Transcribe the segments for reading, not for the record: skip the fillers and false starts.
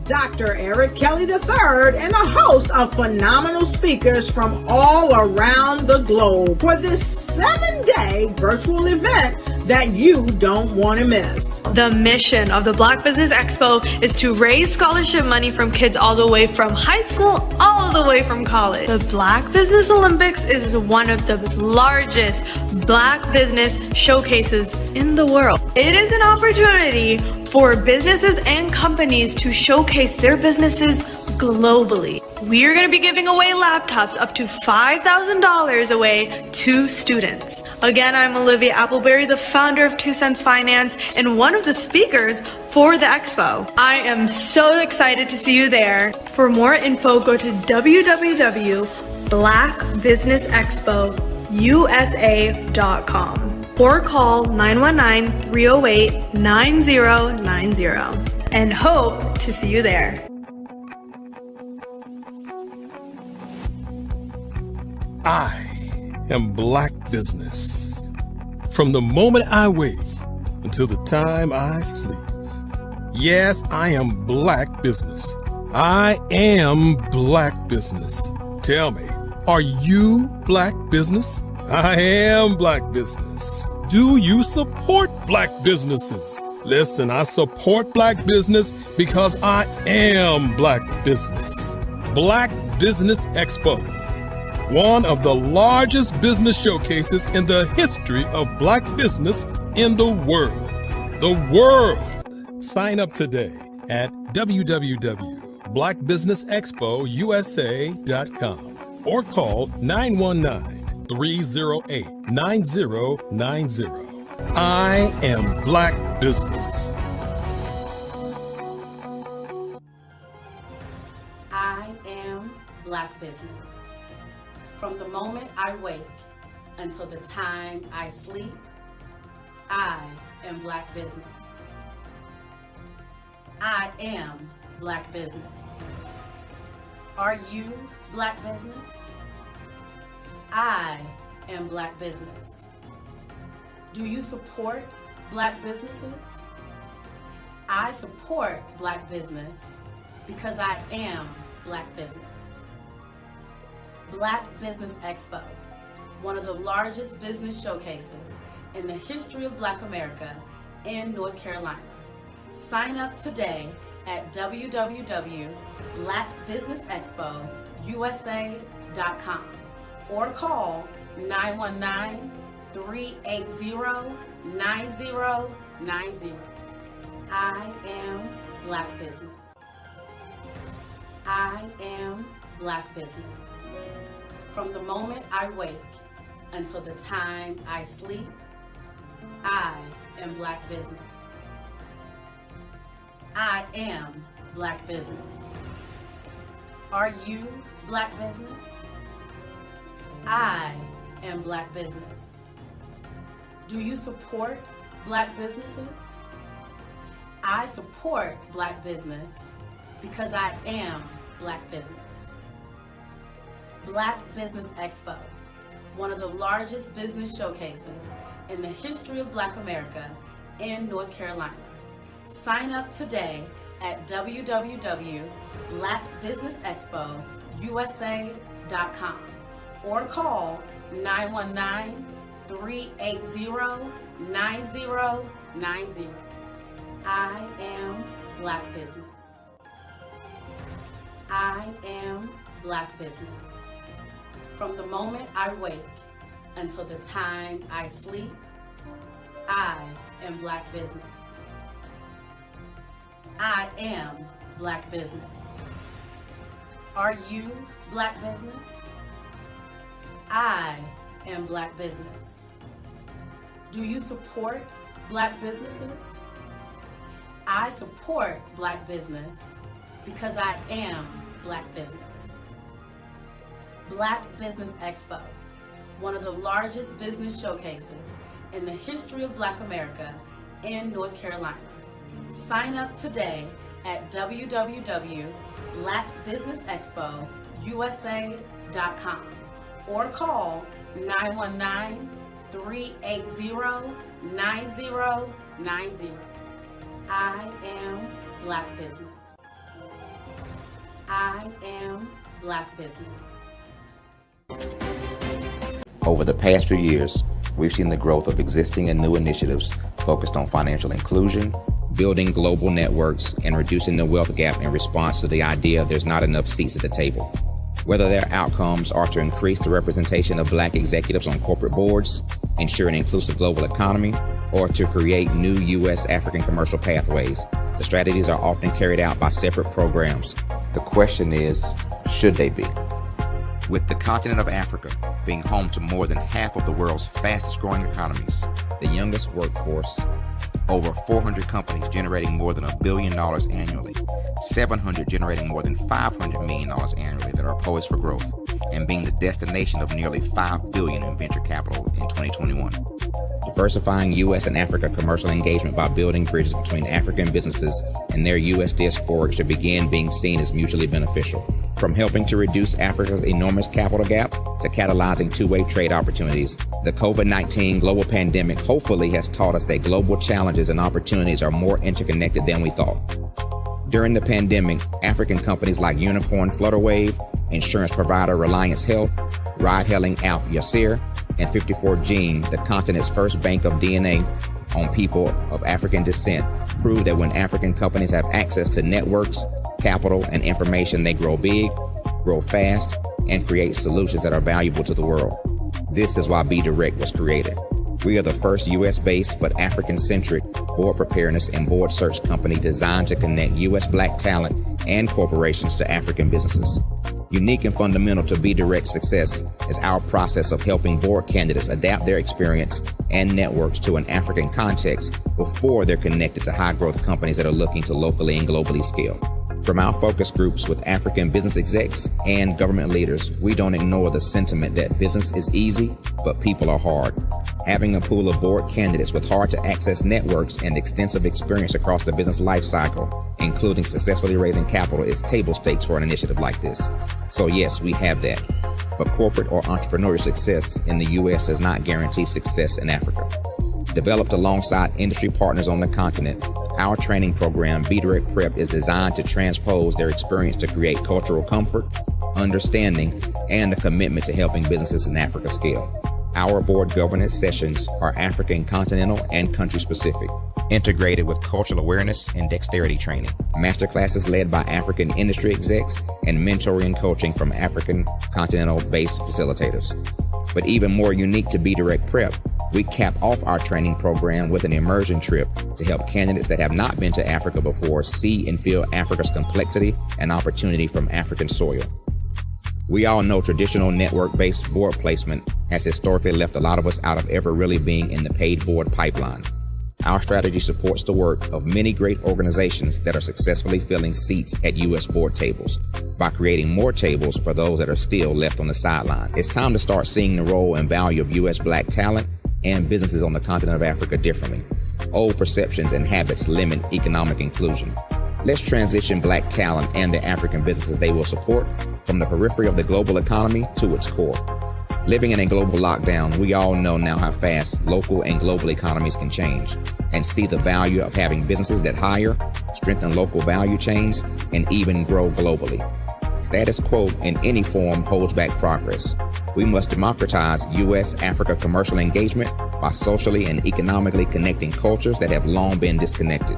Dr. Eric Kelly III and a host of phenomenal speakers from all around the globe for this 7-day virtual event that you don't want to miss. The mission of the Black Business Expo is to raise scholarship money from kids all the way from high school all the way from college. The Black Business Olympics is one of the largest Black business showcases in the world. It is an opportunity for businesses and companies to showcase their businesses globally. We are going to be giving away laptops up to $5,000 away to students. Again, I'm Olivia Appleberry, the founder of 2 Cents Finance and one of the speakers for the expo. I am so excited to see you there. For more info, go to www.blackbusinessexpousa.com or call 919-308-9090 and hope to see you there. I am Black Business. From the moment I wake until the time I sleep. Yes, I am Black Business. I am Black Business. Tell me, are you Black Business? I am Black Business. Do you support Black businesses? Listen, I support Black business because I am Black Business. Black Business Expo, one of the largest business showcases in the history of Black business in the world. The world! Sign up today at www.blackbusinessexpousa.com or call 919-308-9090. I am Black Business. I am Black Business. From the moment I wake until the time I sleep, I am Black Business. I am Black Business. Are you Black Business? I am Black Business. Do you support Black businesses? I support Black business because I am Black business. Black Business Expo, one of the largest business showcases in the history of Black America in North Carolina. Sign up today at www.blackbusinessexpousa.com or call 919-380-9090. I am Black Business. I am Black Business. From the moment I wake until the time I sleep, I am Black Business. I am Black Business. Are you Black Business? I am Black Business. Do you support Black businesses? I support Black business because I am Black business. Black Business Expo, one of the largest business showcases in the history of Black America in North Carolina. Sign up today at www.blackbusinessexpousa.com or call 919-380-9090. I am Black Business. I am Black Business. From the moment I wake until the time I sleep, I am Black business. I am Black business. Are you Black business? I am Black business. Do you support Black businesses? I support Black business because I am Black business. Black Business Expo, one of the largest business showcases in the history of Black America in North Carolina. Sign up today at www.blackbusinessexpousa.com or call 919-380-9090. I am Black business. I am Black business. Over the past few years, we've seen the growth of existing and new initiatives focused on financial inclusion, building global networks, and reducing the wealth gap in response to the idea there's not enough seats at the table. Whether their outcomes are to increase the representation of Black executives on corporate boards, ensure an inclusive global economy, or to create new U.S. African commercial pathways, the strategies are often carried out by separate programs. The question is, should they be? With the continent of Africa being home to more than half of the world's fastest growing economies, the youngest workforce, over 400 companies generating more than $1 billion annually, 700 generating more than $500 million annually that are poised for growth, and being the destination of nearly $5 billion in venture capital in 2021. Diversifying U.S. and Africa commercial engagement by building bridges between African businesses and their U.S. diaspora should begin being seen as mutually beneficial. From helping to reduce Africa's enormous capital gap to catalyzing two-way trade opportunities, the COVID-19 global pandemic hopefully has taught us that global challenges and opportunities are more interconnected than we thought. During the pandemic, African companies like Unicorn Flutterwave, insurance provider Reliance Health, ride-hailing app Yasir, and 54Gene, the continent's first bank of DNA on people of African descent, proved that when African companies have access to networks, capital, and information, they grow big, grow fast, and create solutions that are valuable to the world. This is why Be Direct was created. We are the first U.S.-based but African-centric board preparedness and board search company designed to connect U.S. Black talent and corporations to African businesses. Unique and fundamental to Be Direct's success is our process of helping board candidates adapt their experience and networks to an African context before they're connected to high-growth companies that are looking to locally and globally scale. From our focus groups with African business execs and government leaders, we don't ignore the sentiment that business is easy, but people are hard. Having a pool of board candidates with hard-to-access networks and extensive experience across the business life cycle, including successfully raising capital, is table stakes for an initiative like this. So yes, we have that. But corporate or entrepreneurial success in the U.S. does not guarantee success in Africa. Developed alongside industry partners on the continent, our training program, Be Direct Prep, is designed to transpose their experience to create cultural comfort, understanding, and a commitment to helping businesses in Africa scale. Our board governance sessions are African, continental, and country-specific, integrated with cultural awareness and dexterity training, masterclasses led by African industry execs, and mentoring and coaching from African continental-based facilitators. But even more unique to Be Direct Prep, we cap off our training program with an immersion trip to help candidates that have not been to Africa before see and feel Africa's complexity and opportunity from African soil. We all know traditional network-based board placement has historically left a lot of us out of ever really being in the paid board pipeline. Our strategy supports the work of many great organizations that are successfully filling seats at U.S. board tables by creating more tables for those that are still left on the sideline. It's time to start seeing the role and value of U.S. Black talent and businesses on the continent of Africa differently. Old perceptions and habits limit economic inclusion. Let's transition Black talent and the African businesses they will support from the periphery of the global economy to its core. Living in a global lockdown, we all know now how fast local and global economies can change, and see the value of having businesses that hire, strengthen local value chains, and even grow globally. Status quo in any form holds back progress. We must democratize U.S.-Africa commercial engagement by socially and economically connecting cultures that have long been disconnected.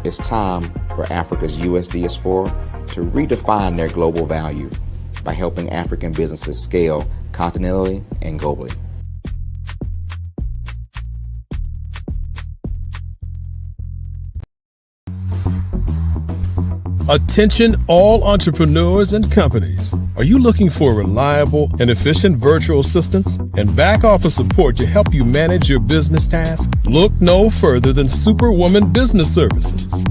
It's time for Africa's U.S. diaspora to redefine their global value by helping African businesses scale continentally and globally. Attention all entrepreneurs and companies. Are you looking for reliable and efficient virtual assistants and back office support to help you manage your business tasks? Look no further than Superwoman Business Services.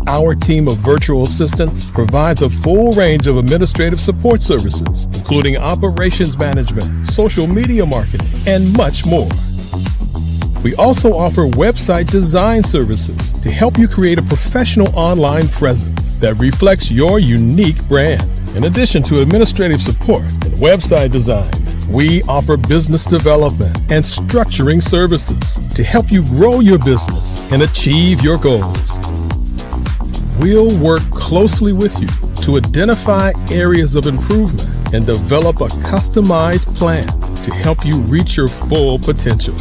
Our team of virtual assistants provides a full range of administrative support services, including operations management, social media marketing, and much more. We also offer website design services to help you create a professional online presence that reflects your unique brand. In addition to administrative support and website design, we offer business development and structuring services to help you grow your business and achieve your goals. We'll work closely with you to identify areas of improvement and develop a customized plan to help you reach your full potential.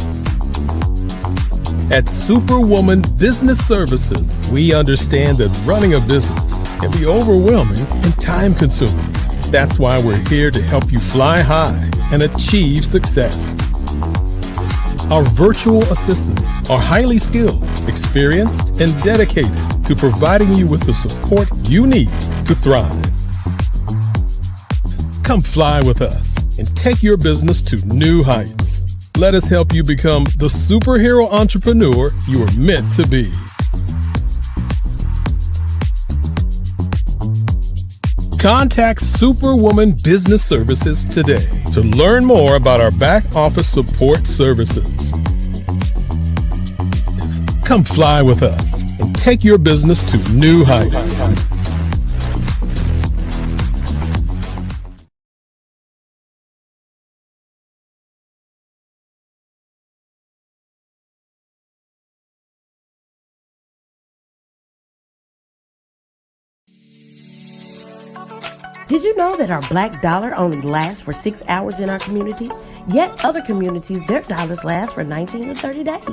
At Superwoman Business Services, we understand that running a business can be overwhelming and time-consuming. That's why we're here to help you fly high and achieve success. Our virtual assistants are highly skilled, experienced, and dedicated to providing you with the support you need to thrive. Come fly with us and take your business to new heights. Let us help you become the superhero entrepreneur you are meant to be. Contact Superwoman Business Services today to learn more about our back office support services. Come fly with us and take your business to new heights. Did you know that our black dollar only lasts for 6 hours in our community? Yet other communities, their dollars last for 19 to 30 days.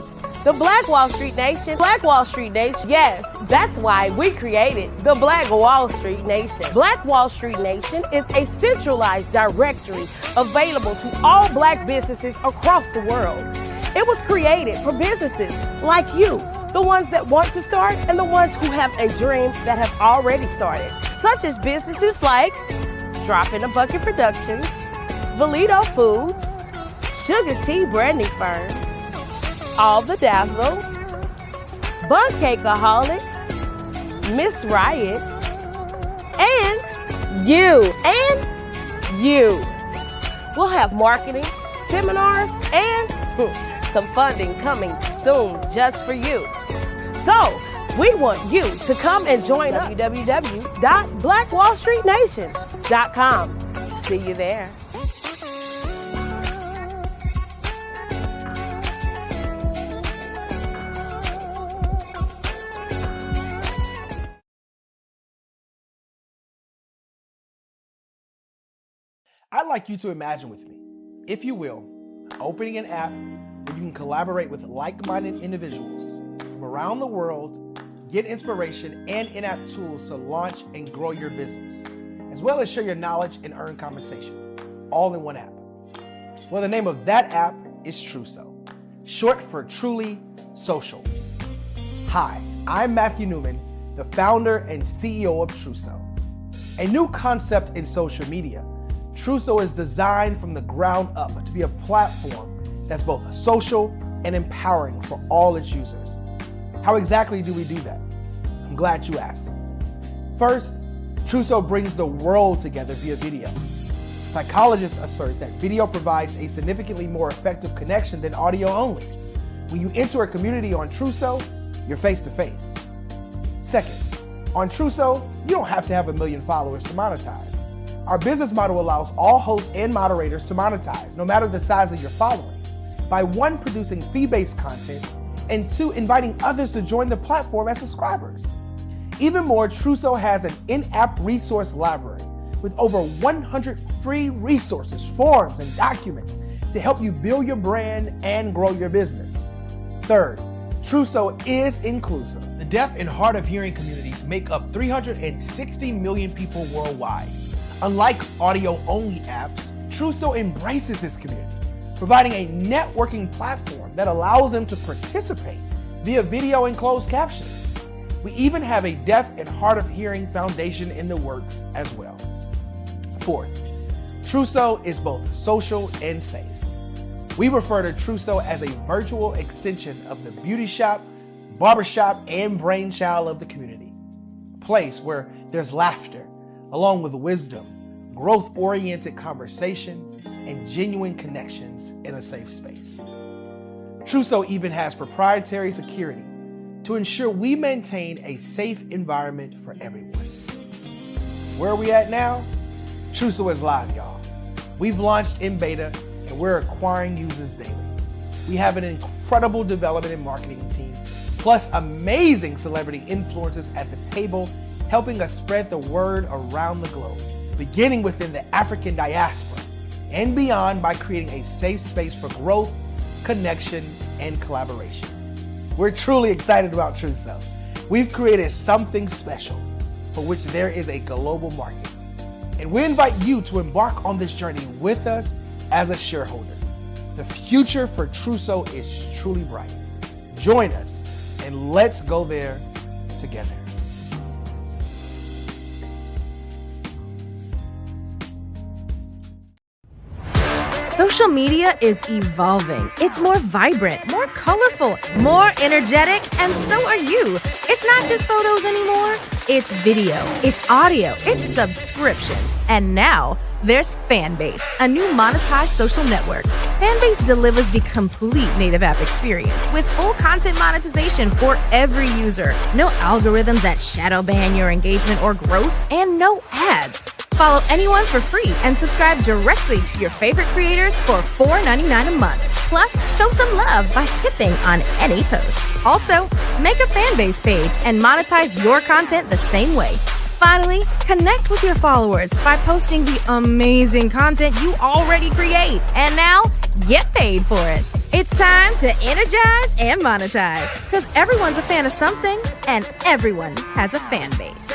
The Black Wall Street Nation. Black Wall Street Nation. Yes, that's why we created the Black Wall Street Nation. Black Wall Street Nation is a centralized directory available to all black businesses across the world. It was created for businesses like you, the ones that want to start and the ones who have a dream that have already started, such as businesses like Drop in a Bucket Productions, Valito Foods, Sugar Tea Brandy Firm, All the Dazzle, Bun Cakeaholic, Miss Riot, and you. We'll have marketing, seminars, and some funding coming soon just for you. So, we want you to come and join us. www.blackwallstreetnation.com. See you there. I'd like you to imagine with me, if you will, opening an app where you can collaborate with like-minded individuals from around the world, get inspiration and in-app tools to launch and grow your business, as well as share your knowledge and earn compensation, all in one app. Well, the name of that app is Truso, short for Truly Social. Hi, I'm Matthew Newman, the founder and CEO of Truso. A new concept in social media, Truso is designed from the ground up to be a platform that's both social and empowering for all its users. How exactly do we do that? I'm glad you asked. First, Truso brings the world together via video. Psychologists assert that video provides a significantly more effective connection than audio only. When you enter a community on Truso, you're face to face. Second, on Truso, you don't have to have 1 million followers to monetize. Our business model allows all hosts and moderators to monetize, no matter the size of your following, by 1, producing fee-based content, and 2, inviting others to join the platform as subscribers. Even more, Truso has an in-app resource library with over 100 free resources, forms, and documents to help you build your brand and grow your business. Third, Truso is inclusive. The deaf and hard of hearing communities make up 360 million people worldwide. Unlike audio-only apps, Truso embraces this community, providing a networking platform that allows them to participate via video and closed captioning. We even have a deaf and hard of hearing foundation in the works as well. Fourth, Trousseau is both social and safe. We refer to Trousseau as a virtual extension of the beauty shop, barbershop, and brainchild of the community. A place where there's laughter, along with wisdom, growth-oriented conversation, and genuine connections in a safe space. Trousseau even has proprietary security to ensure we maintain a safe environment for everyone. Where are we at now? Trousseau is live, y'all. We've launched in beta and we're acquiring users daily. We have an incredible development and marketing team, plus amazing celebrity influencers at the table, helping us spread the word around the globe, beginning within the African diaspora and beyond by creating a safe space for growth, connection, and collaboration. We're truly excited about Trousseau. We've created something special for which there is a global market. And we invite you to embark on this journey with us as a shareholder. The future for Trousseau is truly bright. Join us and let's go there together. Social media is evolving. It's more vibrant, more colorful, more energetic, and so are you. It's not just photos anymore. It's video, it's audio, it's subscriptions. And now there's Fanbase, a new monetized social network. Fanbase delivers the complete native app experience with full content monetization for every user. No algorithms that shadow ban your engagement or growth, and no ads. Follow anyone for free and subscribe directly to your favorite creators for $4.99 a month. Plus, show some love by tipping on any post. Also, make a Fanbase page and monetize your content the same way. Finally, connect with your followers by posting the amazing content you already create. And now, get paid for it. It's time to energize and monetize, because everyone's a fan of something and everyone has a fan base.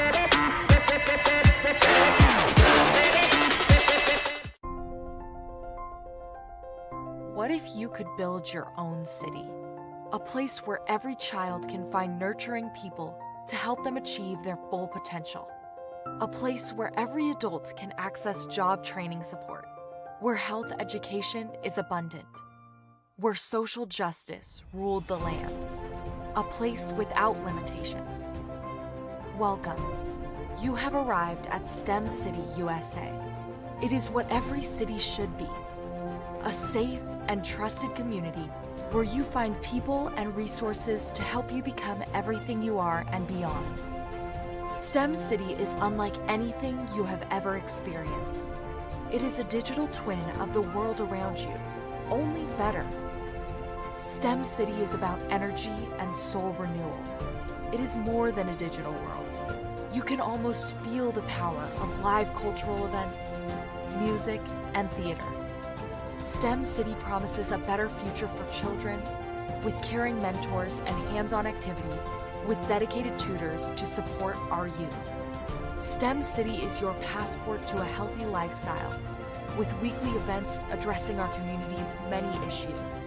What if you could build your own city? A place where every child can find nurturing people to help them achieve their full potential. A place where every adult can access job training support. Where health education is abundant. Where social justice ruled the land. A place without limitations. Welcome. You have arrived at STEM City USA. It is what every city should be. A safe and trusted community where you find people and resources to help you become everything you are and beyond. STEM City is unlike anything you have ever experienced. It is a digital twin of the world around you, only better. STEM City is about energy and soul renewal. It is more than a digital world. You can almost feel the power of live cultural events, music, and theater. STEM City promises a better future for children with caring mentors and hands-on activities with dedicated tutors to support our youth. STEM City is your passport to a healthy lifestyle with weekly events addressing our community's many issues.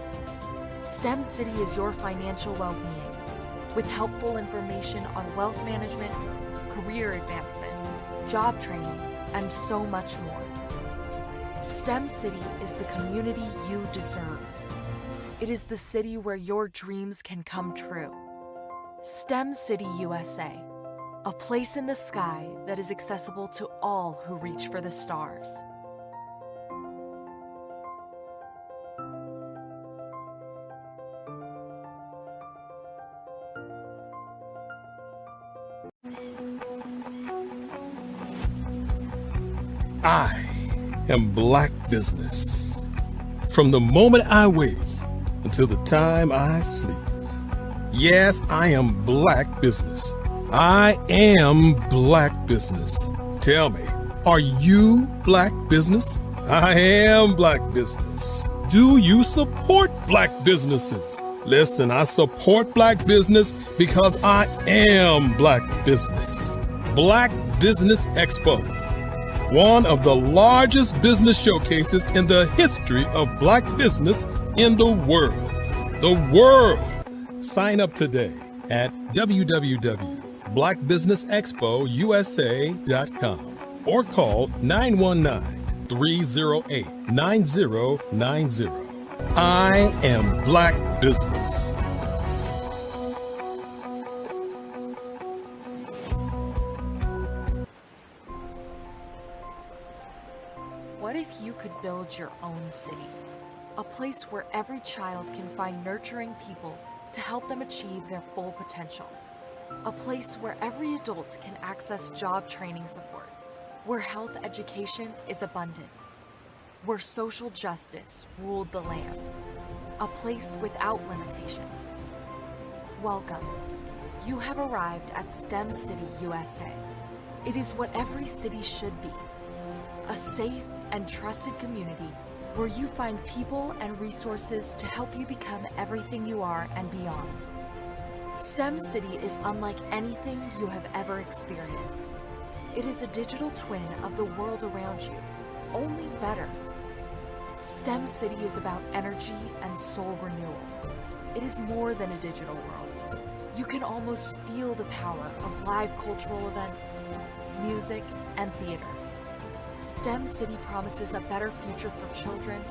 STEM City is your financial well-being with helpful information on wealth management, career advancement, job training, and so much more. STEM City is the community you deserve. It is the city where your dreams can come true. STEM City USA, a place in the sky that is accessible to all who reach for the stars. I am Black Business. From the moment I wake until the time I sleep. Yes, I am Black Business. I am Black Business. Tell me, are you Black Business? I am Black Business. Do you support Black businesses? Listen, I support Black business because I am Black Business. Black Business Expo, one of the largest business showcases in the history of Black business in the world. The world. Sign up today at www.blackbusiness.com. blackbusinessexpousa.com or call 919-308-9090. I am Black Business. What if you could build your own city? A place where every child can find nurturing people to help them achieve their full potential. A place where every adult can access job training support, where health education is abundant, where social justice ruled the land. A place without limitations. Welcome. You have arrived at STEM City USA. It is what every city should be. A safe and trusted community where you find people and resources to help you become everything you are and beyond. STEM City is unlike anything you have ever experienced. It is a digital twin of the world around you, only better. STEM City is about energy and soul renewal. It is more than a digital world. You can almost feel the power of live cultural events, music, and theater. STEM City promises a better future for children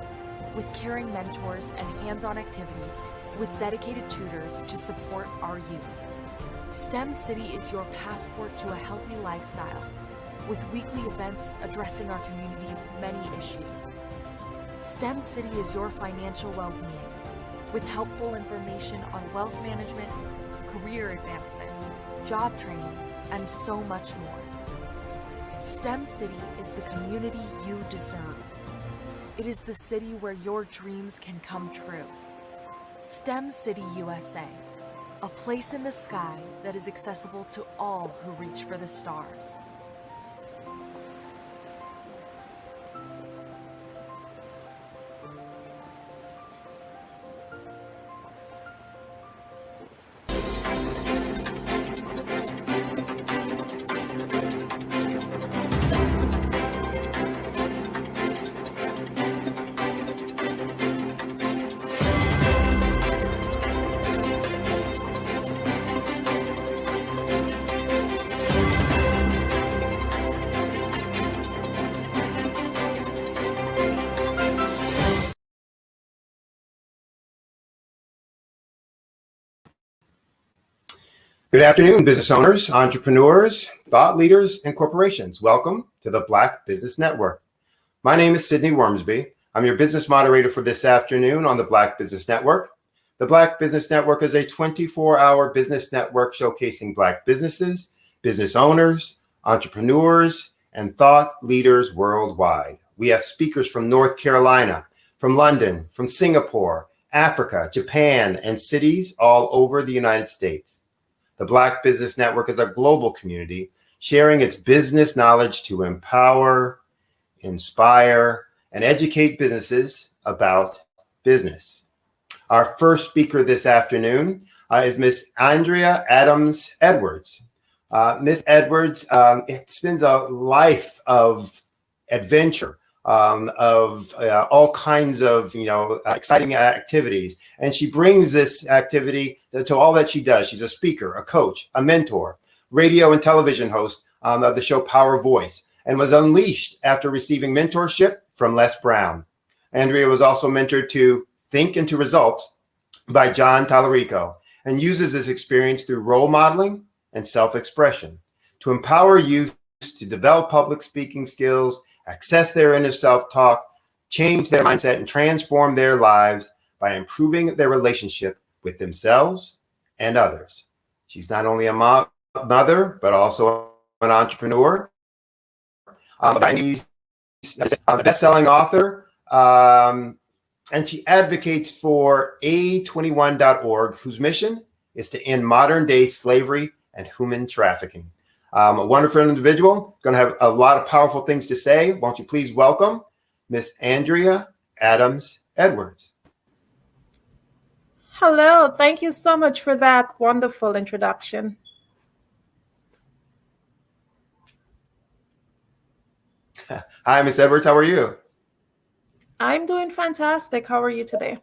with caring mentors and hands-on activities with dedicated tutors to support our youth. STEM City is your passport to a healthy lifestyle with weekly events addressing our community's many issues. STEM City is your financial well-being with helpful information on wealth management, career advancement, job training, and so much more. STEM City is the community you deserve. It is the city where your dreams can come true. STEM City USA, a place in the sky that is accessible to all who reach for the stars. Good afternoon, business owners, entrepreneurs, thought leaders, and corporations. Welcome to the Black Business Network. My name is Sidney Wormsby. I'm your business moderator for this afternoon on the Black Business Network. The Black Business Network is a 24-hour business network showcasing Black businesses, business owners, entrepreneurs, and thought leaders worldwide. We have speakers from North Carolina, from London, from Singapore, Africa, Japan, and cities all over the United States. The Black Business Network is a global community sharing its business knowledge to empower, inspire, and educate businesses about business. Our first speaker this afternoon is Miss Andrea Adams Edwards. Miss Edwards spends a life of adventure, of all kinds of exciting activities, and she brings this activity to all that she does. She's a speaker, a coach, a mentor, radio and television host of the show Power Voice, and was unleashed after receiving mentorship from Les Brown. Andrea was also mentored to Think into Results by John Tallarico, and uses this experience through role modeling and self-expression to empower youth to develop public speaking skills, access their inner self-talk, change their mindset, and transform their lives by improving their relationship with themselves and others. She's not only a mother, but also an entrepreneur, a best-selling author, and she advocates for A21.org, whose mission is to end modern-day slavery and human trafficking. A wonderful individual, going to have a lot of powerful things to say. Won't you please welcome Miss Andrea Adams Edwards. Hello, thank you so much for that wonderful introduction. Hi, Miss Edwards, how are you? I'm doing fantastic. How are you today?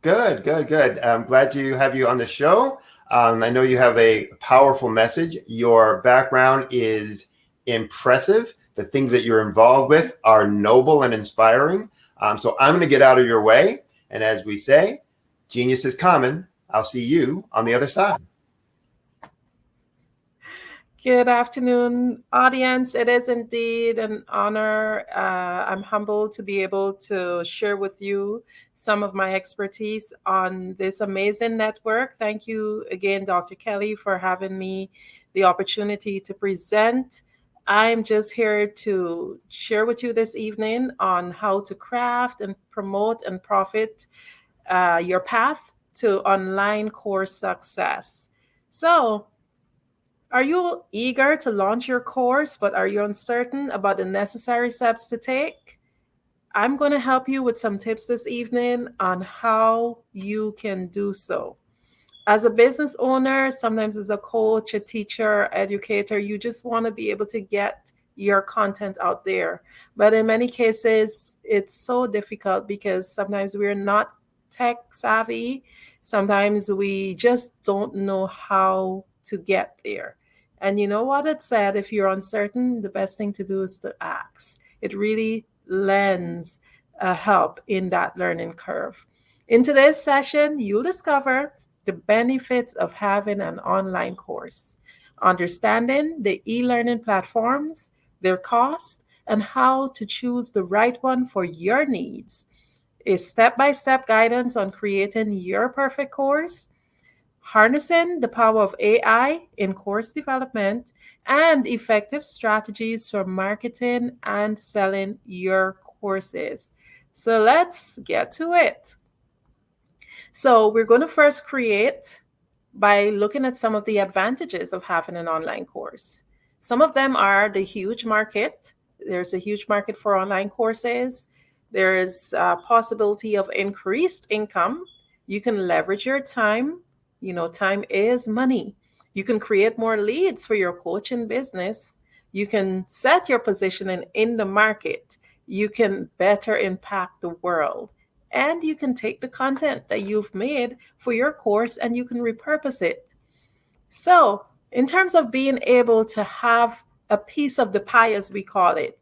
Good, good, good. I'm glad to have you on the show. I know you have a powerful message. Your background is impressive. The things that you're involved with are noble and inspiring. So I'm going to get out of your way. And as we say, genius is common. I'll see you on the other side. Good afternoon, audience. It is indeed an honor. I'm humbled to be able to share with you some of my expertise on this amazing network. Thank you again, Dr. Kelly, for having me the opportunity to present. I'm just here to share with you this evening on how to craft and promote and profit your path to online course success. So, are you eager to launch your course, but are you uncertain about the necessary steps to take? I'm going to help you with some tips this evening on how you can do so. As a business owner, sometimes as a coach, a teacher, educator, you just want to be able to get your content out there. But in many cases, it's so difficult because sometimes we're not tech savvy. Sometimes we just don't know how to get there. And you know what it said, if you're uncertain, the best thing to do is to ask. It really lends help in that learning curve. In today's session, you'll discover the benefits of having an online course, understanding the e-learning platforms, their cost, and how to choose the right one for your needs, a step-by-step guidance on creating your perfect course, harnessing the power of AI in course development, and effective strategies for marketing and selling your courses. So let's get to it. So we're going to first create by looking at some of the advantages of having an online course. Some of them are the huge market. There's a huge market for online courses. There is a possibility of increased income. You can leverage your time. You know, time is money. You can create more leads for your coaching business. You can set your positioning in the market. You can better impact the world. And you can take the content that you've made for your course and you can repurpose it. So, in terms of being able to have a piece of the pie, as we call it,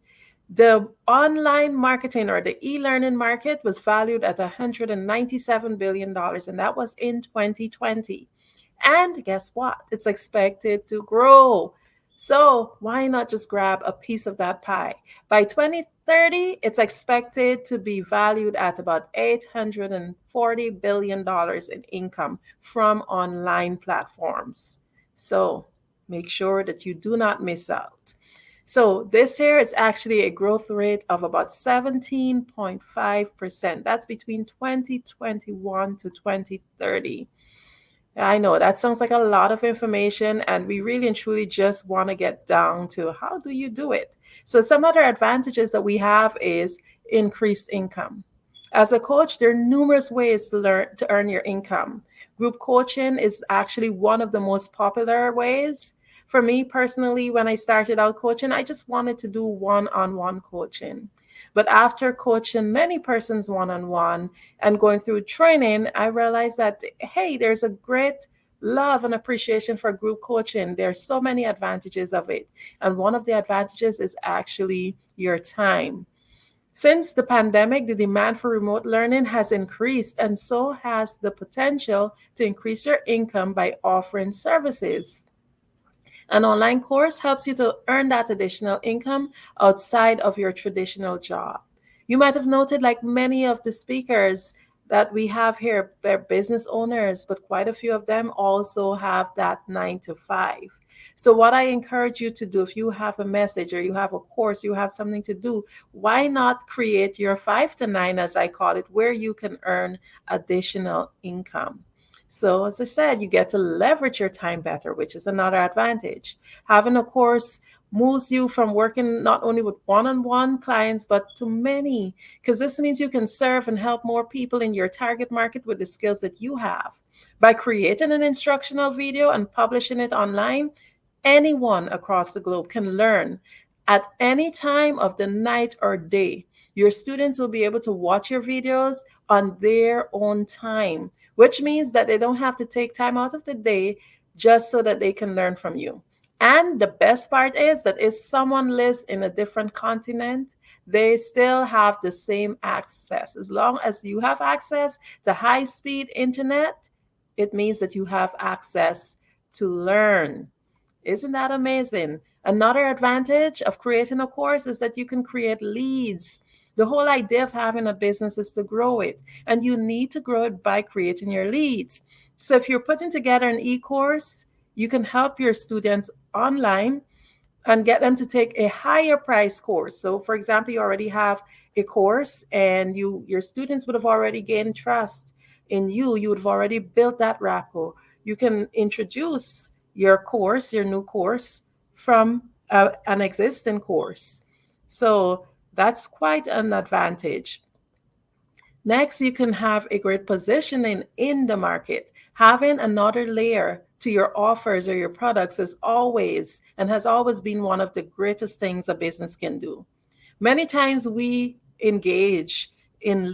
the online marketing or the e-learning market was valued at $197 billion, and that was in 2020. And guess what? It's expected to grow. So why not just grab a piece of that pie? By 2030, it's expected to be valued at about $840 billion in income from online platforms. So make sure that you do not miss out. So this year is actually a growth rate of about 17.5%. That's between 2021 to 2030. I know that sounds like a lot of information, and we really and truly just want to get down to how do you do it. So some other advantages that we have is increased income. As a coach, there are numerous ways to earn your income. Group coaching is actually one of the most popular ways. For me personally, when I started out coaching, I just wanted to do one-on-one coaching. But after coaching many persons one-on-one and going through training, I realized that, hey, there's a great love and appreciation for group coaching. There's so many advantages of it. And one of the advantages is actually your time. Since the pandemic, the demand for remote learning has increased, and so has the potential to increase your income by offering services. An online course helps you to earn that additional income outside of your traditional job. You might have noted, like many of the speakers that we have here, they're business owners, but quite a few of them also have that 9 to 5. So what I encourage you to do, if you have a message or you have a course, you have something to do, why not create your 5 to 9, as I call it, where you can earn additional income? So as I said, you get to leverage your time better, which is another advantage. Having a course moves you from working not only with one-on-one clients, but to many, because this means you can serve and help more people in your target market with the skills that you have. By creating an instructional video and publishing it online, anyone across the globe can learn at any time of the night or day. Your students will be able to watch your videos on their own time, which means that they don't have to take time out of the day just so that they can learn from you. And the best part is that if someone lives in a different continent, they still have the same access. As long as you have access to high-speed internet, it means that you have access to learn. Isn't that amazing? Another advantage of creating a course is that you can create leads. The whole idea of having a business is to grow it, and you need to grow it by creating your leads. So if you're putting together an e-course, you can help your students online and get them to take a higher price course. So for example, you already have a course and your students would have already gained trust in you. You would have already built that rapport. You can introduce your course, your new course, from an existing course. So that's quite an advantage. Next, you can have a great positioning in the market. Having another layer to your offers or your products is always and has always been one of the greatest things a business can do. Many times we engage in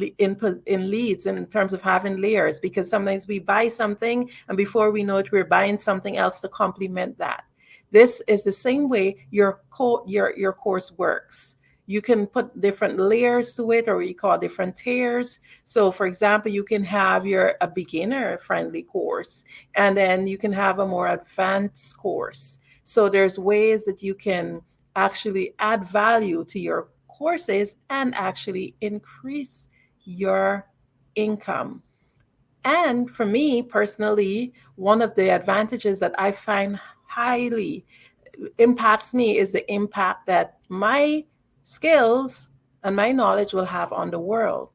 leads in terms of having layers, because sometimes we buy something and before we know it, we're buying something else to complement that. This is the same way your course works. You can put different layers to it, or we call different tiers. So for example, you can have a beginner friendly course, and then you can have a more advanced course. So there's ways that you can actually add value to your courses and actually increase your income. And for me personally, one of the advantages that I find highly impacts me is the impact that my skills and my knowledge will have on the world.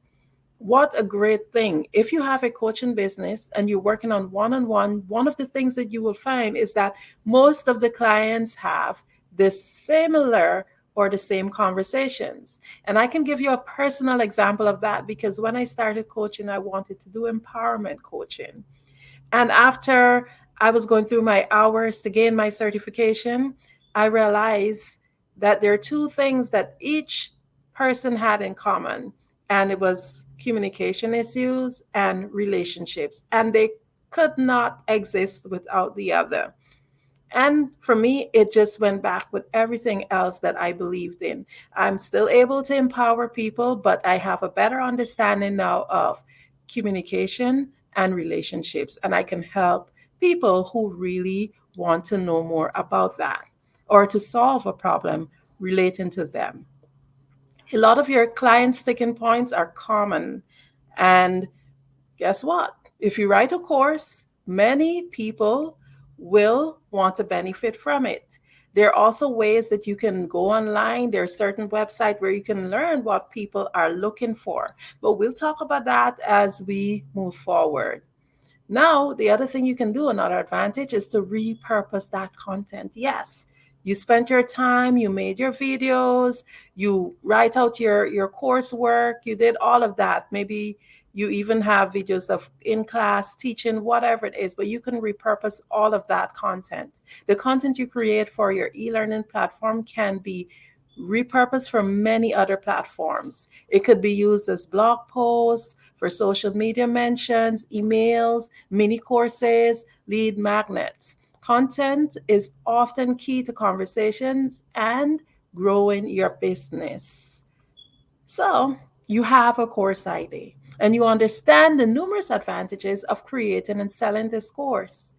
What a great thing. If you have a coaching business and you're working on one-on-one, one of the things that you will find is that most of the clients have the similar or the same conversations. And I can give you a personal example of that, because when I started coaching, I wanted to do empowerment coaching. And after I was going through my hours to gain my certification, I realized that there are two things that each person had in common, and it was communication issues and relationships, and they could not exist without the other. And for me, it just went back with everything else that I believed in. I'm still able to empower people, but I have a better understanding now of communication and relationships, and I can help people who really want to know more about that or to solve a problem relating to them. A lot of your client sticking points are common, and guess what? If you write a course, many people will want to benefit from it. There are also ways that you can go online. There's certain websites where you can learn what people are looking for. But we'll talk about that as we move forward. Now, the other thing you can do, another advantage, is to repurpose that content. Yes, you spent your time, you made your videos, you write out your coursework, you did all of that. Maybe you even have videos of in-class teaching, whatever it is, but you can repurpose all of that content. The content you create for your e-learning platform can be repurposed for many other platforms. It could be used as blog posts, for social media mentions, emails, mini courses, lead magnets. Content is often key to conversations and growing your business. So you have a course ID and you understand the numerous advantages of creating and selling this course.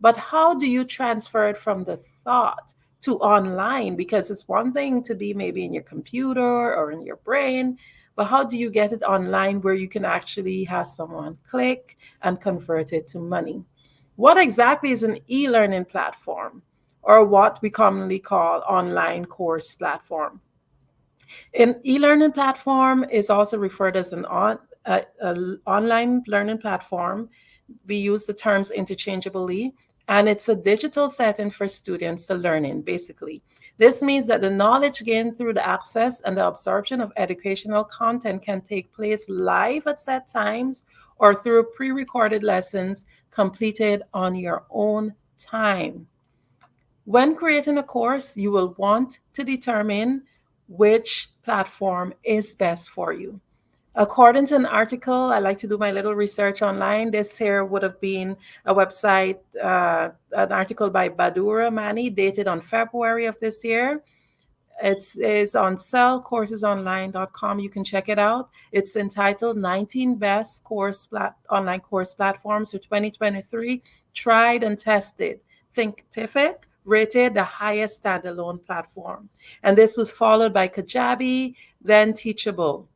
But how do you transfer it from the thought to online? Because it's one thing to be maybe in your computer or in your brain, but how do you get it online where you can actually have someone click and convert it to money? What exactly is an e-learning platform, or what we commonly call online course platform? An e-learning platform is also referred as an online learning platform. We use the terms interchangeably, and it's a digital setting for students to learn in, basically. This means that the knowledge gained through the access and the absorption of educational content can take place live at set times or through pre-recorded lessons completed on your own time. When creating a course, you will want to determine which platform is best for you. According to an article, I like to do my little research online. This here would have been a website, an article by Badura Mani, dated on February of this year. It's on sellcoursesonline.com. You can check it out. It's entitled 19 Best Online Course Platforms for 2023, Tried and Tested. Thinkific rated the highest standalone platform. And this was followed by Kajabi, then Teachable.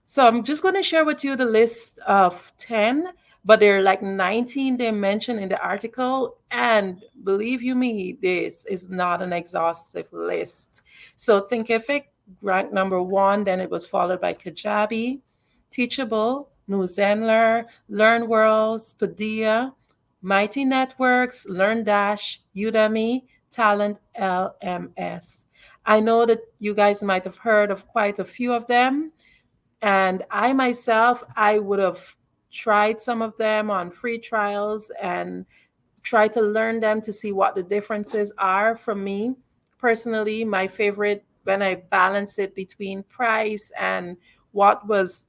So I'm just going to share with you the list of 10, but there are like 19 they mentioned in the article. And believe you me, this is not an exhaustive list. So Thinkific ranked number 1, then it was followed by Kajabi, Teachable, Newzenler, LearnWorlds, Padilla, Mighty Networks, LearnDash, Udemy, Talent LMS. I know that you guys might have heard of quite a few of them. And I myself, I would have tried some of them on free trials and try to learn them to see what the differences are. For me personally, my favorite, when I balance it between price and what was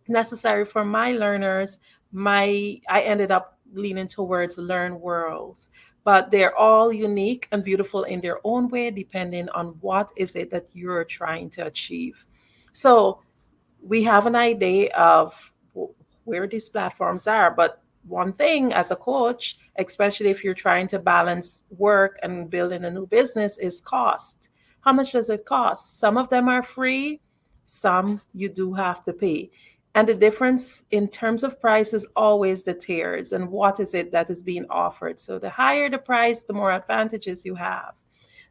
necessary for my learners, I ended up leaning towards LearnWorlds. But they're all unique and beautiful in their own way, depending on what is it that you're trying to achieve. So we have an idea of where these platforms are. But one thing as a coach, especially if you're trying to balance work and building a new business, is cost. How much does it cost? Some of them are free, some you do have to pay. And the difference in terms of price is always the tiers and what is it that is being offered. So the higher the price, the more advantages you have.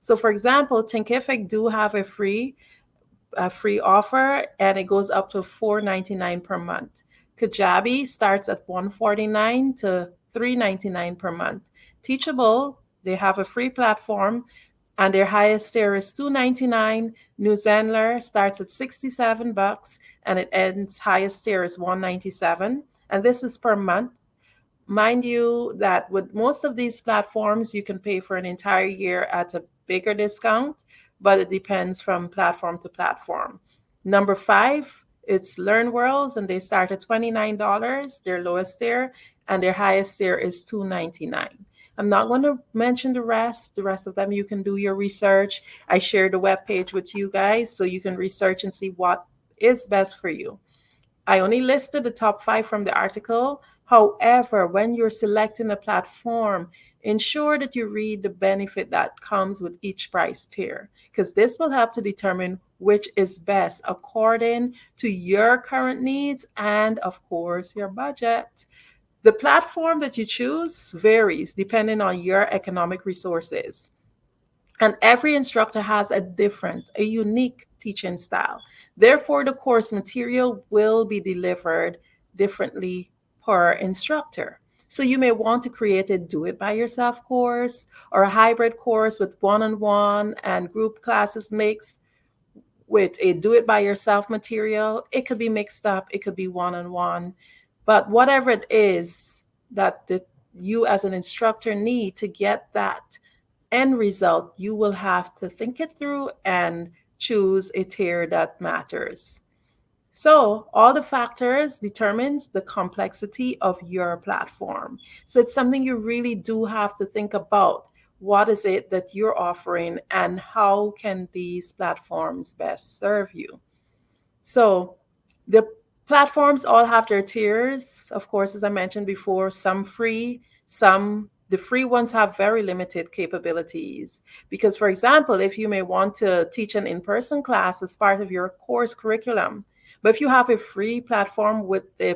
So for example, Thinkific do have a free offer, and it goes up to $4.99 per month. Kajabi starts at $149 to $3.99 per month. Teachable, they have a free platform, and their highest tier is $2.99. Newzenler starts at $67, and it ends highest tier is $197, and this is per month. Mind you that with most of these platforms, you can pay for an entire year at a bigger discount, but it depends from platform to platform. Number 5, it's LearnWorlds, and they start at $29, their lowest tier, and their highest tier is $2.99. I'm not going to mention the rest. The rest of them, you can do your research. I shared the webpage with you guys, so you can research and see what is best for you. I only listed the top 5 from the article. However, when you're selecting a platform, ensure that you read the benefit that comes with each price tier, because this will help to determine which is best according to your current needs and, of course, your budget. The platform that you choose varies depending on your economic resources. And every instructor has a unique teaching style. Therefore, the course material will be delivered differently per instructor. So you may want to create a do-it-by-yourself course or a hybrid course with one-on-one and group classes mixed with a do-it-by-yourself material. It could be mixed up. It could be one-on-one. But whatever it is that you as an instructor need to get that end result, you will have to think it through and choose a tier that matters. So all the factors determines the complexity of your platform. So it's something you really do have to think about. What is it that you're offering, and how can these platforms best serve you? So the platforms all have their tiers. Of course, as I mentioned before, some free, the free ones have very limited capabilities. Because, for example, if you may want to teach an in-person class as part of your course curriculum, but if you have a free platform with a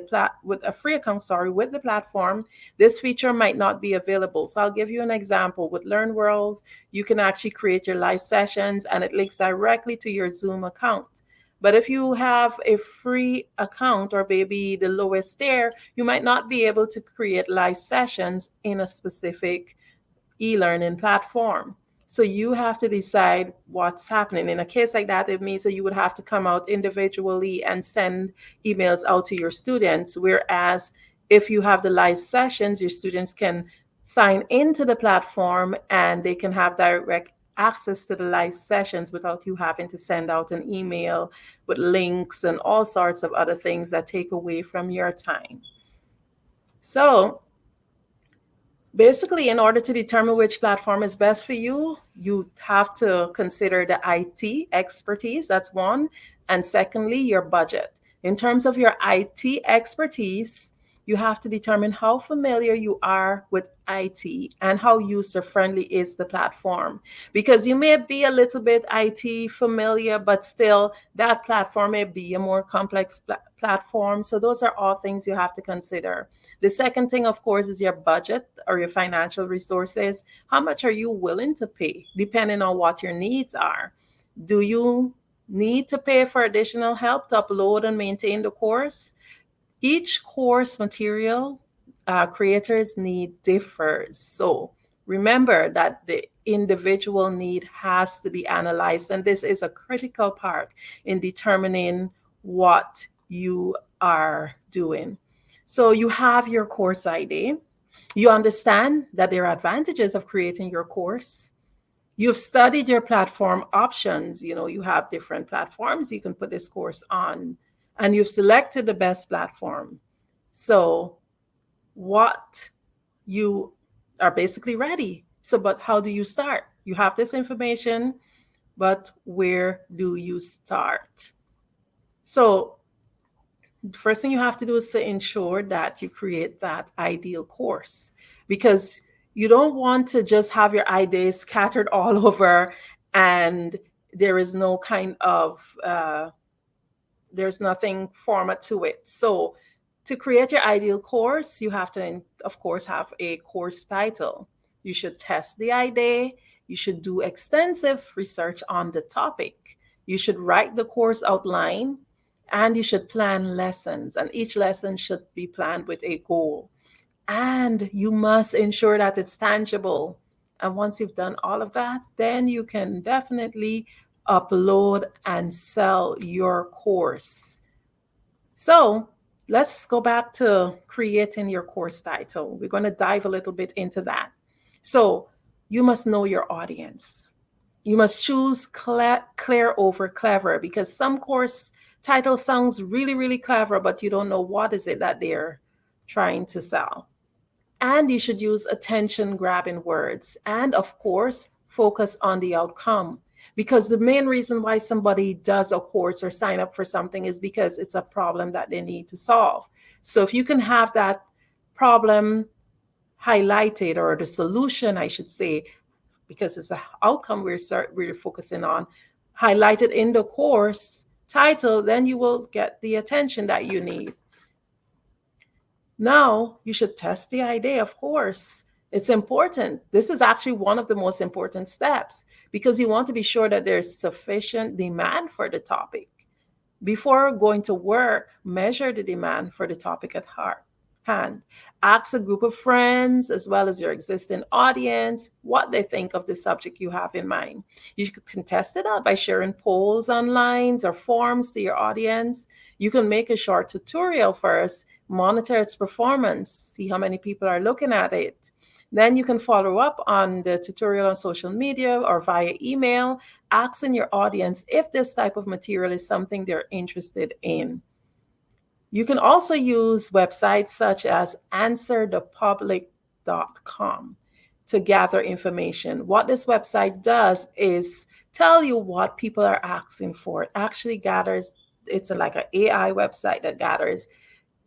free account, with the platform, this feature might not be available. So I'll give you an example. With LearnWorlds, you can actually create your live sessions, and it links directly to your Zoom account. But if you have a free account or maybe the lowest tier, you might not be able to create live sessions in a specific e-learning platform. So you have to decide what's happening. In a case like that, it means that you would have to come out individually and send emails out to your students. Whereas if you have the live sessions, your students can sign into the platform and they can have direct access to the live sessions without you having to send out an email with links and all sorts of other things that take away from your time. So basically, in order to determine which platform is best for you, you have to consider the IT expertise. That's one. And secondly, your budget. In terms of your IT expertise, you have to determine how familiar you are with IT and how user-friendly is the platform. Because you may be a little bit IT familiar, but still that platform may be a more complex platform. So those are all things you have to consider. The second thing, of course, is your budget or your financial resources. How much are you willing to pay, depending on what your needs are? Do you need to pay for additional help to upload and maintain the course? Each course material creators need differs. So remember that the individual need has to be analyzed, and this is a critical part in determining what you are doing. So you have your course ID. You understand that there are advantages of creating your course. You've studied your platform options. You have different platforms you can put this course on, and you've selected the best platform. So what you are basically ready. So, but how do you start? You have this information, but where do you start? So the first thing you have to do is to ensure that you create that ideal course, because you don't want to just have your ideas scattered all over and there is no kind of, there's nothing format to it. So to create your ideal course, you have to, of course, have a course title. You should test the idea. You should do extensive research on the topic. You should write the course outline, and you should plan lessons. And each lesson should be planned with a goal. And you must ensure that it's tangible. And once you've done all of that, then you can definitely upload and sell your course. So let's go back to creating your course title. We're going to dive a little bit into that. So you must know your audience. You must choose clear over clever, because some course title sounds really, really clever, but you don't know what is it that they're trying to sell. And you should use attention-grabbing words. And of course, focus on the outcome. Because the main reason why somebody does a course or sign up for something is because it's a problem that they need to solve. So if you can have that problem highlighted, or the solution, I should say, because it's an outcome we're focusing on, highlighted in the course title, then you will get the attention that you need. Now, you should test the idea, of course. It's important. This is actually one of the most important steps, because you want to be sure that there's sufficient demand for the topic. Before going to work, measure the demand for the topic at hand. Ask a group of friends, as well as your existing audience, what they think of the subject you have in mind. You can test it out by sharing polls online or forums to your audience. You can make a short tutorial first, monitor its performance, see how many people are looking at it. Then you can follow up on the tutorial on social media or via email, asking your audience if this type of material is something they're interested in. You can also use websites such as answerthepublic.com to gather information. What this website does is tell you what people are asking for. It actually gathers, it's like an AI website that gathers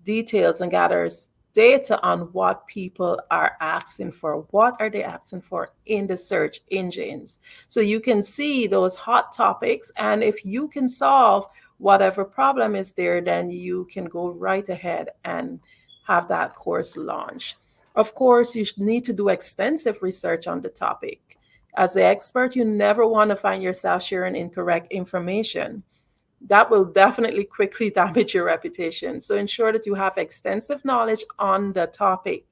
details and gathers data on what people are asking for. What are they asking for in the search engines? So you can see those hot topics, and if you can solve whatever problem is there, then you can go right ahead and have that course launch. Of course, you need to do extensive research on the topic. As the expert, you never want to find yourself sharing incorrect information. That will definitely quickly damage your reputation. So ensure that you have extensive knowledge on the topic.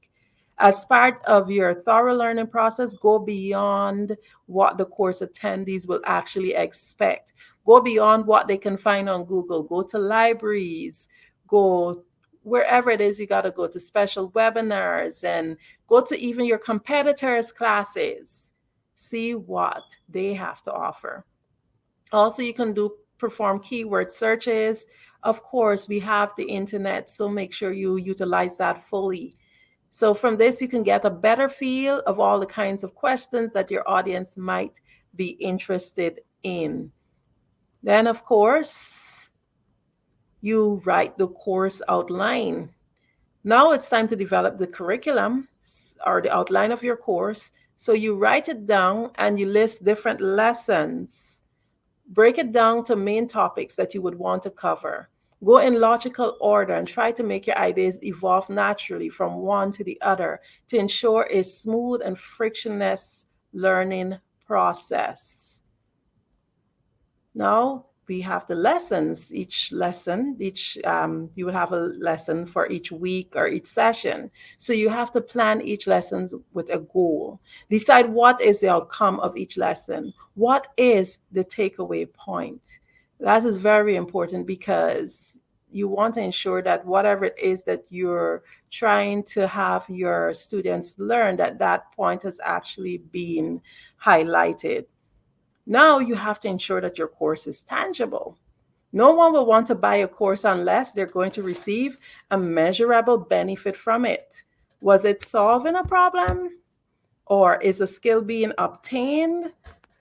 As part of your thorough learning process, go beyond what the course attendees will actually expect. Go beyond what they can find on Google. Go to libraries, go wherever it is you got to go, to special webinars, and go to even your competitors' classes. see what they have to offer. Also, you can perform keyword searches. Of course, we have the internet, so make sure you utilize that fully. So from this, you can get a better feel of all the kinds of questions that your audience might be interested in. Then, of course, you write the course outline. Now it's time to develop the curriculum or the outline of your course. So you write it down and you list different lessons. Break it down to main topics that you would want to cover. Go in logical order and try to make your ideas evolve naturally from one to the other to ensure a smooth and frictionless learning process. Now we have the lessons. Each lesson, you will have a lesson for each week or each session. So you have to plan each lesson with a goal. Decide what is the outcome of each lesson. What is the takeaway point? That is very important because you want to ensure that whatever it is that you're trying to have your students learn, that point has actually been highlighted. Now you have to ensure that your course is tangible. No one will want to buy a course unless they're going to receive a measurable benefit from it. Was it solving a problem? Or is a skill being obtained?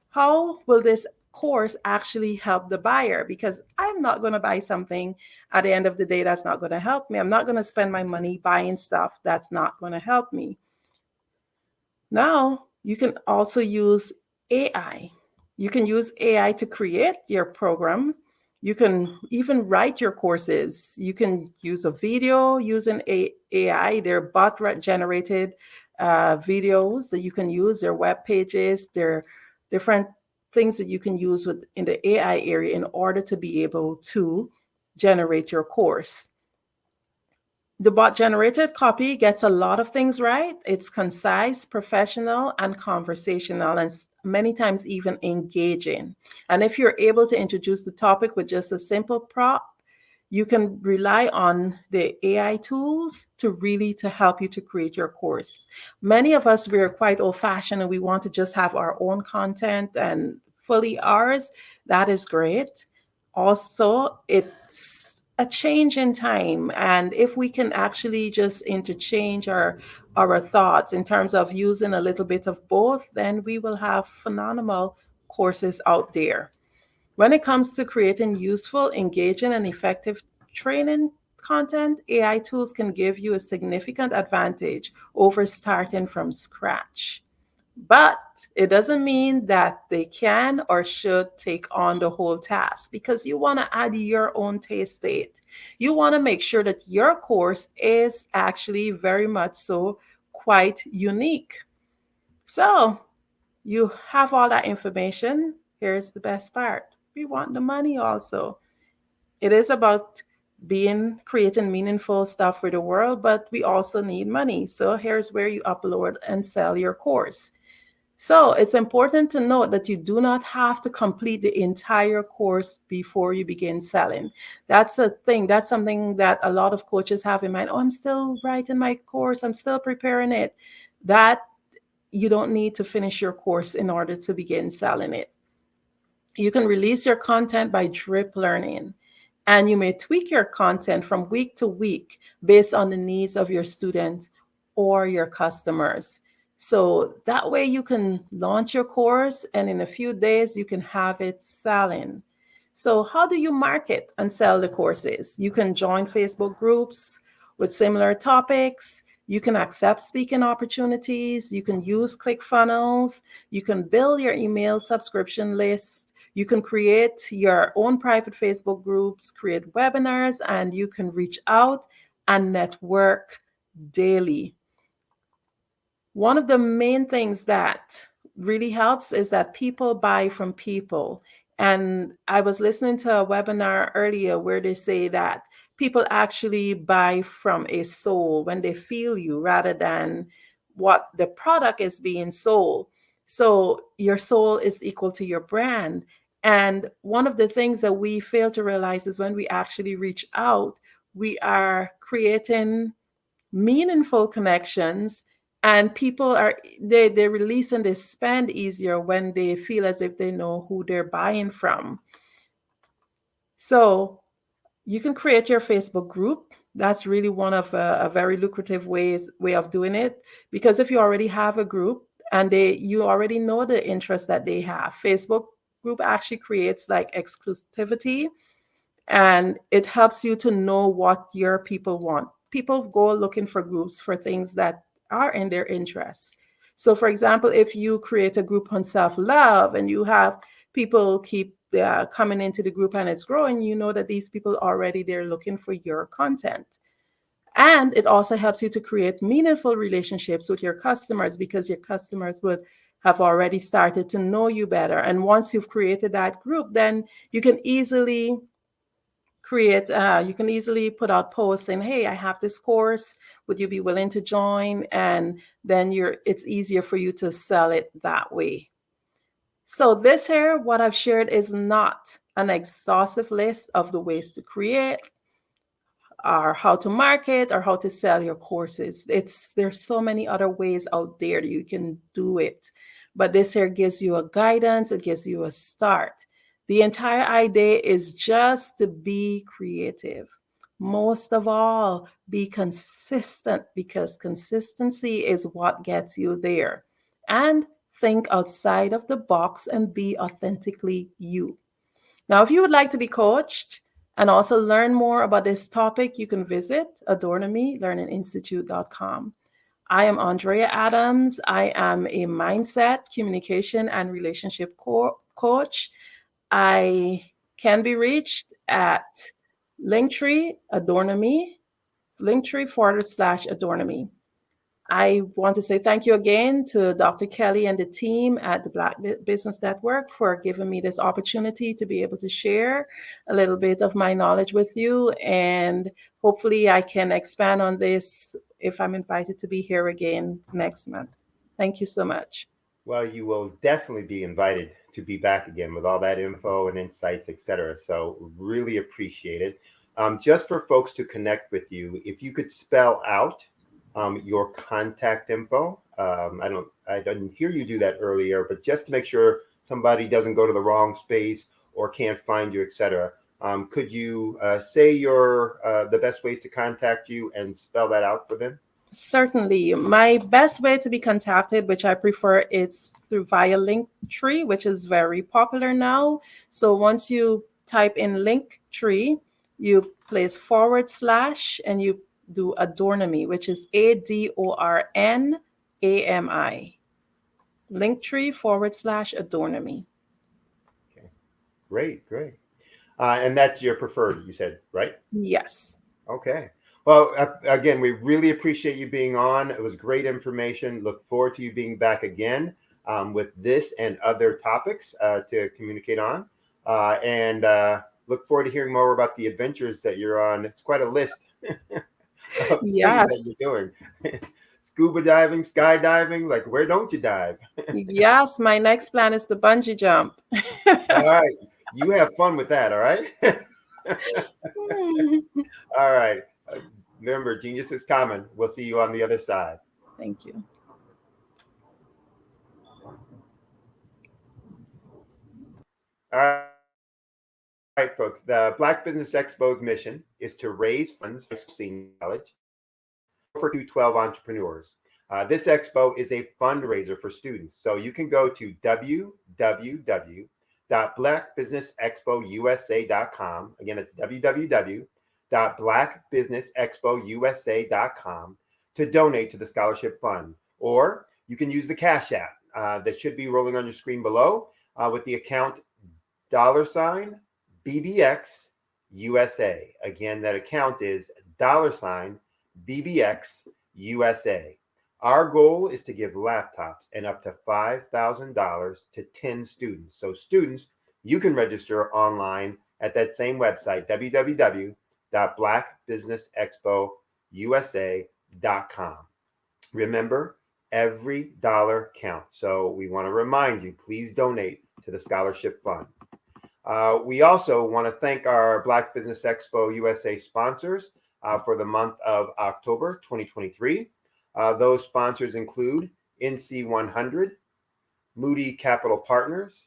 How will this course actually help the buyer? Because I'm not going to buy something at the end of the day that's not going to help me. I'm not going to spend my money buying stuff that's not going to help me. Now, you can also use AI. You can use AI to create your program. You can even write your courses. You can use a video using AI. They're bot-generated videos that you can use. Their web pages. They're different things that you can use in the AI area in order to be able to generate your course. The bot-generated copy gets a lot of things right. It's concise, professional, and conversational, and many times even engaging. And if you're able to introduce the topic with just a simple prompt, you can rely on the AI tools to help you to create your course. Many of us, we're quite old-fashioned and we want to just have our own content and fully ours. That is great. Also, it's a change in time. And if we can actually just interchange our thoughts in terms of using a little bit of both, then we will have phenomenal courses out there. When it comes to creating useful, engaging, and effective training content, AI tools can give you a significant advantage over starting from scratch. But it doesn't mean that they can or should take on the whole task, because you want to add your own taste to it. You want to make sure that your course is actually very much so quite unique. So you have all that information. Here's the best part. We want the money also. It is about creating meaningful stuff for the world, but we also need money. So here's where you upload and sell your course. So it's important to note that you do not have to complete the entire course before you begin selling. That's a thing. That's something that a lot of coaches have in mind. Oh, I'm still writing my course. I'm still preparing it. That you don't need to finish your course in order to begin selling it. You can release your content by drip learning, and you may tweak your content from week to week based on the needs of your student or your customers. So that way you can launch your course and in a few days you can have it selling. So how do you market and sell the courses? You can join Facebook groups with similar topics. You can accept speaking opportunities. You can use ClickFunnels. You can build your email subscription list. You can create your own private Facebook groups, create webinars, and you can reach out and network daily. One of the main things that really helps is that people buy from people. And I was listening to a webinar earlier where they say that people actually buy from a soul when they feel you rather than what the product is being sold. So your soul is equal to your brand. And one of the things that we fail to realize is when we actually reach out, we are creating meaningful connections And people are they release and they spend easier when they feel as if they know who they're buying from. So you can create your Facebook group. That's really one of a very lucrative way of doing it, because if you already have a group and you already know the interest that they have, Facebook group actually creates like exclusivity, and it helps you to know what your people want. People go looking for groups for things that are in their interests. So, for example, if you create a group on self-love and you have people keep coming into the group and it's growing, you know that these people already they're looking for your content. And it also helps you to create meaningful relationships with your customers, because your customers would have already started to know you better. And once you've created that group, then you can easily put out posts saying, hey, I have this course, would you be willing to join? And then it's easier for you to sell it that way. So this here, what I've shared is not an exhaustive list of the ways to create or how to market or how to sell your courses. There's so many other ways out there that you can do it. But this here gives you a guidance, it gives you a start. The entire idea is just to be creative. Most of all, be consistent, because consistency is what gets you there. And think outside of the box and be authentically you. Now, if you would like to be coached and also learn more about this topic, you can visit adornamelearninginstitute.com. I am Andrea Adams. I am a mindset, communication, and relationship coach. I can be reached at Linktree Adorname, Linktree/Adorname. I want to say thank you again to Dr. Kelly and the team at the Black Business Network for giving me this opportunity to be able to share a little bit of my knowledge with you. And hopefully I can expand on this if I'm invited to be here again next month. Thank you so much. Well, you will definitely be invited to be back again with all that info and insights, etc. So really appreciate it. Just for folks to connect with you, if you could spell out your contact info. I didn't hear you do that earlier, but just to make sure somebody doesn't go to the wrong space or can't find you, etc. Could you say the best ways to contact you and spell that out for them? Certainly. My best way to be contacted, which I prefer, it's via Linktree, which is very popular now. So once you type in Linktree, you place / and you do Adorname, which is ADORNAMI. Linktree / Adorname. Okay, great. And that's your preferred, you said, right? Yes. Okay. Well, again, we really appreciate you being on. It was great information. Look forward to you being back again with this and other topics to communicate on. And look forward to hearing more about the adventures that you're on. It's quite a list of yes. things that you're doing. Scuba diving, skydiving, like where don't you dive? Yes, my next plan is the bungee jump. All right. You have fun with that, all right? All right. Remember, genius is common. We'll see you on the other side. Thank you. All right, folks. The Black Business Expo's mission is to raise funds for senior college for 12 entrepreneurs. This expo is a fundraiser for students. So you can go to www.blackbusinessexpousa.com. Again, it's www.blackbusinessexpousa.com to donate to the scholarship fund. Or you can use the Cash App that should be rolling on your screen below with the account $BBX USA. Again, that account is $BBX USA. Our goal is to give laptops and up to $5,000 to 10 students. So students, you can register online at that same website, www.blackbusinessexpousa.com. Remember, every dollar counts. So we want to remind you, please donate to the scholarship fund. We also want to thank our Black Business Expo USA sponsors for the month of October 2023. Those sponsors include NC100, Moody Capital Partners,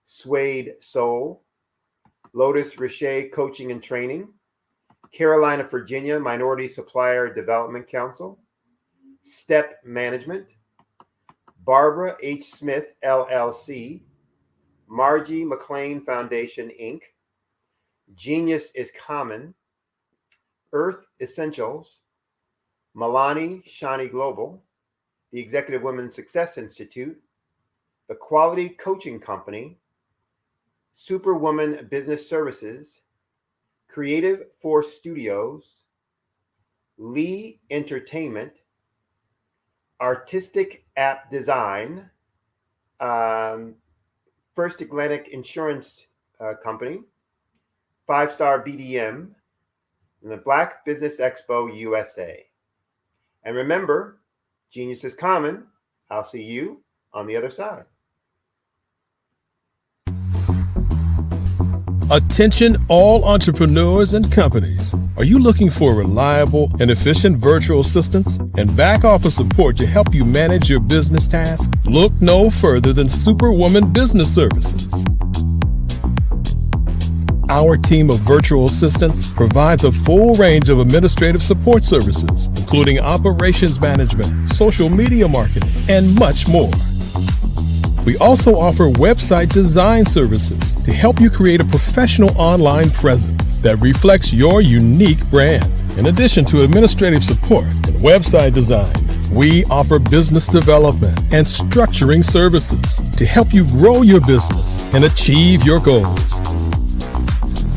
Suede Soul, Lotus Richer Coaching and Training, Carolina, Virginia Minority Supplier Development Council, Step Management, Barbara H. Smith, LLC, Margie McLean Foundation, Inc., Genius is Common, Earth Essentials, Milani Shani Global, the Executive Women's Success Institute, the Quality Coaching Company, Superwoman Business Services, Creative Force Studios, Lee Entertainment, Artistic App Design, First Atlantic Insurance Company, 5-Star BDM, and the Black Business Expo USA. And remember, genius is common. I'll see you on the other side. Attention all entrepreneurs and companies. Are you looking for reliable and efficient virtual assistants and back office support to help you manage your business tasks? Look no further than Superwoman Business Services. Our team of virtual assistants provides a full range of administrative support services, including operations management, social media marketing, and much more. We also offer website design services to help you create a professional online presence that reflects your unique brand. In addition to administrative support and website design, we offer business development and structuring services to help you grow your business and achieve your goals.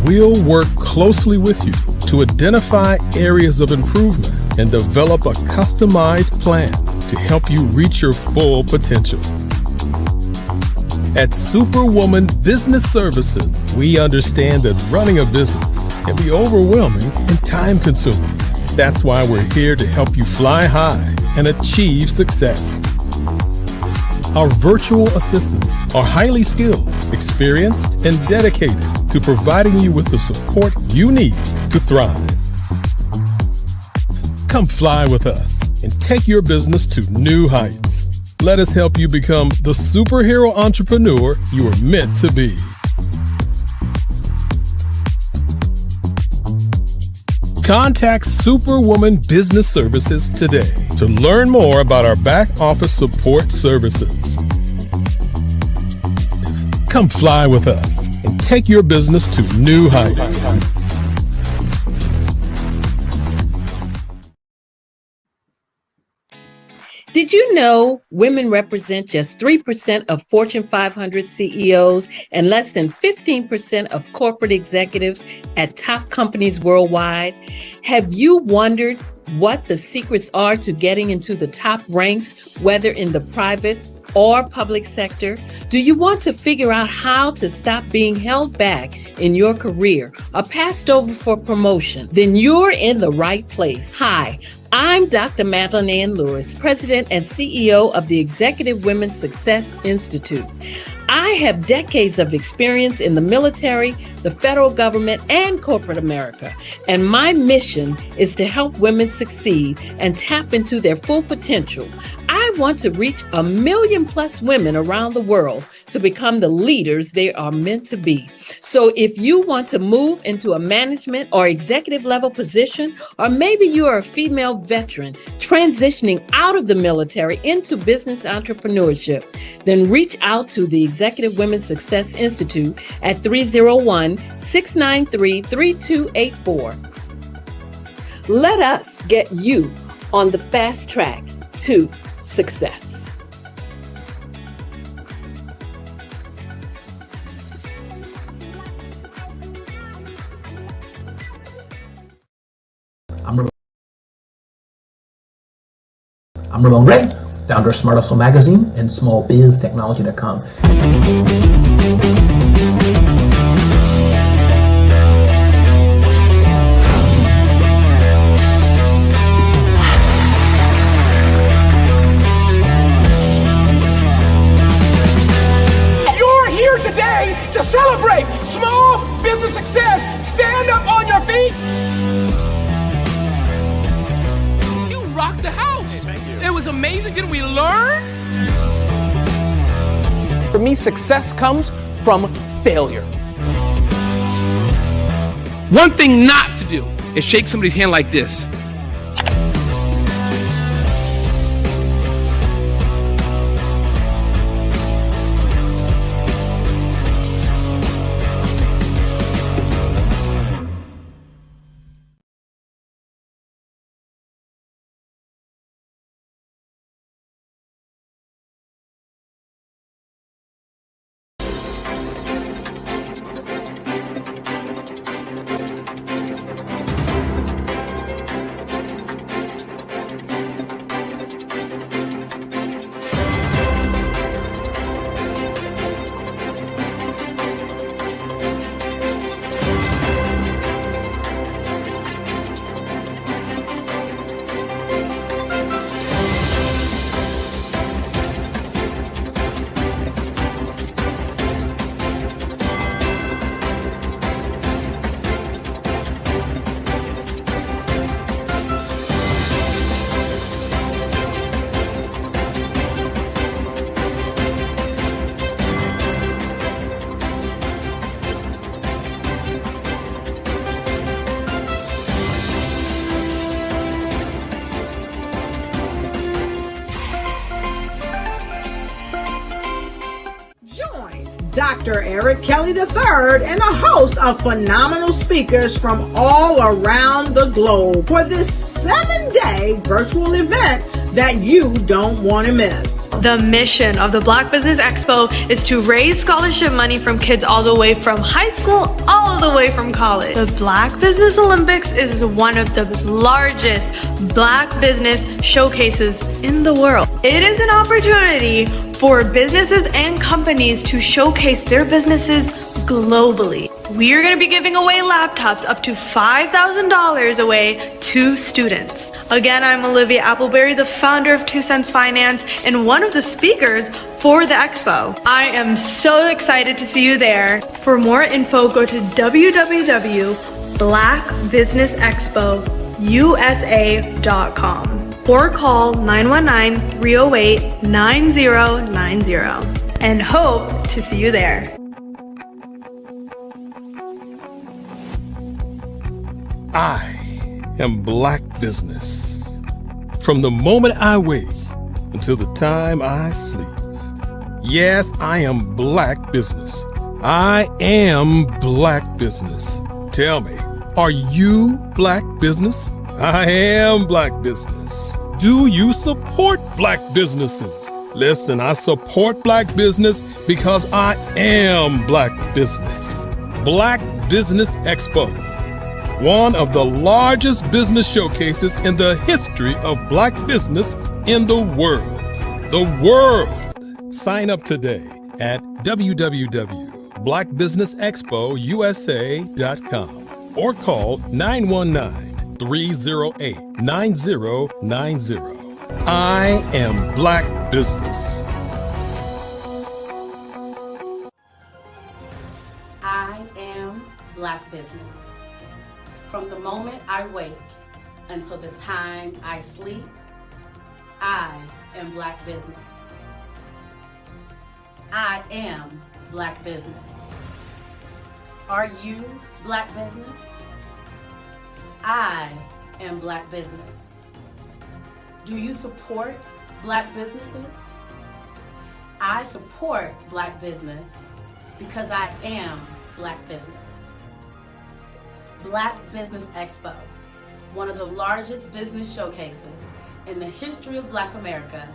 We'll work closely with you to identify areas of improvement and develop a customized plan to help you reach your full potential. At Superwoman Business Services, we understand that running a business can be overwhelming and time-consuming. That's why we're here to help you fly high and achieve success. Our virtual assistants are highly skilled, experienced, and dedicated to providing you with the support you need to thrive. Come fly with us and take your business to new heights. Let us help you become the superhero entrepreneur you are meant to be. Contact Superwoman Business Services today to learn more about our back office support services. Come fly with us and take your business to new heights. Did you know women represent just 3% of Fortune 500 CEOs and less than 15% of corporate executives at top companies worldwide? Have you wondered what the secrets are to getting into the top ranks, whether in the private or public sector? Do you want to figure out how to stop being held back in your career or passed over for promotion? Then you're in the right place. Hi, I'm Dr. Madeline Ann Lewis, President and CEO of the Executive Women's Success Institute. I have decades of experience in the military, the federal government, and corporate America, and my mission is to help women succeed and tap into their full potential. I want to reach 1 million plus women around the world to become the leaders they are meant to be. So if you want to move into a management or executive level position, or maybe you are a female veteran transitioning out of the military into business entrepreneurship, then reach out to the Executive Women's Success Institute at 301-693-3284. Let us get you on the fast track to success. I'm Ramon Gray, founder of Smart Hustle Magazine and smallbiztechnology.com. You're here today to celebrate small business success. Stand up on your feet. You rock the house. For me, success comes from failure. One thing not to do is shake somebody's hand like this. Dr. Eric Kelly III and a host of phenomenal speakers from all around the globe for this 7-day virtual event that you don't want to miss. The mission of the Black Business Expo is to raise scholarship money from kids all the way from high school, all the way from college. The Black Business Olympics is one of the largest Black business showcases in the world. It is an opportunity for businesses and companies to showcase their businesses globally. We are going to be giving away laptops up to $5,000 away to students. Again, I'm Olivia Appleberry, the founder of 2 Cents Finance and one of the speakers for the expo. I am so excited to see you there. For more info, go to www.blackbusinessexpousa.com or call 919-308-9090 and hope to see you there. I am Black Business. From the moment I wake until the time I sleep. Yes, I am Black Business. I am Black Business. Tell me, are you Black Business? I am Black Business. Do you support Black businesses? Listen, I support Black business because I am Black Business. Black Business Expo, one of the largest business showcases in the history of Black business in the world. The world! Sign up today at www.blackbusinessexpousa.com or call 919-308-9090. I am Black Business. I am Black Business. From the moment I wake until the time I sleep, I am Black Business. I am Black Business. Are you Black Business? I am Black Business. Do you support Black businesses? I support Black business because I am Black business. Black Business Expo, one of the largest business showcases in the history of Black America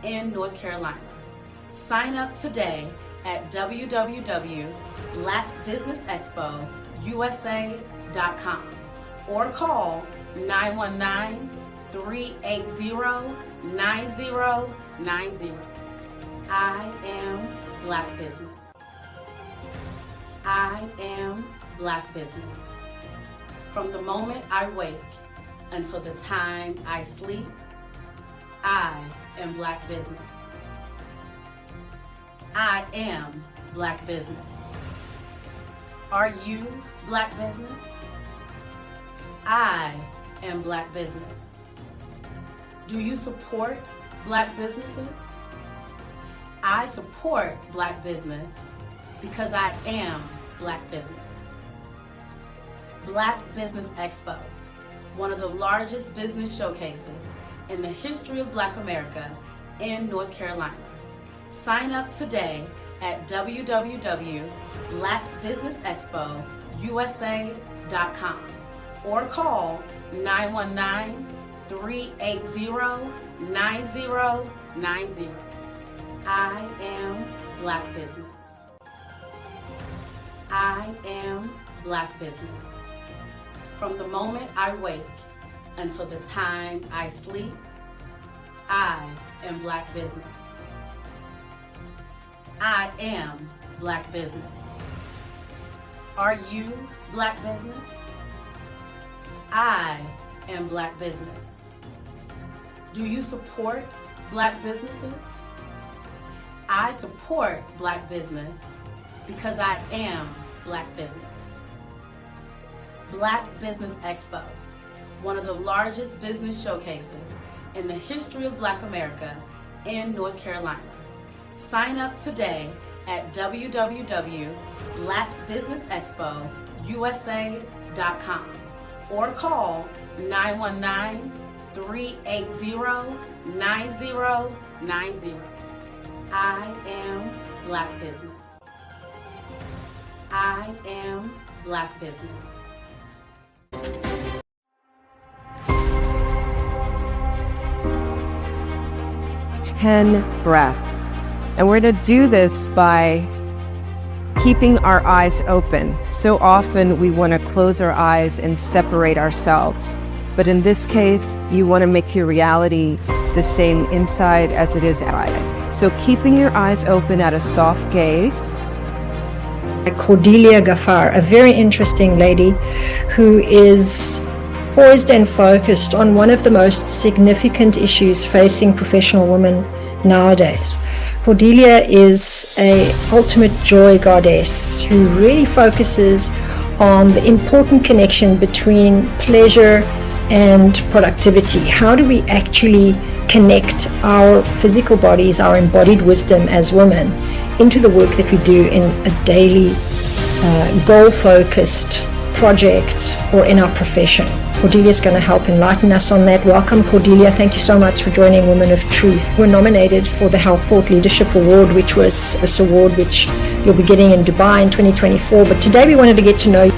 in North Carolina. Sign up today at www.blackbusinessexpousa.com or call 919-380-9090. I am Black Business. I am Black Business. From the moment I wake until the time I sleep, I am Black Business. I am Black Business. Are you Black Business? I am Black Business. Do you support Black businesses? I support Black business because I am Black business. Black Business Expo, one of the largest business showcases in the history of Black America in North Carolina. Sign up today at www.blackbusinessexpousa.com or call 919-380-9090. I am Black business. I am Black business. From the moment I wake until the time I sleep, I am Black business. I am Black business. Are you Black business? I am Black business. Do you support Black businesses? I support Black business because I am Black business. Black Business Expo, one of the largest business showcases in the history of Black America in North Carolina. Sign up today at www.blackbusinessexpousa.com or call 919-380-9090. I am Black business. I am Black business. 10 breaths. And we're going to do this by keeping our eyes open. So often we want to close our eyes and separate ourselves. But in this case, you want to make your reality the same inside as it is outside. So keeping your eyes open at a soft gaze. Cordelia Gaffar, a very interesting lady who is poised and focused on one of the most significant issues facing professional women nowadays. Cordelia is a ultimate joy goddess who really focuses on the important connection between pleasure and productivity. How do we actually connect our physical bodies, our embodied wisdom as women, into the work that we do in a daily goal-focused project or in our profession? Cordelia is going to help enlighten us on that. Welcome, Cordelia. Thank you so much for joining Women of Truth. We're nominated for the Health Thought Leadership Award, which was this award which you'll be getting in Dubai in 2024. But today we wanted to get to know you.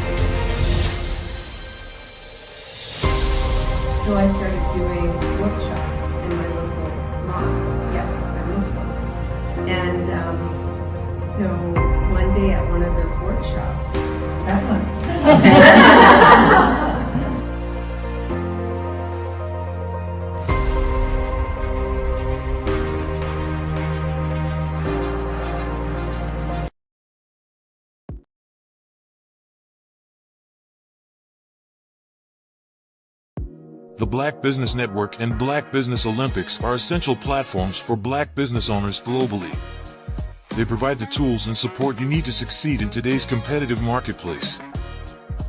So I started doing workshops in my local mosque. Yes, I'm Muslim. And so one day at one of those workshops, that was. The Black Business Network and Black Business Olympics are essential platforms for Black business owners globally. They provide the tools and support you need to succeed in today's competitive marketplace.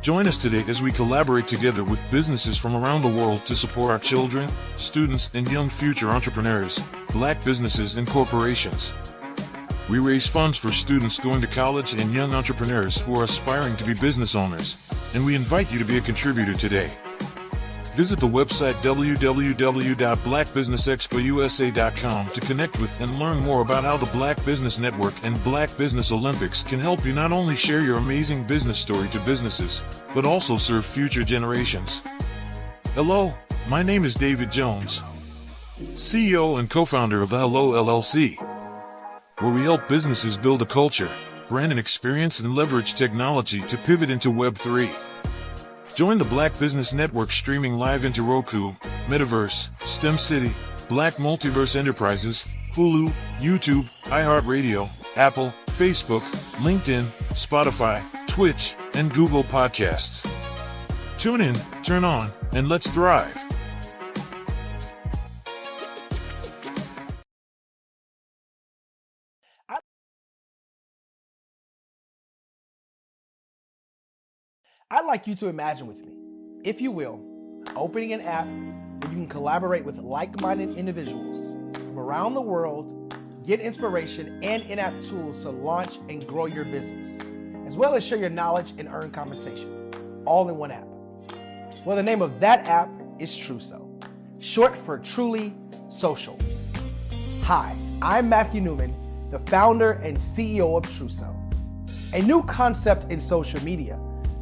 Join us today as we collaborate together with businesses from around the world to support our children, students, and young future entrepreneurs, Black businesses and corporations. We raise funds for students going to college and young entrepreneurs who are aspiring to be business owners, and we invite you to be a contributor today. Visit the website www.blackbusinessexpousa.com to connect with and learn more about how the Black Business Network and Black Business Olympics can help you not only share your amazing business story to businesses, but also serve future generations. Hello, my name is David Jones, CEO and co-founder of the Hello LLC, where we help businesses build a culture, brand and experience, and leverage technology to pivot into Web3. Join the Black Business Network streaming live into Roku, Metaverse, STEM City, Black Multiverse Enterprises, Hulu, YouTube, iHeartRadio, Apple, Facebook, LinkedIn, Spotify, Twitch, and Google Podcasts. Tune in, turn on, and let's thrive. I'd like you to imagine with me, if you will, opening an app where you can collaborate with like-minded individuals from around the world, get inspiration, and in-app tools to launch and grow your business, as well as share your knowledge and earn compensation, all in one app. Well, the name of that app is Truso, short for Truly Social. Hi, I'm Matthew Newman, the founder and CEO of Truso. A new concept in social media,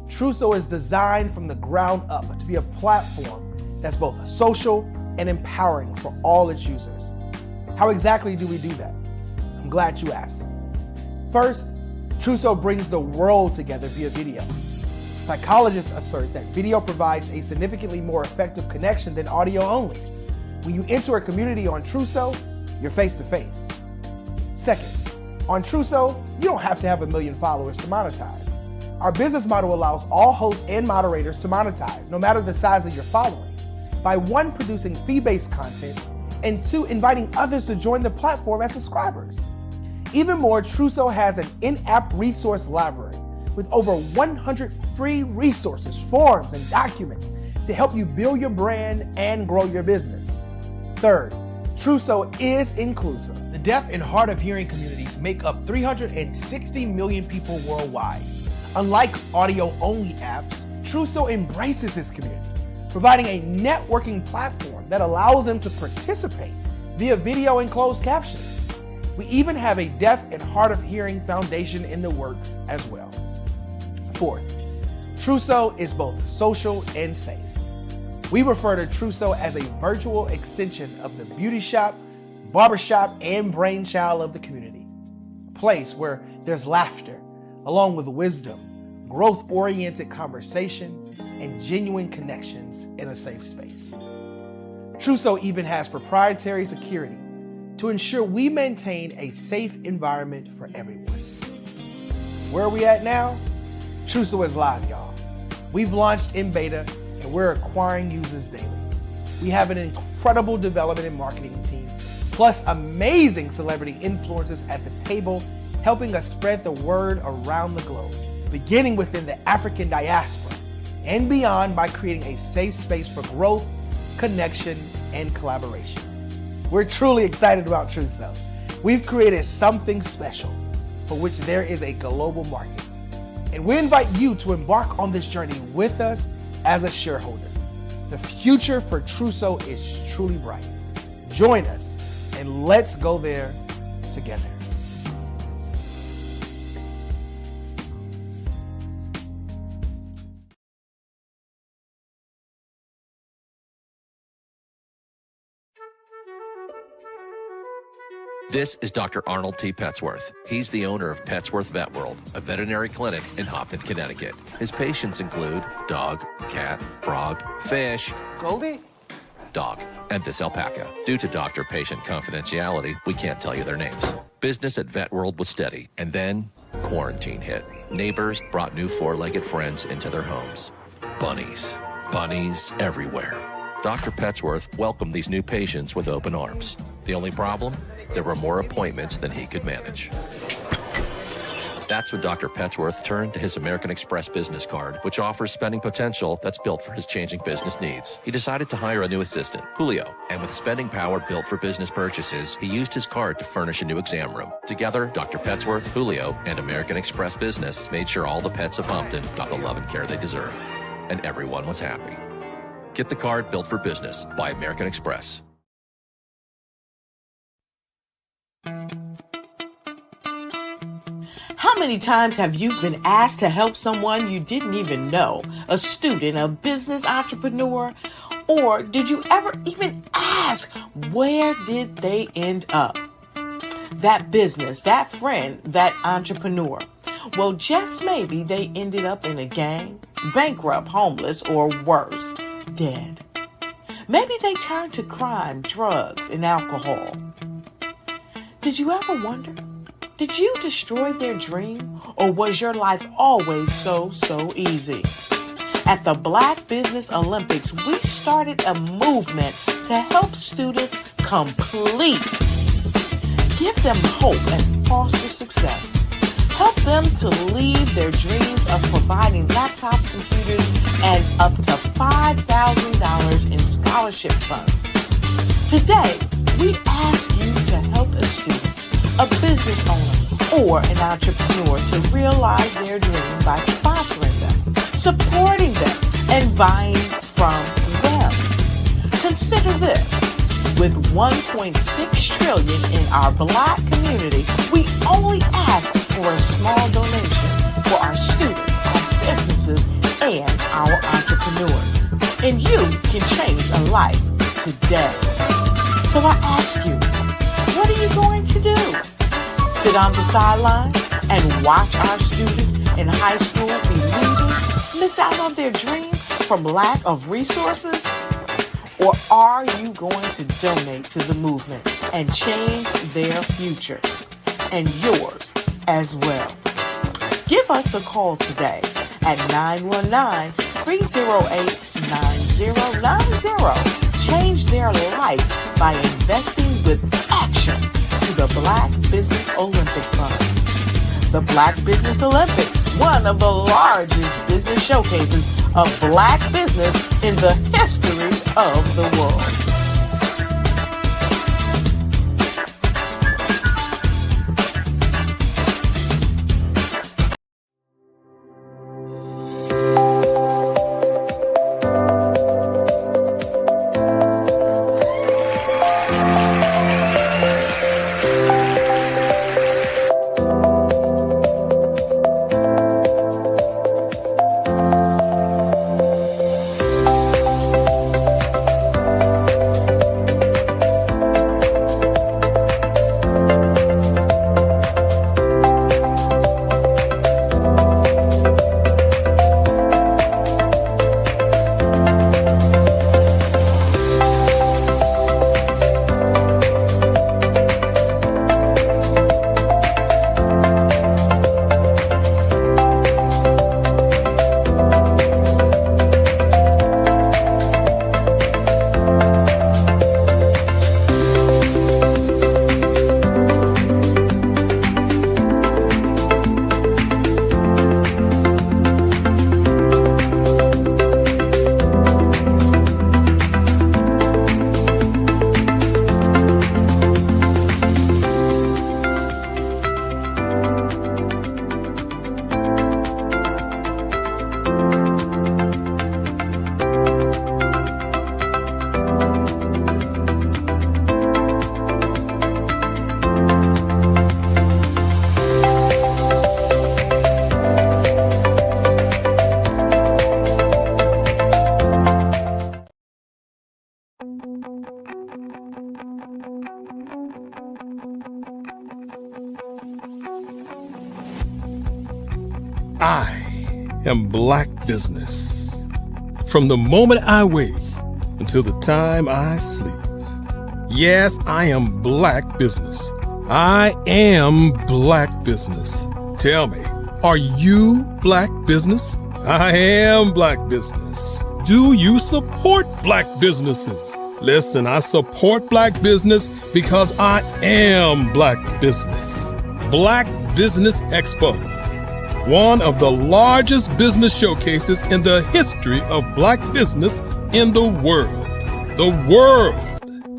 Truso is designed from the ground up to be a platform that's both social and empowering for all its users. How exactly do we do that? I'm glad you asked. First, Truso brings the world together via video. Psychologists assert that video provides a significantly more effective connection than audio only. When you enter a community on Truso, you're face to face. Second, on Truso, you don't have to have 1 million followers to monetize. Our business model allows all hosts and moderators to monetize, no matter the size of your following, by 1, producing fee-based content, and 2, inviting others to join the platform as subscribers. Even more, Truso has an in-app resource library with over 100 free resources, forms, and documents to help you build your brand and grow your business. Third, Truso is inclusive. The deaf and hard of hearing communities make up 360 million people worldwide. Unlike audio-only apps, Truso embraces this community, providing a networking platform that allows them to participate via video and closed captioning. We even have a deaf and hard of hearing foundation in the works as well. Fourth, Truso is both social and safe. We refer to Truso as a virtual extension of the beauty shop, barbershop, and brainchild of the community. A place where there's laughter, along with wisdom, growth-oriented conversation, and genuine connections in a safe space. Truso even has proprietary security to ensure we maintain a safe environment for everyone. Where are we at now? Truso is live, y'all. We've launched in beta and we're acquiring users daily. We have an incredible development and marketing team, plus amazing celebrity influencers at the table, helping us spread the word around the globe, beginning within the African diaspora and beyond by creating a safe space for growth, connection, and collaboration. We're truly excited about Truso. We've created something special for which there is a global market. And we invite you to embark on this journey with us as a shareholder. The future for Truso is truly bright. Join us and let's go there together. This is Dr. Arnold T. Petsworth. He's the owner of Petsworth Vet World, a veterinary clinic in Hopton, Connecticut. His patients include dog, cat, frog, fish, Goldie, dog, and this alpaca. Due to doctor-patient confidentiality, we can't tell you their names. Business at Vet World was steady, and then quarantine hit. Neighbors brought new four-legged friends into their homes. Bunnies. Bunnies everywhere. Dr. Petsworth welcomed these new patients with open arms. The only problem? There were more appointments than he could manage. That's when Dr. Petsworth turned to his American Express business card, which offers spending potential that's built for his changing business needs. He decided to hire a new assistant, Julio, and with spending power built for business purchases, he used his card to furnish a new exam room. Together, Dr. Petsworth, Julio, and American Express Business made sure all the pets of Hopton got the love and care they deserved. And everyone was happy. Get the card built for business by American Express. How many times have you been asked to help someone you didn't even know? A student, a business entrepreneur? Or did you ever even ask, where did they end up? That business, that friend, that entrepreneur. Well, just maybe they ended up in a gang, bankrupt, homeless, or worse, dead. Maybe they turned to crime, drugs, and alcohol. Did you ever wonder? Did you destroy their dream, or was your life always so easy? At the Black Business Olympics, we started a movement to help students complete. Give them hope and foster success. Help them to leave their dreams of providing laptops, computers, and up to $5,000 in scholarship funds. Today, we ask you to help a student a business owner, or an entrepreneur to realize their dream by sponsoring them, supporting them, and buying from them. Consider this. With $1.6 trillion in our Black community, we only ask for a small donation for our students, our businesses, and our entrepreneurs. And you can change a life today. So I ask you, what are you going to do? Sit on the sideline and watch our students in high school be leaving, miss out on their dream from lack of resources? Or are you going to donate to the movement and change their future and yours as well? Give us a call today at 919-308-9090. Change their life by investing with action to the Black Business Olympic Fund. The Black Business Olympics, one of the largest business showcases of Black business in the history of the world. I am Black Business. From the moment I wake until the time I sleep. Yes, I am Black Business. I am Black Business. Tell me, are you Black Business? I am Black Business. Do you support Black businesses? Listen, I support Black business because I am Black Business. Black Business Expo, one of the largest business showcases in the history of Black business in the world. The world!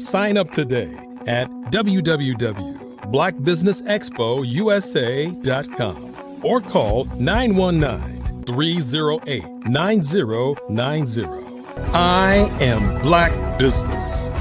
Sign up today at www.blackbusinessexpousa.com or call 919-308-9090. I am Black Business.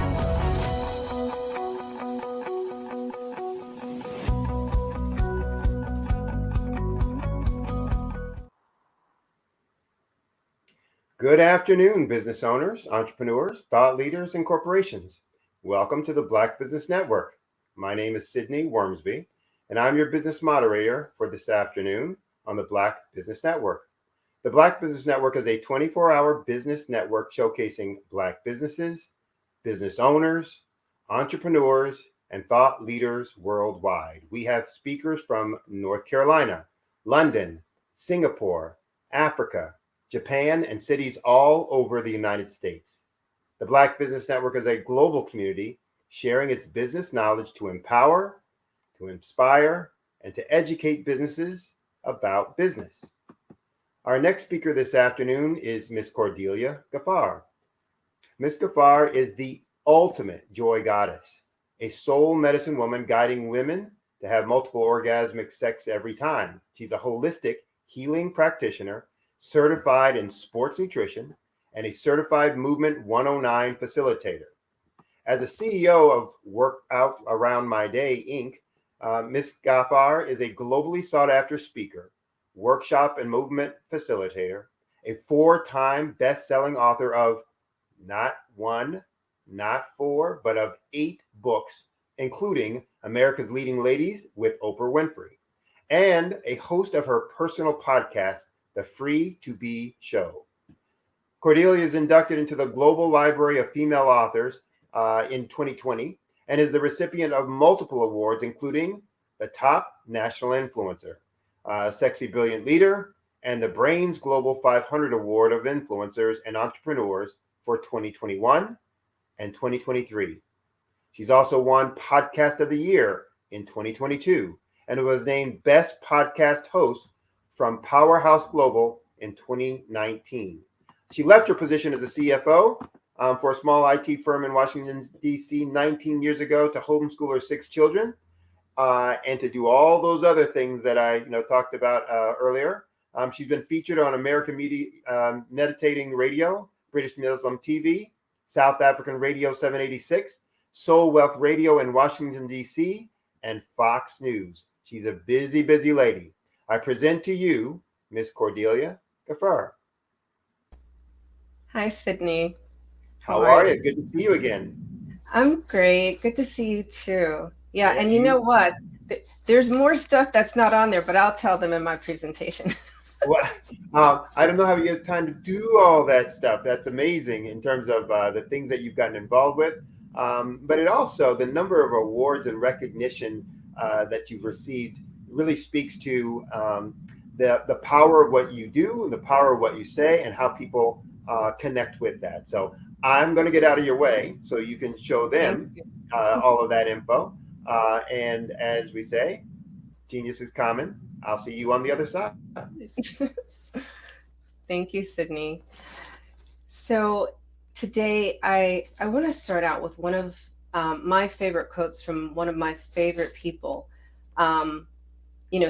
Good afternoon, business owners, entrepreneurs, thought leaders, and corporations. Welcome to the Black Business Network. My name is Sydney Wormsby, and I'm your business moderator for this afternoon on the Black Business Network. The Black Business Network is a 24-hour business network showcasing Black businesses, business owners, entrepreneurs, and thought leaders worldwide. We have speakers from North Carolina, London, Singapore, Africa, Japan, and cities all over the United States. The Black Business Network is a global community sharing its business knowledge to empower, to inspire, and to educate businesses about business. Our next speaker this afternoon is Miss Cordelia Gaffar. Miss Gaffar is the ultimate joy goddess, a soul medicine woman guiding women to have multiple orgasmic sex every time. She's a holistic healing practitioner, certified in sports nutrition, and a certified Movement 109 facilitator. As a CEO of Workout Around My Day, Inc., Ms. Ghaffar is a globally sought-after speaker, workshop and movement facilitator, a 4-time best-selling author of not 1, not 4, but of 8 books, including America's Leading Ladies with Oprah Winfrey, and a host of her personal podcast, The Free to Be Show. Cordelia is inducted into the Global Library of Female Authors in 2020 and is the recipient of multiple awards, including the Top National Influencer, Sexy Brilliant Leader, and the Brains Global 500 Award of Influencers and Entrepreneurs for 2021 and 2023. She's also won Podcast of the Year in 2022 and was named Best Podcast Host from Powerhouse Global in 2019. She left her position as a CFO for a small IT firm in Washington, D.C. 19 years ago to homeschool her 6 children and to do all those other things that I talked about earlier. She's been featured on American Media Meditating Radio, British Muslim TV, South African Radio 786, Soul Wealth Radio in Washington, D.C., and Fox News. She's a busy, busy lady. I present to you Miss Cordelia Ghaffar. Hi, Sydney. How are you? Good to see you again. I'm great. Good to see you too. Yeah, and you know what? There's more stuff that's not on there, but I'll tell them in my presentation. Well, I don't know how you get time to do all that stuff. That's amazing in terms of the things that you've gotten involved with. But it also, the number of awards and recognition that you've received really speaks to the power of what you do, and the power of what you say, and how people connect with that. So I'm going to get out of your way so you can show them all of that info. And as we say, genius is common. I'll see you on the other side. Thank you, Sydney. So today I want to start out with one of my favorite quotes from one of my favorite people.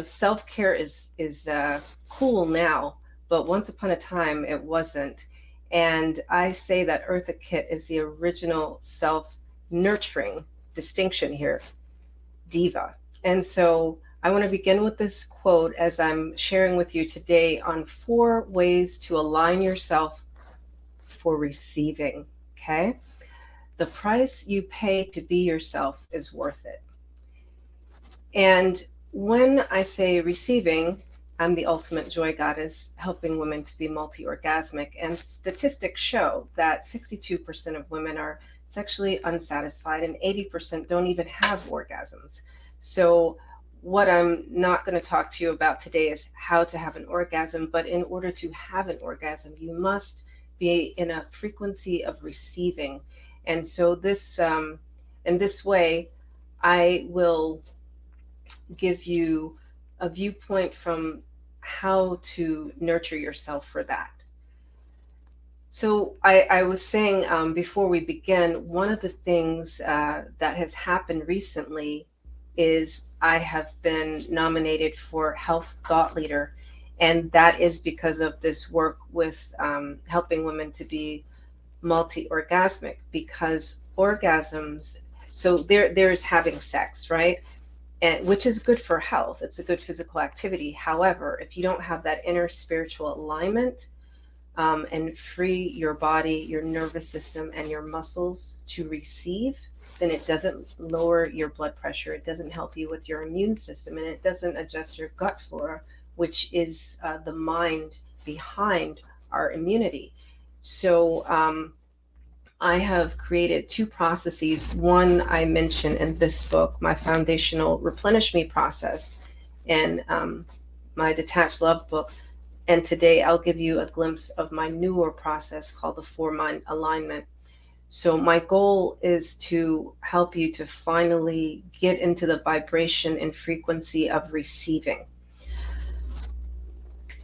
Self-care is cool now, but once upon a time it wasn't. And I say that Eartha Kitt is the original self-nurturing distinction here, diva. And so I want to begin with this quote as I'm sharing with you today on 4 ways to align yourself for receiving, okay? The price you pay to be yourself is worth it. And when I say receiving, I'm the ultimate joy goddess, helping women to be multi-orgasmic. And statistics show that 62% of women are sexually unsatisfied and 80% don't even have orgasms. So what I'm not going to talk to you about today is how to have an orgasm, but in order to have an orgasm, you must be in a frequency of receiving. And so this, in this way, I will give you a viewpoint from how to nurture yourself for that. So I was saying before we begin, one of the things that has happened recently is I have been nominated for Health Thought Leader, and that is because of this work with helping women to be multi-orgasmic, because orgasms, so there's having sex, right? And which is good for health. It's a good physical activity. However, if you don't have that inner spiritual alignment and free your body, your nervous system, and your muscles to receive, then it doesn't lower your blood pressure. It doesn't help you with your immune system, and it doesn't adjust your gut flora, which is the mind behind our immunity. So I have created 2 processes. One I mentioned in this book, my foundational Replenish Me process, and my Detached Love book. And today I'll give you a glimpse of my newer process called the 4-Mind Alignment. So my goal is to help you to finally get into the vibration and frequency of receiving.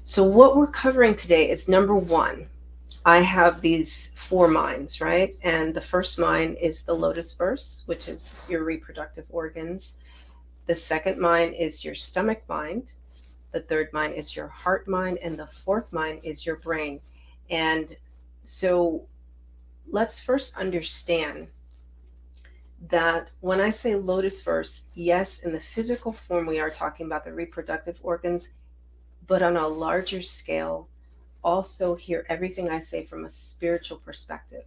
So what we're covering today is, number 1, I have these 4 minds, right? And the first mind is the lotus verse, which is your reproductive organs. The second mind is your stomach mind. The third mind is your heart mind. And the fourth mind is your brain. And so let's first understand that when I say lotus verse, yes, in the physical form, we are talking about the reproductive organs, but on a larger scale, also hear everything I say from a spiritual perspective.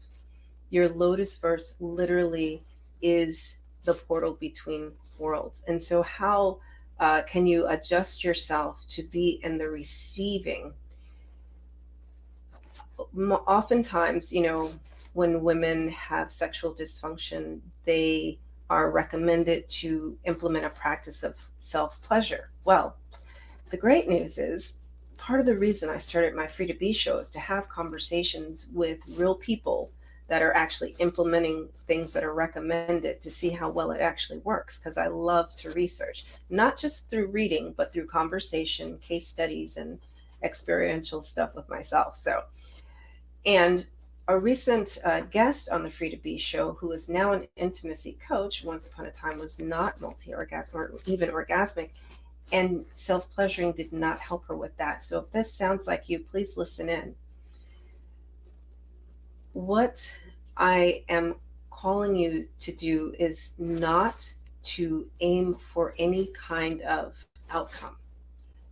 Your lotus verse literally is the portal between worlds. And so how can you adjust yourself to be in the receiving? Oftentimes, when women have sexual dysfunction, they are recommended to implement a practice of self-pleasure. Well, the great news is part of the reason I started my Free to Be show is to have conversations with real people that are actually implementing things that are recommended to see how well it actually works, because I love to research, not just through reading, but through conversation, case studies, and experiential stuff with myself. And a recent guest on the Free to Be show, who is now an intimacy coach, once upon a time was not multi-orgasmic or even orgasmic, and self-pleasuring did not help her with that. So if this sounds like you, please listen in. What I am calling you to do is not to aim for any kind of outcome.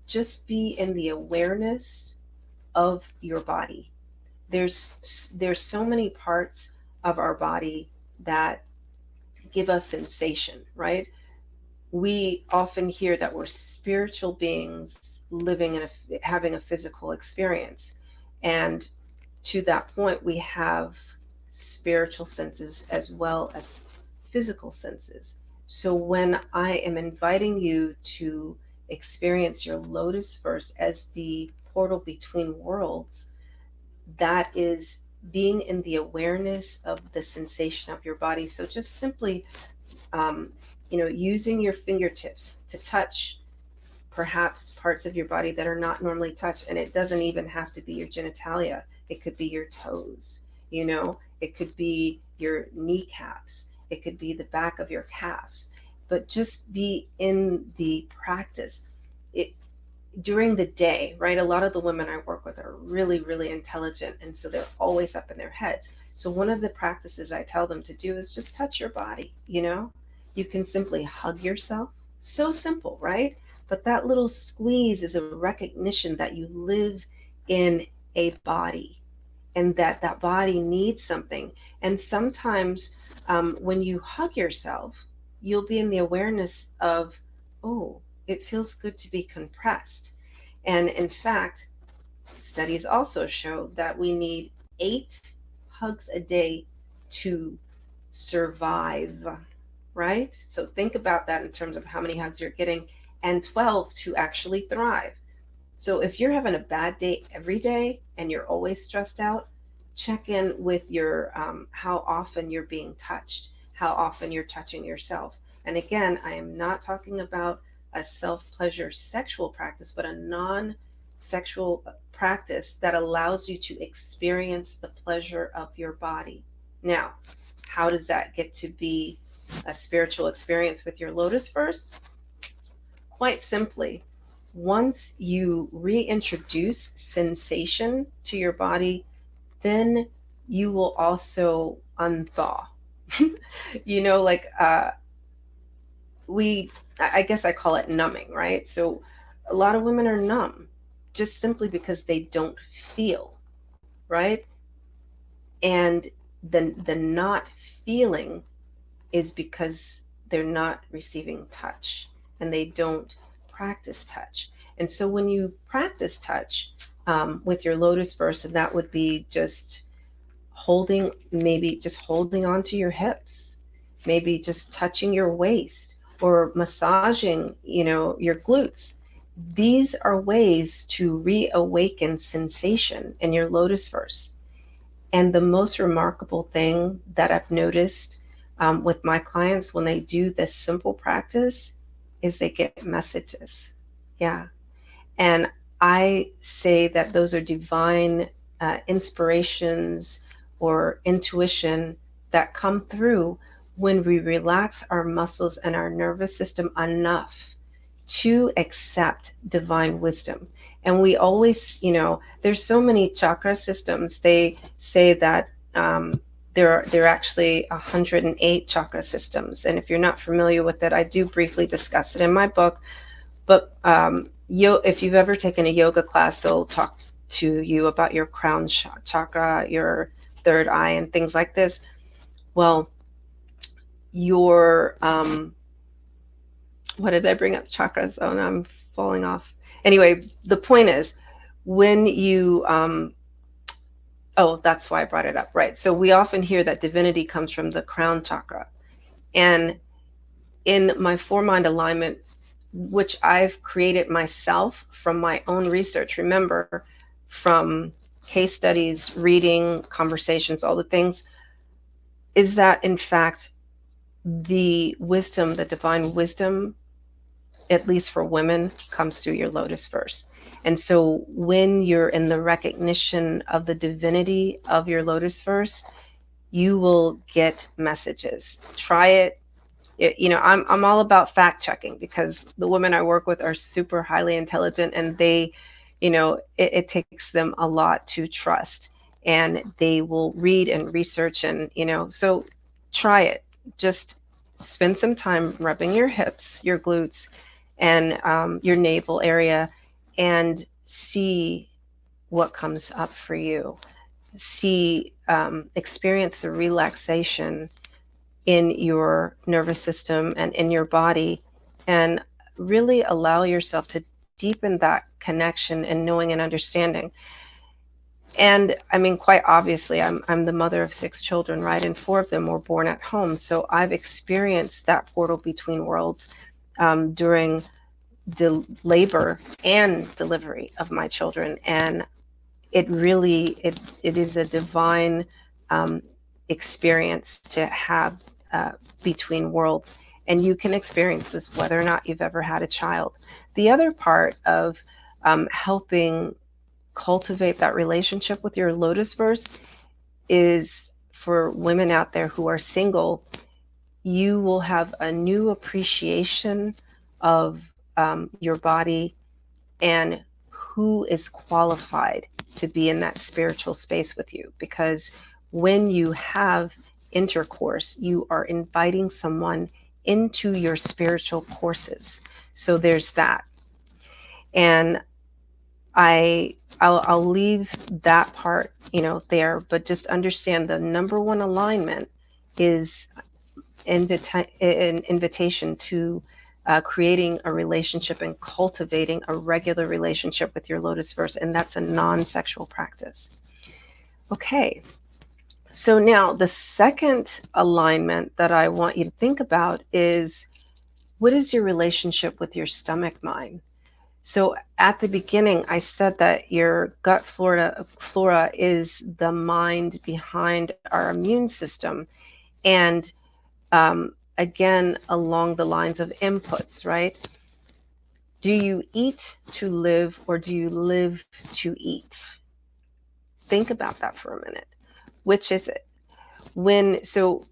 Just be in the awareness of your body. There's so many parts of our body that give us sensation, right? We often hear that we're spiritual beings living in having a physical experience. And to that point, we have spiritual senses as well as physical senses. So when I am inviting you to experience your lotus verse as the portal between worlds, that is being in the awareness of the sensation of your body. So just simply, using your fingertips to touch perhaps parts of your body that are not normally touched. And it doesn't even have to be your genitalia. It could be your toes, it could be your kneecaps. It could be the back of your calves, but just be in the practice. During the day, right? A lot of the women I work with are really, really intelligent. And so they're always up in their heads. So one of the practices I tell them to do is just touch your body. You can simply hug yourself. So simple, right? But that little squeeze is a recognition that you live in a body and that body needs something. And sometimes when you hug yourself, you'll be in the awareness of, oh, it feels good to be compressed. And in fact, studies also show that we need 8 hugs a day to survive, right? So think about that in terms of how many hugs you're getting, and 12 to actually thrive. So if you're having a bad day every day and you're always stressed out, check in with your how often you're being touched, how often you're touching yourself. And again, I am not talking about a self-pleasure sexual practice, but a non-sexual practice that allows you to experience the pleasure of your body. Now, how does that get to be a spiritual experience with your lotus verse? Quite simply, once you reintroduce sensation to your body, then you will also unthaw. I guess I call it numbing, right? So a lot of women are numb just simply because they don't feel, right? And the not feeling is because they're not receiving touch and they don't practice touch. And so when you practice touch with your lotus verse, and that would be just holding onto your hips, maybe just touching your waist, or massaging, your glutes. These are ways to reawaken sensation in your lotus verse. And the most remarkable thing that I've noticed with my clients when they do this simple practice is they get messages. Yeah. And I say that those are divine inspirations or intuition that come through when we relax our muscles and our nervous system enough to accept divine wisdom. And we always, there's so many chakra systems. They say that there are actually 108 chakra systems. And if you're not familiar with it, I do briefly discuss it in my book. But if you've ever taken a yoga class, they'll talk to you about your crown chakra, your third eye, and things like this. Well, your what did I bring up? Chakras. Oh, no, I'm falling off. Anyway, the point is, when you that's why I brought it up, right? So we often hear that divinity comes from the crown chakra. And in my 4-mind alignment, which I've created myself from my own research, remember, from case studies, reading, conversations, all the things, is that in fact, the wisdom, the divine wisdom, at least for women, comes through your lotus verse. And so when you're in the recognition of the divinity of your lotus verse, you will get messages. Try it. I'm all about fact checking, because the women I work with are super highly intelligent, and they, it takes them a lot to trust, and they will read and research, and, so try it. Just spend some time rubbing your hips, your glutes, and your navel area, and see what comes up for you. Experience the relaxation in your nervous system and in your body, and really allow yourself to deepen that connection and knowing and understanding. And I mean, quite obviously, I'm the mother of 6 children, right? And 4 of them were born at home. So I've experienced that portal between worlds during the labor and delivery of my children. And it really, it is a divine experience to have between worlds. And you can experience this whether or not you've ever had a child. The other part of helping cultivate that relationship with your lotus verse is for women out there who are single. You will have a new appreciation of your body and who is qualified to be in that spiritual space with you. Because when you have intercourse, you are inviting someone into your spiritual courses. So there's that. And I'll leave that part, there, but just understand the number one alignment is an invitation to creating a relationship and cultivating a regular relationship with your lotus verse, and that's a non-sexual practice. Okay, so now the second alignment that I want you to think about is, what is your relationship with your stomach mind? So at the beginning, I said that your gut flora is the mind behind our immune system. And again, along the lines of inputs, right? Do you eat to live, or do you live to eat? Think about that for a minute. Which is it? So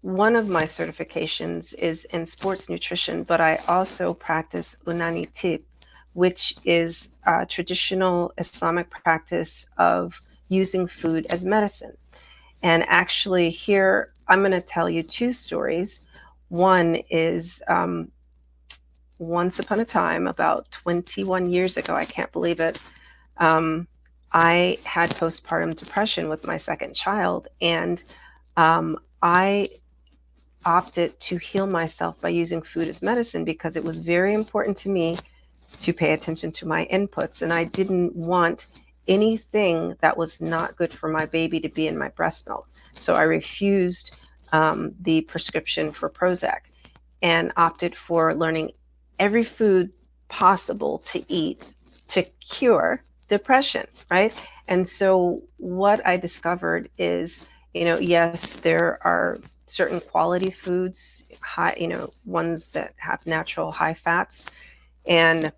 one of my certifications is in sports nutrition, but I also practice Unani Tip, which is a traditional Islamic practice of using food as medicine. And actually here, I'm going to tell you 2 stories. One is once upon a time, about 21 years ago, I can't believe it, I had postpartum depression with my second child. And I opted to heal myself by using food as medicine, because it was very important to me to pay attention to my inputs. And I didn't want anything that was not good for my baby to be in my breast milk. So I refused the prescription for Prozac and opted for learning every food possible to eat to cure depression, right? And so what I discovered is, yes, there are certain quality foods, high, ones that have natural high fats, and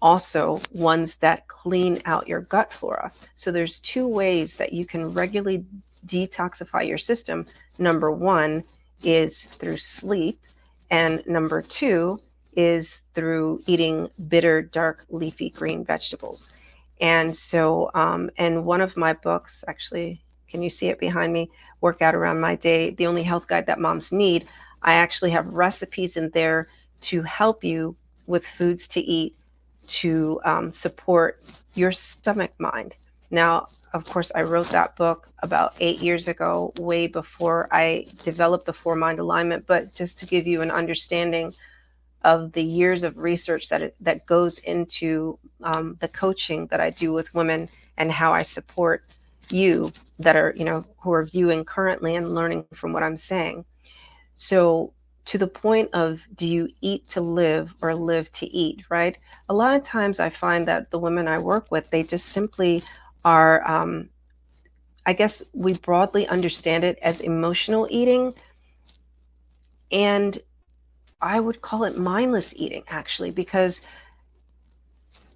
also ones that clean out your gut flora. So there's 2 ways that you can regularly detoxify your system. Number 1 is through sleep, and number 2 is through eating bitter, dark, leafy green vegetables. And so, in one of my books, actually, can you see it behind me? Workout Around My Day, the only health guide that moms need. I actually have recipes in there to help you with foods to eat to support your stomach mind. Now, of course, I wrote that book about 8 years ago, way before I developed the 4-Mind alignment, but just to give you an understanding of the years of research that goes into the coaching that I do with women, and how I support you that are, who are viewing currently and learning from what I'm saying. So to the point of, do you eat to live or live to eat, right? A lot of times I find that the women I work with, they just simply are, I guess we broadly understand it as emotional eating. And I would call it mindless eating, actually, because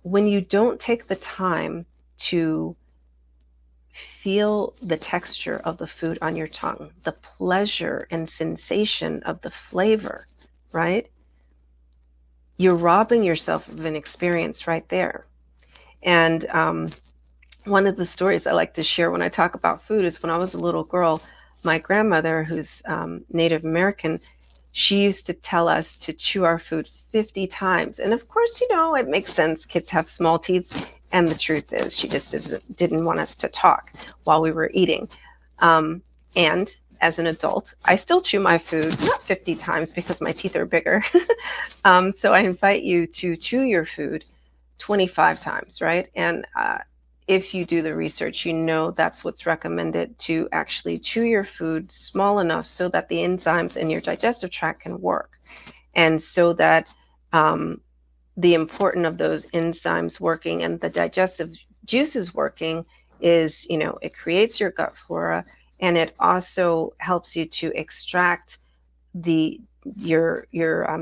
when you don't take the time to feel the texture of the food on your tongue, the pleasure and sensation of the flavor, right? You're robbing yourself of an experience right there. And one of the stories I like to share when I talk about food is when I was a little girl, my grandmother, who's Native American, she used to tell us to chew our food 50 times. And of course, it makes sense. Kids have small teeth. And the truth is, she just didn't want us to talk while we were eating. And as an adult, I still chew my food, not 50 times because my teeth are bigger. So I invite you to chew your food 25 times, right? And if you do the research, that's what's recommended, to actually chew your food small enough so that the enzymes in your digestive tract can work. And so that the importance of those enzymes working and the digestive juices working is, it creates your gut flora, and it also helps you to extract your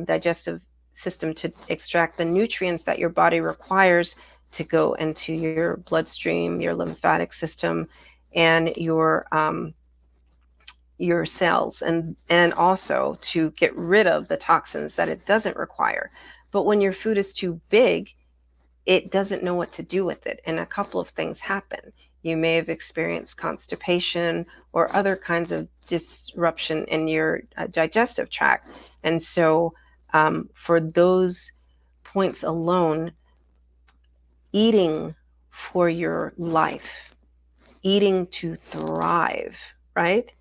digestive system to extract the nutrients that your body requires to go into your bloodstream, your lymphatic system, and your cells, and also to get rid of the toxins that it doesn't require. But when your food is too big, it doesn't know what to do with it. And a couple of things happen. You may have experienced constipation or other kinds of disruption in your digestive tract. And so for those points alone, eating for your life, eating to thrive, right,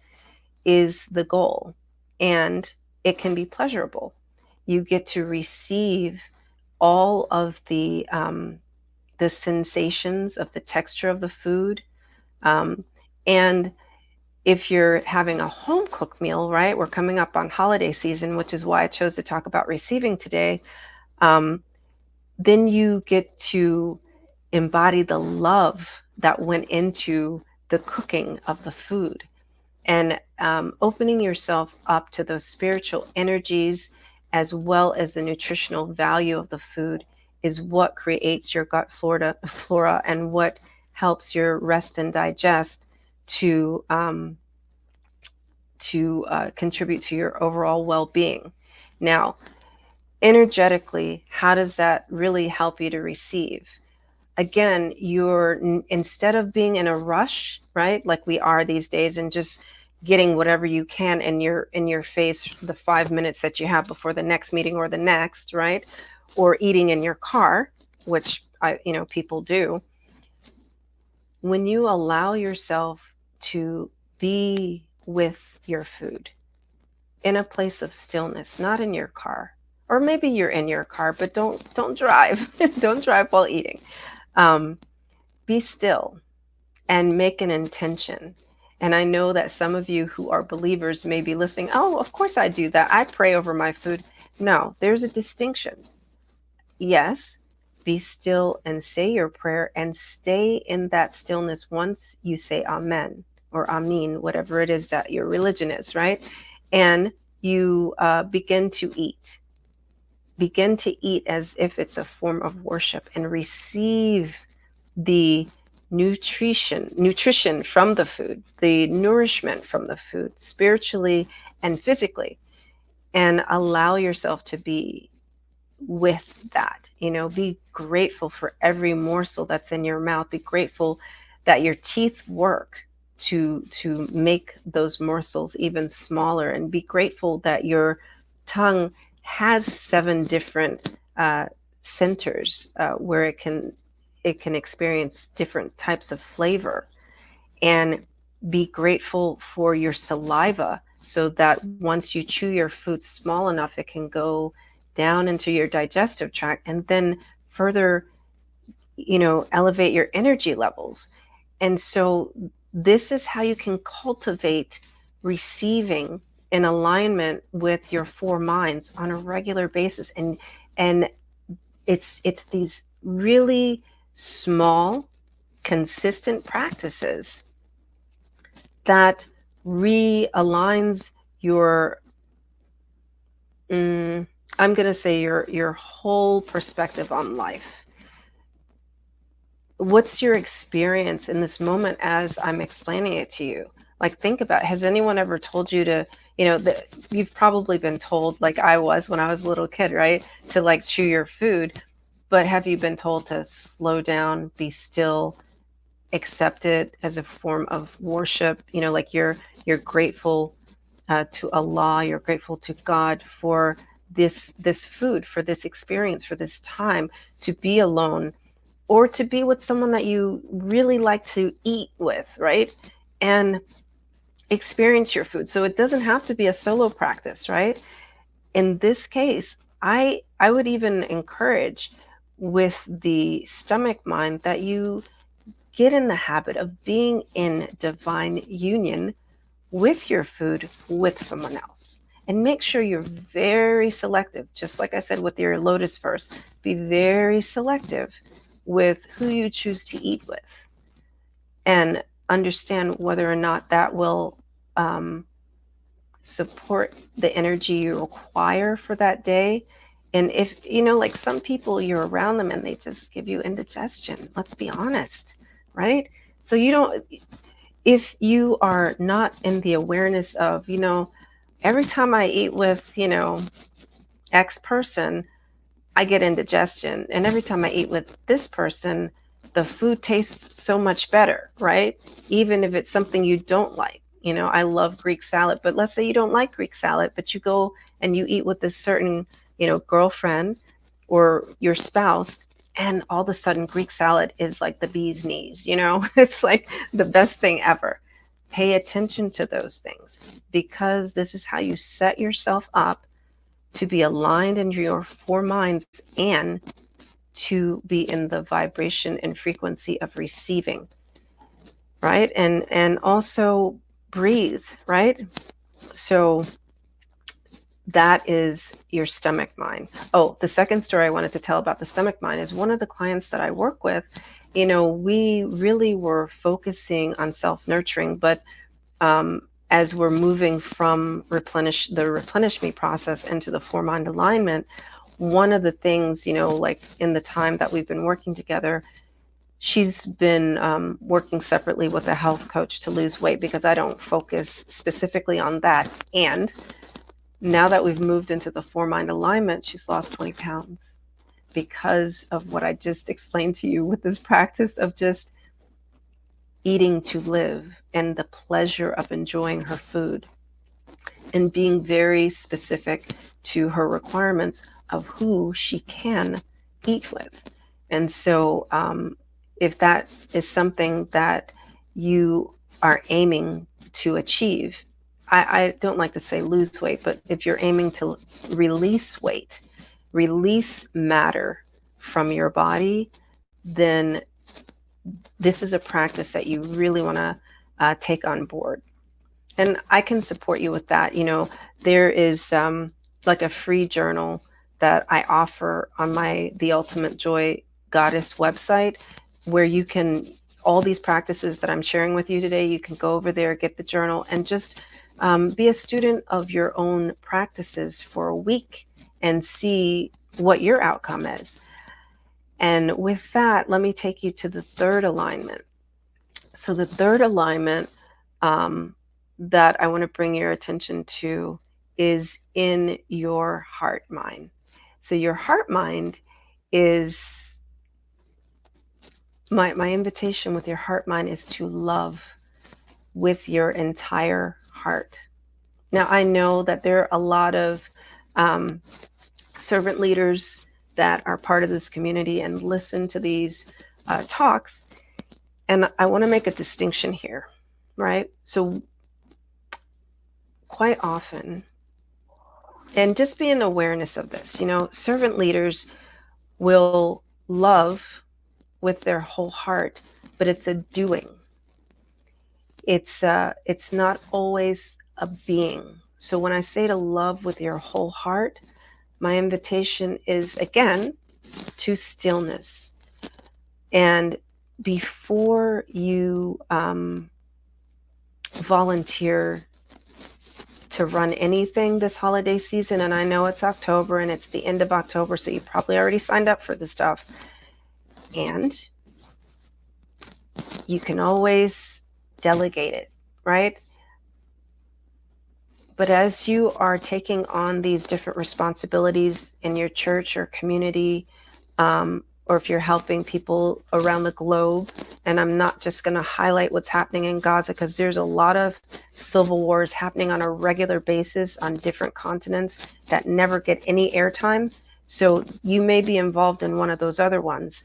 is the goal. And it can be pleasurable. You get to receive all of the sensations of the texture of the food. And if you're having a home cooked meal, right, we're coming up on holiday season, which is why I chose to talk about receiving today, then you get to embody the love that went into the cooking of the food. And opening yourself up to those spiritual energies, as well as the nutritional value of the food, is what creates your gut flora and what helps your rest and digest to contribute to your overall well-being. Now, energetically, how does that really help you to receive? Again, instead of being in a rush, right, like we are these days, and just getting whatever you can in your face for the 5 minutes that you have before the next meeting or the next, right, or eating in your car, which people do. When you allow yourself to be with your food in a place of stillness, not in your car, or maybe you're in your car, but don't drive. Don't drive while eating. Be still and make an intention. And I know that some of you who are believers may be listening. Oh, of course I do that. I pray over my food. No, there's a distinction. Yes, be still and say your prayer, and stay in that stillness once you say amen or amin, whatever it is that your religion is, right? And you begin to eat. Begin to eat as if it's a form of worship, and receive the nutrition from the food, the nourishment from the food, spiritually and physically, and allow yourself to be with that. Be grateful for every morsel that's in your mouth. Be grateful that your teeth work to make those morsels even smaller, and be grateful that your tongue has 7 different centers where it can experience different types of flavor. And be grateful for your saliva, so that once you chew your food small enough, it can go down into your digestive tract and then further, elevate your energy levels. And so this is how you can cultivate receiving in alignment with your 4 minds on a regular basis. And it's these really small, consistent practices that realigns your I'm going to say your whole perspective on life. What's your experience in this moment as I'm explaining it to you? Like, think about, has anyone ever told you to, you've probably been told, like I was when I was a little kid, right? To like chew your food. But have you been told to slow down, be still, accept it as a form of worship? Like you're grateful to Allah, you're grateful to God for this food, for this experience, for this time to be alone, or to be with someone that you really like to eat with, right? And experience your food. So it doesn't have to be a solo practice, right? In this case, I would even encourage, with the stomach mind, that you get in the habit of being in divine union with your food, with someone else. And make sure you're very selective. Just like I said with your lotus first, be very selective with who you choose to eat with, and understand whether or not that will support the energy you require for that day. And if, like some people, you're around them and they just give you indigestion. Let's be honest, right? So if you are not in the awareness of, every time I eat with, X person, I get indigestion. And every time I eat with this person, the food tastes so much better, right? Even if it's something you don't like. I love Greek salad, but let's say you don't like Greek salad, but you go and you eat with this certain, girlfriend or your spouse, and all of a sudden Greek salad is like the bee's knees, it's like the best thing ever. Pay attention to those things, because this is how you set yourself up to be aligned in your 4 minds and to be in the vibration and frequency of receiving, right? And also breathe, right? So that is your stomach mind. Oh, the second story I wanted to tell about the stomach mind is one of the clients that I work with. We really were focusing on self-nurturing, but as we're moving from the replenish me process into the 4 mind alignment, one of the things, like in the time that we've been working together, she's been working separately with a health coach to lose weight, because I don't focus specifically on that. And now that we've moved into the 4 mind alignment, she's lost 20 pounds because of what I just explained to you, with this practice of just eating to live and the pleasure of enjoying her food, and being very specific to her requirements of who she can eat with. And so if that is something that you are aiming to achieve, I don't like to say lose weight, but if you're aiming to release weight, release matter from your body, then this is a practice that you really want to take on board. And I can support you with that. There is like a free journal that I offer on the Ultimate Joy Goddess website, where you can, all these practices that I'm sharing with you today, you can go over there, get the journal, and just be a student of your own practices for a week and see what your outcome is. And with that, let me take you to the 3rd alignment. So the 3rd alignment that I want to bring your attention to is in your heart mind. So your heart mind is my invitation with your heart mind is to love with your entire heart. Now, I know that there are a lot of servant leaders that are part of this community and listen to these talks. And I want to make a distinction here, right? So quite often, and just be an awareness of this, servant leaders will love with their whole heart, but it's a doing. It's not always a being. So when I say to love with your whole heart, my invitation is, again, to stillness. And before you volunteer to run anything this holiday season, and I know it's October and it's the end of October, so you probably already signed up for the stuff, and you can always delegate it, right? But as you are taking on these different responsibilities in your church or community, or if you're helping people around the globe, and I'm not just going to highlight what's happening in Gaza, because there's a lot of civil wars happening on a regular basis on different continents that never get any airtime. So you may be involved in one of those other ones.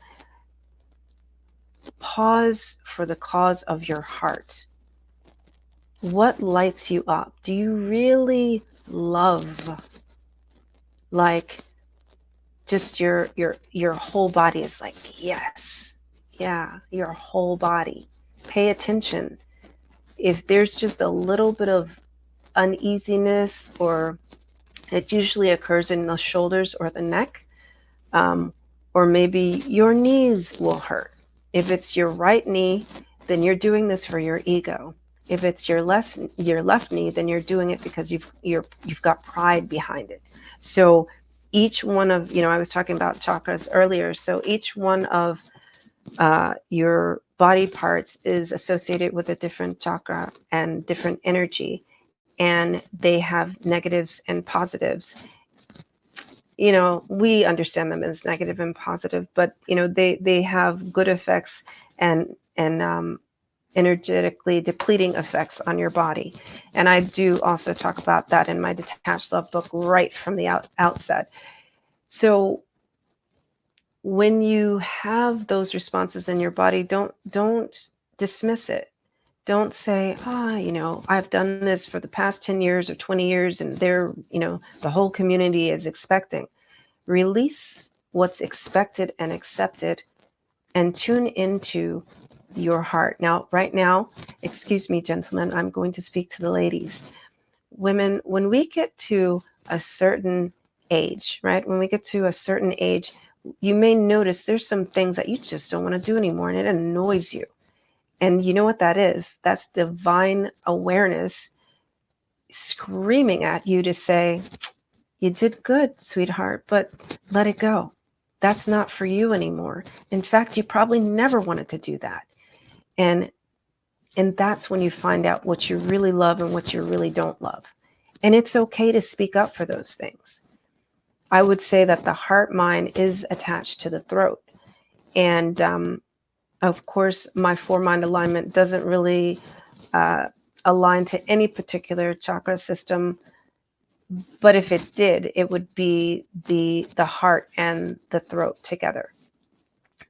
Pause for the cause of your heart. What lights you up? Do you really love, like, just your whole body is like, yes, yeah, your whole body. Pay attention. If there's just a little bit of uneasiness, or it usually occurs in the shoulders or the neck, or maybe your knees will hurt. If it's your right knee, then you're doing this for your ego. If it's your left knee, then you're doing it because you've got pride behind it. So each one of, I was talking about chakras earlier. So each one of your body parts is associated with a different chakra and different energy, and they have negatives and positives. We understand them as negative and positive, but they have good effects and energetically depleting effects on your body. And I do also talk about that in my Detached Love book right from the outset. So when you have those responses in your body, don't dismiss it. Don't say, I've done this for the past 10 years or 20 years and the whole community is expecting. Release what's expected and accepted and tune into your heart. Now, right now, excuse me, gentlemen, I'm going to speak to the ladies. Women, when we get to a certain age, right? When we get to a certain age, you may notice there's some things that you just don't want to do anymore, and it annoys you. And you know what that is? That's divine awareness screaming at you to say, you did good, sweetheart, but let it go. That's not for you anymore. In fact, you probably never wanted to do that. And that's when you find out what you really love and what you really don't love. And it's okay to speak up for those things. I would say that the heart mind is attached to the throat. And of course, my 4-mind alignment doesn't really align to any particular chakra system. But if it did, it would be the heart and the throat together.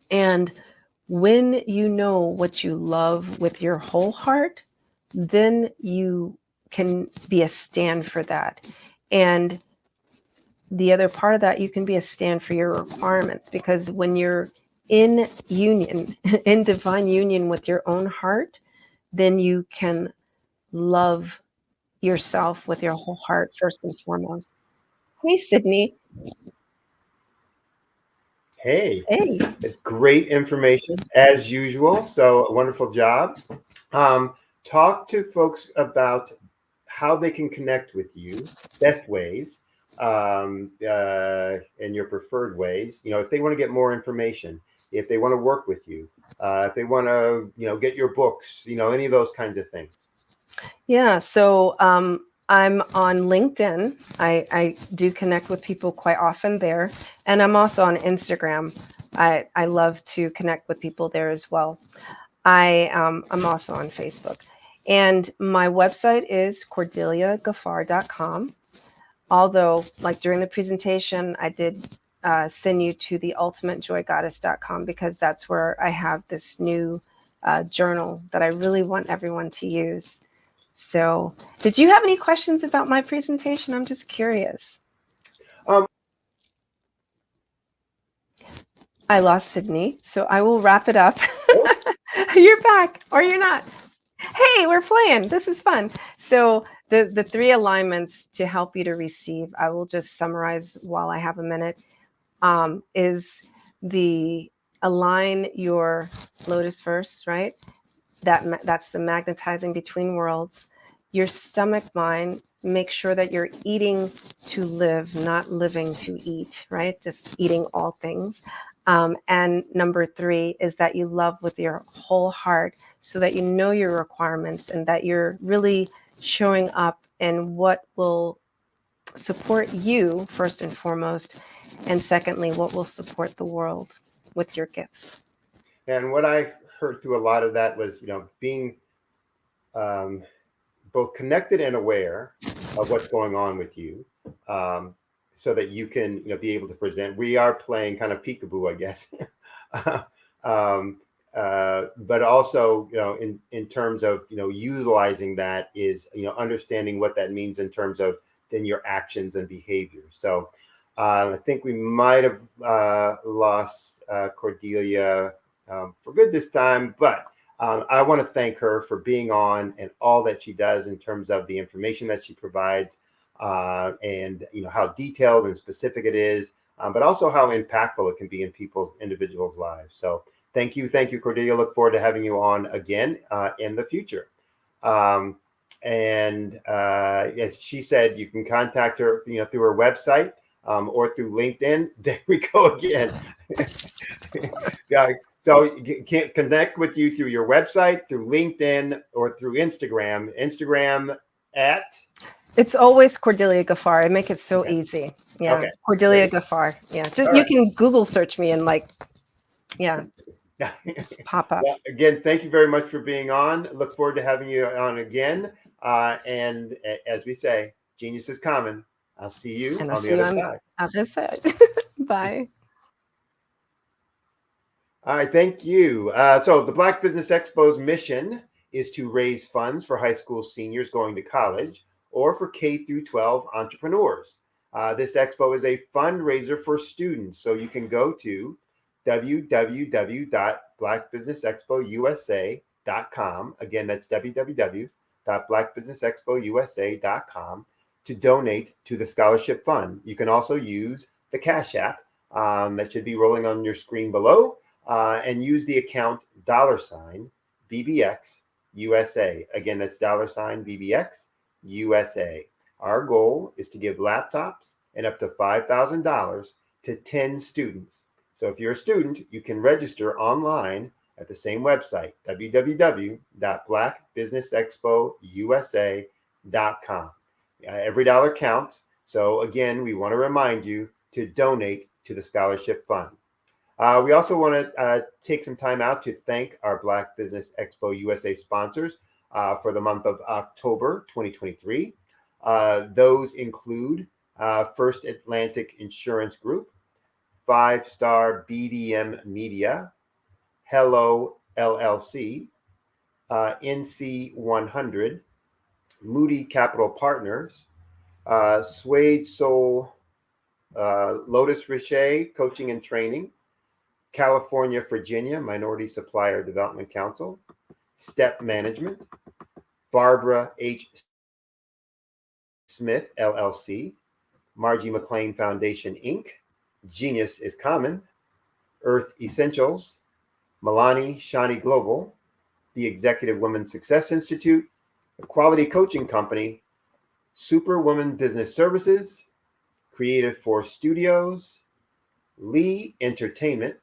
And when you know what you love with your whole heart, then you can be a stand for that. And the other part of that, you can be a stand for your requirements, because when you're in union, in divine union with your own heart, then you can love yourself with your whole heart first and foremost. Hey, Sydney. Hey, great information as usual. So a wonderful job. Talk to folks about how they can connect with you, best ways, and your preferred ways. If they want to get more information, if they want to work with you, if they want to, get your books, any of those kinds of things. Yeah, so I'm on LinkedIn. I do connect with people quite often there, and I'm also on Instagram. I love to connect with people there as well. I'm also on Facebook, and my website is cordeliagaffar.com. Although, like during the presentation, I did send you to the ultimatejoygoddess.com because that's where I have this new journal that I really want everyone to use. So, did you have any questions about my presentation? I'm just curious. I lost Sydney, so I will wrap it up. You're back, or you're not. Hey, we're playing. This is fun. So the three alignments to help you to receive, I will just summarize while I have a minute, is the align your lotus first, right? That's the magnetizing between worlds. Your stomach mind, make sure that you're eating to live, not living to eat, right? Just eating all things. And number 3 is that you love with your whole heart so that you know your requirements and that you're really showing up in what will support you first and foremost. And secondly, what will support the world with your gifts. And what I heard through a lot of that was, being both connected and aware of what's going on with you, so that you can, be able to present. We are playing kind of peekaboo, I guess, but also, in terms of, utilizing that is, understanding what that means in terms of then your actions and behaviors. So I think we might have lost Cordelia for good this time, but I want to thank her for being on and all that she does in terms of the information that she provides, and how detailed and specific it is, but also how impactful it can be in individuals' lives. So thank you, Cordelia. Look forward to having you on again in the future. And as she said, you can contact her, through her website or through LinkedIn. There we go again. Yeah. So you can connect with you through your website, through LinkedIn, or through Instagram. Instagram at? It's always Cordelia Gaffar. I make it so easy. Yeah, okay. Cordelia Gaffar. Yeah, just you can Google search me and just pop up. Well, again, thank you very much for being on. Look forward to having you on again. And as we say, genius is common. I'll see you on the other side. Other side. Bye. All right, thank you. So the Black Business Expo's mission is to raise funds for high school seniors going to college or for K through 12 entrepreneurs. This expo is a fundraiser for students, so you can go to www.blackbusinessexpousa.com. Again, that's www.blackbusinessexpousa.com to donate to the scholarship fund. You can also use the Cash App that should be rolling on your screen below, and use the account $BBX USA. Again, that's $BBX USA. Our goal is to give laptops and up to $5,000 to 10 students. So if you're a student, you can register online at the same website, www.blackbusinessexpousa.com. Every dollar counts. So again, we want to remind you to donate to the scholarship fund. We also want to take some time out to thank our Black Business Expo USA sponsors for the month of October 2023. Those include First Atlantic Insurance Group, 5-Star BDM Media, Hello LLC, NC 100, Moody Capital Partners, Suede Soul, Lotus Richet Coaching and Training, California, Virginia Minority Supplier Development Council, Step Management, Barbara H. Smith, LLC, Margie McLean Foundation, Inc., Genius is Common, Earth Essentials, Milani Shani Global, the Executive Women Success Institute, the Quality Coaching Company, Superwoman Business Services, Creative Force Studios, Lee Entertainment,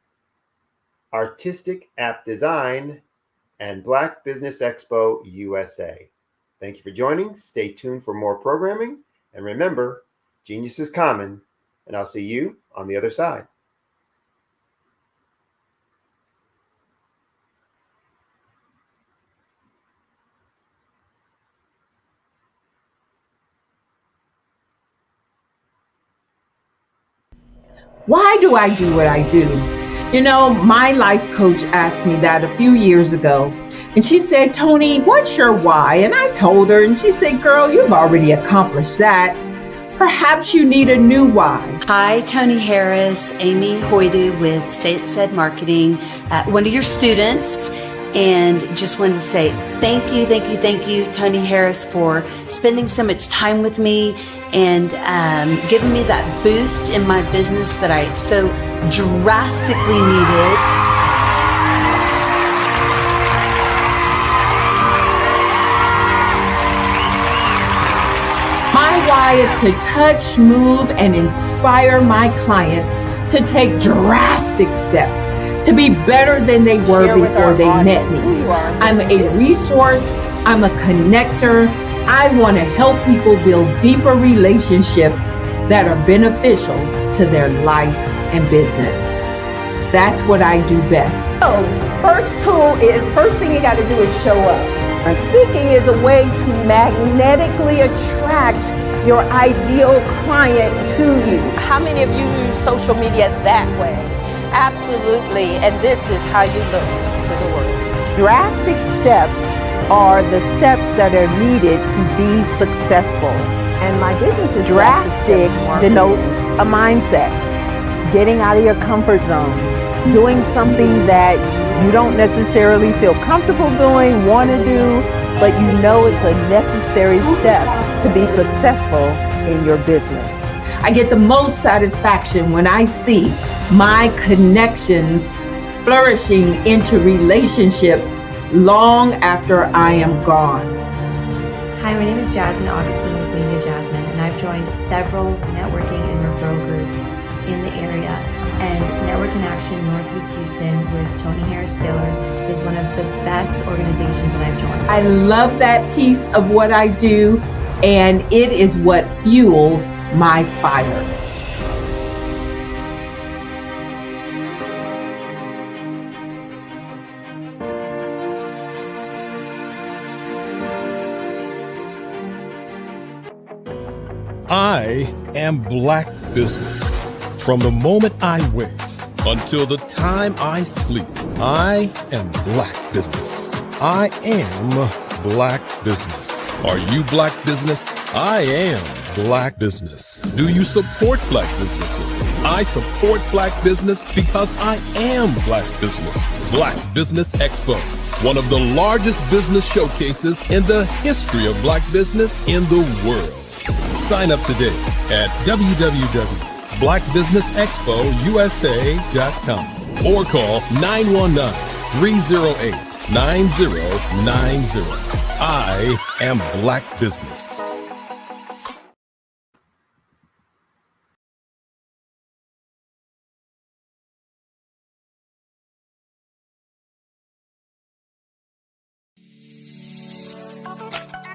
Artistic App Design, and Black Business Expo USA. Thank you for joining. Stay tuned for more programming. And remember, genius is common, and I'll see you on the other side. Why do I do what I do? You know, my life coach asked me that a few years ago. And she said, Tony, what's your why? And I told her, and she said, girl, you've already accomplished that. Perhaps you need a new why. Hi, Tony Harris, Amy Hoydu with Say It Said Marketing, one of your students. And just wanted to say thank you, Tony Harris, for spending so much time with me and giving me that boost in my business that I so drastically needed. My why is to touch, move, and inspire my clients to take drastic steps to be better than they were before they met me. I'm a resource. I'm a connector. I want to help people build deeper relationships that are beneficial to their life and business. That's what I do best. So, first thing you got to do is show up. And speaking is a way to magnetically attract your ideal client to you. How many of you use social media that way? Absolutely, and this is how you look to the world. Drastic steps are the steps that are needed to be successful. And my business is drastic denotes a mindset. Getting out of your comfort zone. Doing something that you don't necessarily feel comfortable doing, want to do, but you know it's a necessary step to be successful in your business. I get the most satisfaction when I see my connections flourishing into relationships long after I am gone. Hi, my name is Jasmine Augustine with Media Jasmine, and I've joined several networking and referral groups in the area. And Network in Action Northeast Houston with Tony Harris Taylor is one of the best organizations that I've joined. I love that piece of what I do, and it is what fuels my fire. I am Black Business. From the moment I wake until the time I sleep, I am Black Business. I am Black Business. Are you Black Business? I am Black Business. Do you support Black businesses? I support Black Business because I am Black Business. Black Business Expo, one of the largest business showcases in the history of Black business in the world. Sign up today at www.blackbusinessexpousa.com or call 919-308-9090. I am Black Business.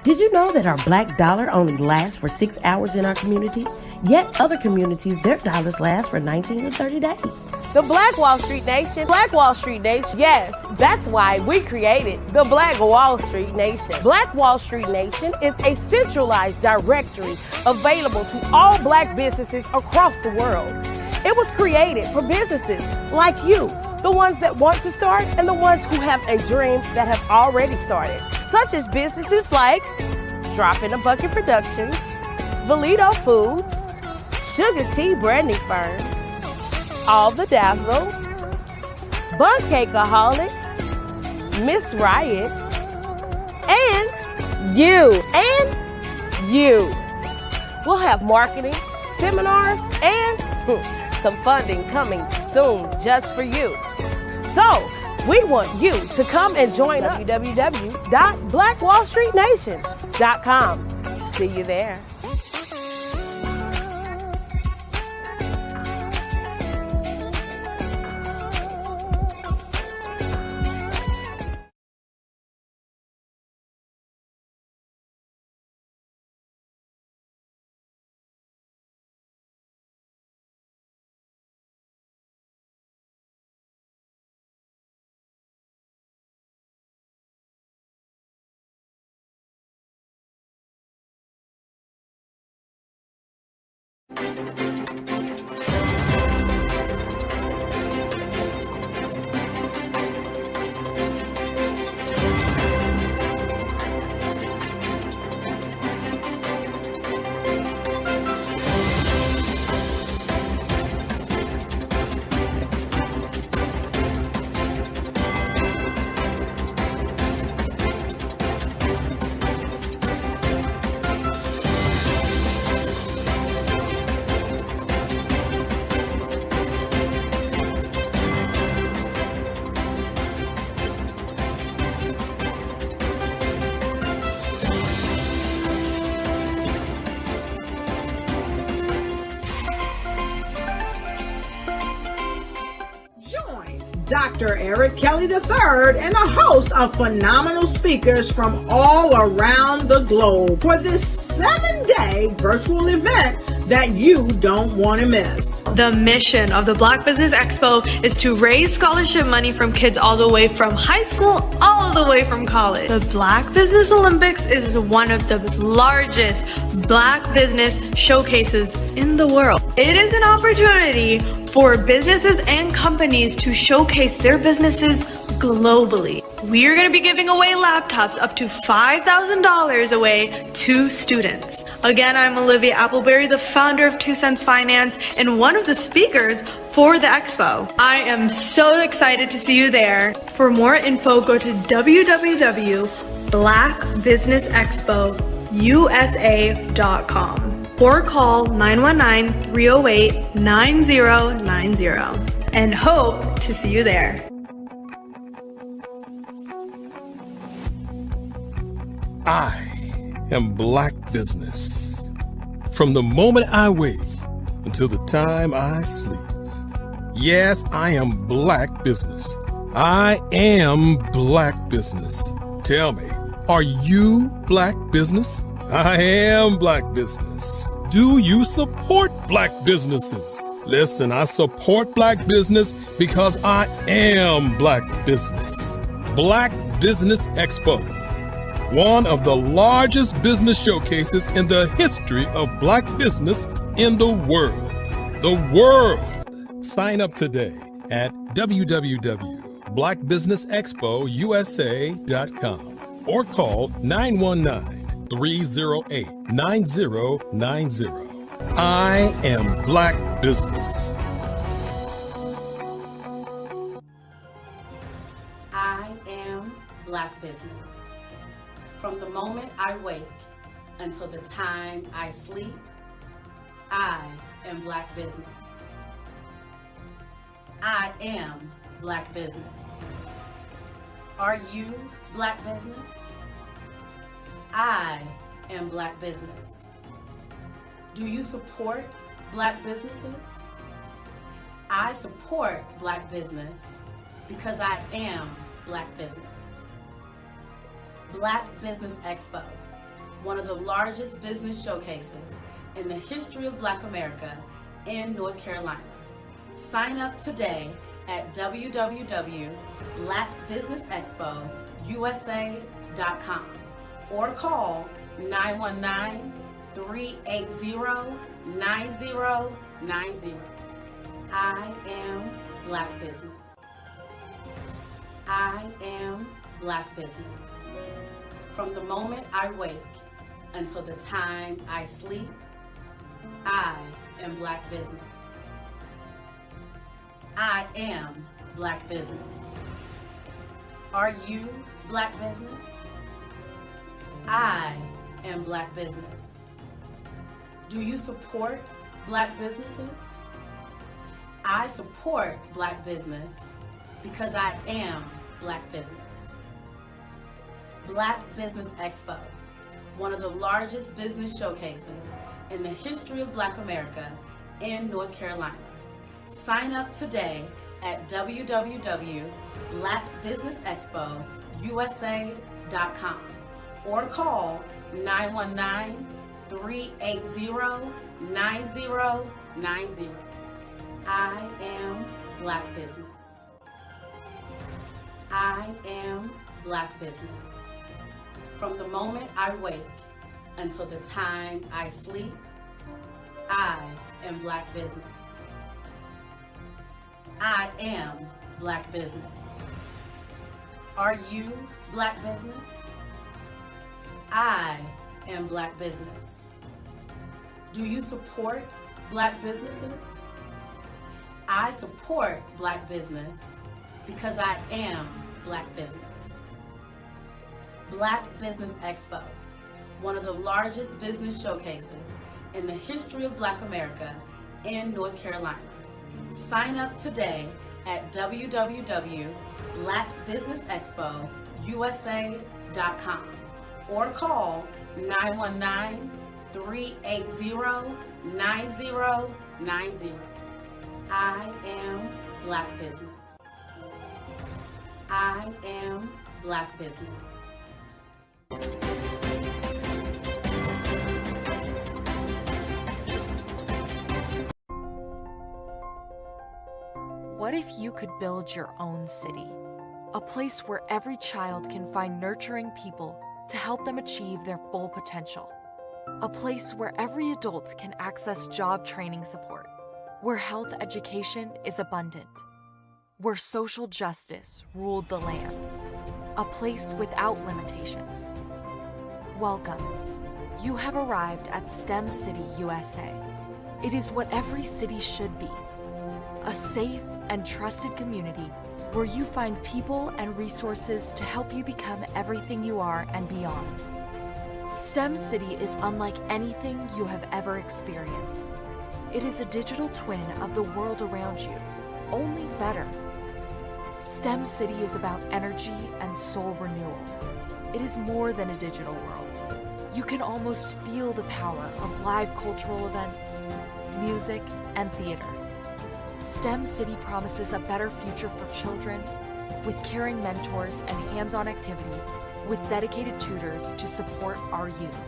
Did you know that our black dollar only lasts for 6 hours in our community? Yet other communities, their dollars last for 19 to 30 days. The Black Wall Street Nation. Black Wall Street Nation. Yes, that's why we created the Black Wall Street Nation. Black Wall Street Nation is a centralized directory available to all black businesses across the world. It was created for businesses like you, the ones that want to start and the ones who have a dream that have already started, such as businesses like Drop in a Bucket Productions, Valito Foods, Sugar Tea Branding Firm, All the Dazzle, Bun Cakeaholic, Miss Riot, and you. We'll have marketing, seminars, and some funding coming soon just for you. So, we want you to come and join us. www.blackwallstreetnation.com. See you there. Dr. Eric Kelly III and a host of phenomenal speakers from all around the globe for this 7-day virtual event that you don't want to miss. The mission of the Black Business Expo is to raise scholarship money from kids all the way from high school, all the way from college. The Black Business Olympics is one of the largest Black business showcases in the world. It is an opportunity for businesses and companies to showcase their businesses globally. We are going to be giving away laptops up to $5,000 away to students. Again, I'm Olivia Appleberry, the founder of 2 Cents Finance and one of the speakers for the expo. I am so excited to see you there. For more info, go to www.blackbusinessexpousa.com or call 919-308-9090 and hope to see you there. I am Black Business. From the moment I wake until the time I sleep. Yes, I am Black Business. I am Black Business. Tell me, are you Black Business? I am Black Business. Do you support Black businesses? Listen, I support Black business because I am Black Business. Black Business Expo, one of the largest business showcases in the history of Black business in the world. The world! Sign up today at www.blackbusinessexpousa.com or call 919-308-9090. I am Black Business. I am Black Business. From the moment I wake until the time I sleep, I am Black Business. I am Black Business. Are you Black Business? I am Black Business. Do you support Black businesses? I support Black business because I am Black Business. Black Business Expo, one of the largest business showcases in the history of Black America in North Carolina. Sign up today at www.blackbusinessexpousa.com or call 919-380-9090. I am Black Business. I am Black Business. From the moment I wake until the time I sleep, I am Black Business. I am Black Business. Are you Black Business? I am Black Business. Do you support Black businesses? I support Black business because I am Black Business. Black Business Expo, one of the largest business showcases in the history of Black America in North Carolina. Sign up today at www.blackbusinessexpousa.com or call 919-380-9090. I am Black Business. I am Black Business. From the moment I wake until the time I sleep, I am Black business. I am Black business. Are you Black business? I am Black business. Do you support Black businesses? I support Black business because I am Black business. Black Business Expo, one of the largest business showcases in the history of Black America in North Carolina. Sign up today at www.blackbusinessexpousa.com or call 919-380-9090. I am Black business. I am Black business. What if you could build your own city? A place where every child can find nurturing people to help them achieve their full potential. A place where every adult can access job training support. Where health education is abundant. Where social justice ruled the land. A place without limitations. Welcome. You have arrived at STEM City USA. It is what every city should be. A safe and trusted community where you find people and resources to help you become everything you are and beyond. STEM City is unlike anything you have ever experienced. It is a digital twin of the world around you, only better. STEM City is about energy and soul renewal. It is more than a digital world. You can almost feel the power of live cultural events, music, and theater. STEM City promises a better future for children with caring mentors and hands-on activities with dedicated tutors to support our youth.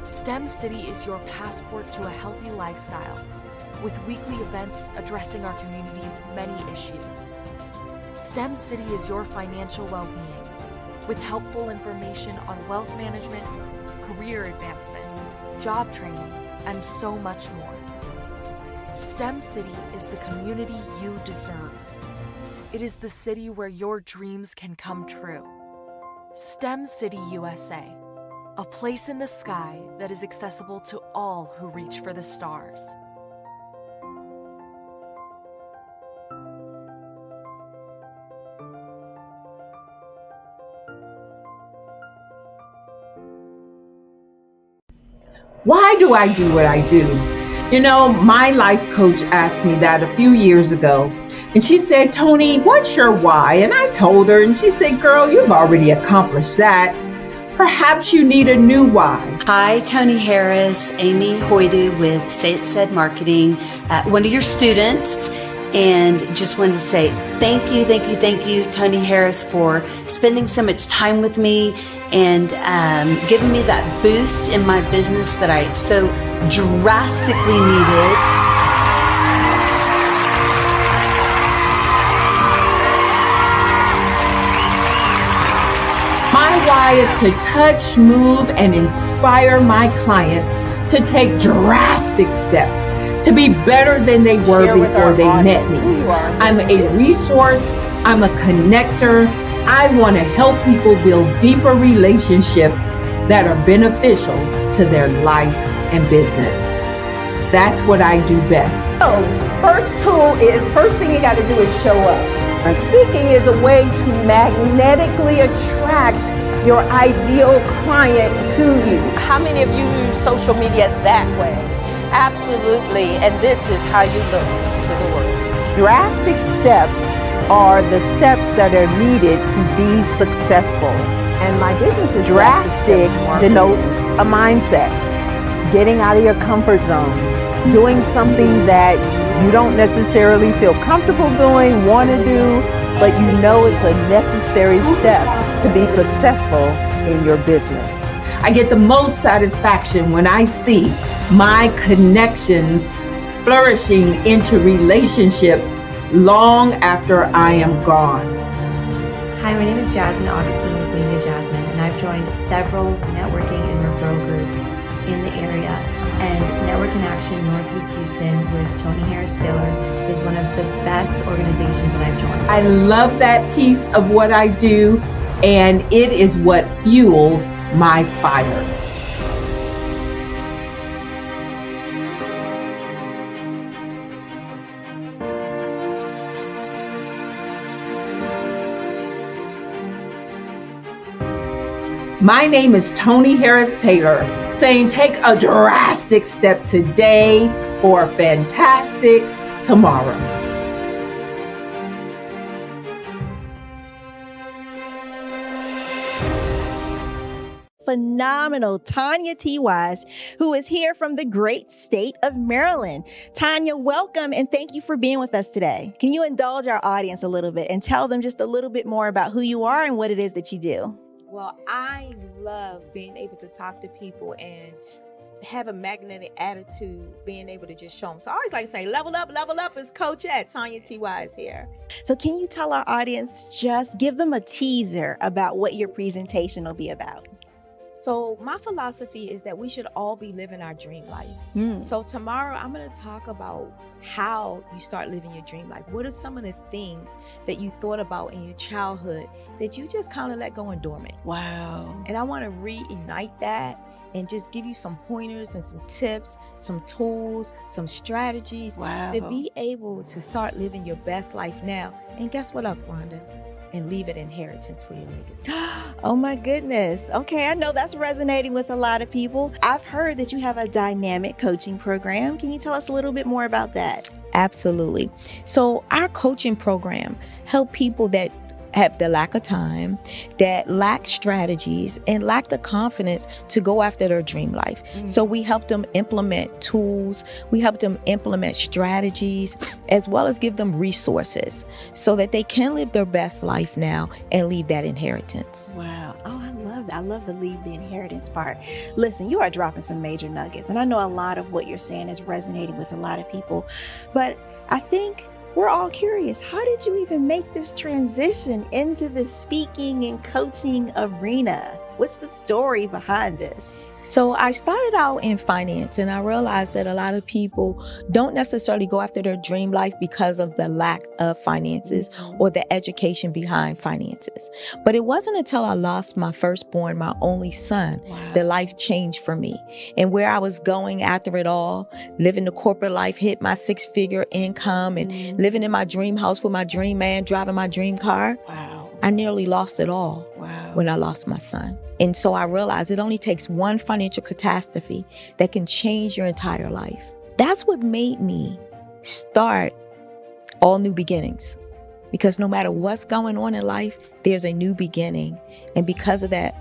STEM City is your passport to a healthy lifestyle with weekly events addressing our community's many issues. STEM City is your financial well-being with helpful information on wealth management, career advancement, job training, and so much more. STEM City is the community you deserve. It is the city where your dreams can come true. STEM City USA, a place in the sky that is accessible to all who reach for the stars. Why do I do what I do? You know, my life coach asked me that a few years ago. And she said, Tony, what's your why? And I told her, and she said, girl, you've already accomplished that. Perhaps you need a new why. Hi, Tony Harris, Amy Hoydu with Say It Said Marketing, one of your students. And just wanted to say thank you, Tony Harris, for spending so much time with me and giving me that boost in my business that I so drastically needed. My why is to touch, move, and inspire my clients to take drastic steps to be better than they were before they met me. I'm a resource. I'm a connector. I want to help people build deeper relationships that are beneficial to their life and business. That's what I do best. So, first thing you got to do is show up. And speaking is a way to magnetically attract your ideal client to you. How many of you use social media that way? Absolutely, and this is how you look to the world. Drastic steps are the steps that are needed to be successful. And my business is drastic denotes a mindset. Getting out of your comfort zone. Doing something that you don't necessarily feel comfortable doing, want to do, but you know it's a necessary step to be successful in your business. I get the most satisfaction when I see my connections flourishing into relationships long after I am gone. Hi, my name is Jasmine Augustine with Media Jasmine, and I've joined several networking and referral groups in the area. And Network in Action Northeast Houston with Tony Harris Taylor is one of the best organizations that I've joined. I love that piece of what I do, and it is what fuels my fire. My name is Tony Harris Taylor, saying take a drastic step today for a fantastic tomorrow. Phenomenal Tanya T. Wise, who is here from the great state of Maryland. Tanya, welcome and thank you for being with us today. Can you indulge our audience a little bit and tell them just a little bit more about who you are and what it is that you do? Well, I love being able to talk to people and have a magnetic attitude, being able to just show them. So I always like to say, level up is Coach at Tanya T. Wise here. So can you tell our audience, just give them a teaser about what your presentation will be about? So my philosophy is that we should all be living our dream life. So tomorrow I'm going to talk about how you start living your dream life. What are some of the things that you thought about in your childhood that you just kind of let go and dormant? Wow. And I want to reignite that and just give you some pointers and some tips, some tools, some strategies to be able to start living your best life now. And guess what, Rhonda? And leave an inheritance for your legacy. Oh my goodness. Okay, I know that's resonating with a lot of people. I've heard that you have a dynamic coaching program. Can you tell us a little bit more about that? Absolutely. So our coaching program help people that have the lack of time, that lack strategies, and lack the confidence to go after their dream life. So we help them implement tools, we help them implement strategies, as well as give them resources so that they can live their best life now and leave that inheritance. Wow. Oh, I love that. I love the leave the inheritance part. Listen, you are dropping some major nuggets, and I know a lot of what you're saying is resonating with a lot of people, but I think we're all curious. How did you even make this transition into the speaking and coaching arena? What's the story behind this? So I started out in finance, and I realized that a lot of people don't necessarily go after their dream life because of the lack of finances or the education behind finances. But it wasn't until I lost my firstborn, my only son, that life changed for me. And where I was going after it all, living the corporate life, hit my 6-figure income and living in my dream house with my dream man, driving my dream car. I nearly lost it all when I lost my son. And so I realized it only takes one financial catastrophe that can change your entire life. That's what made me start All New Beginnings. Because no matter what's going on in life, there's a new beginning. And because of that,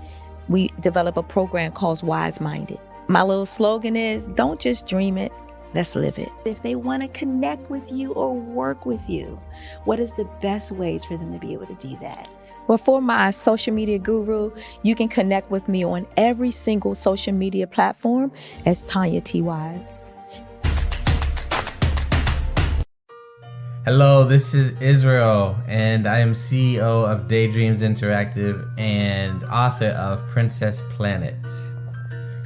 we develop a program called Wise Minded. My little slogan is, don't just dream it, let's live it. If they want to connect with you or work with you, what is the best ways for them to be able to do that? Well, for my social media guru, you can connect with me on every single social media platform as Tanya T. Wise. Hello, this is Israel, and I am CEO of Daydreams Interactive and author of Princess Planet.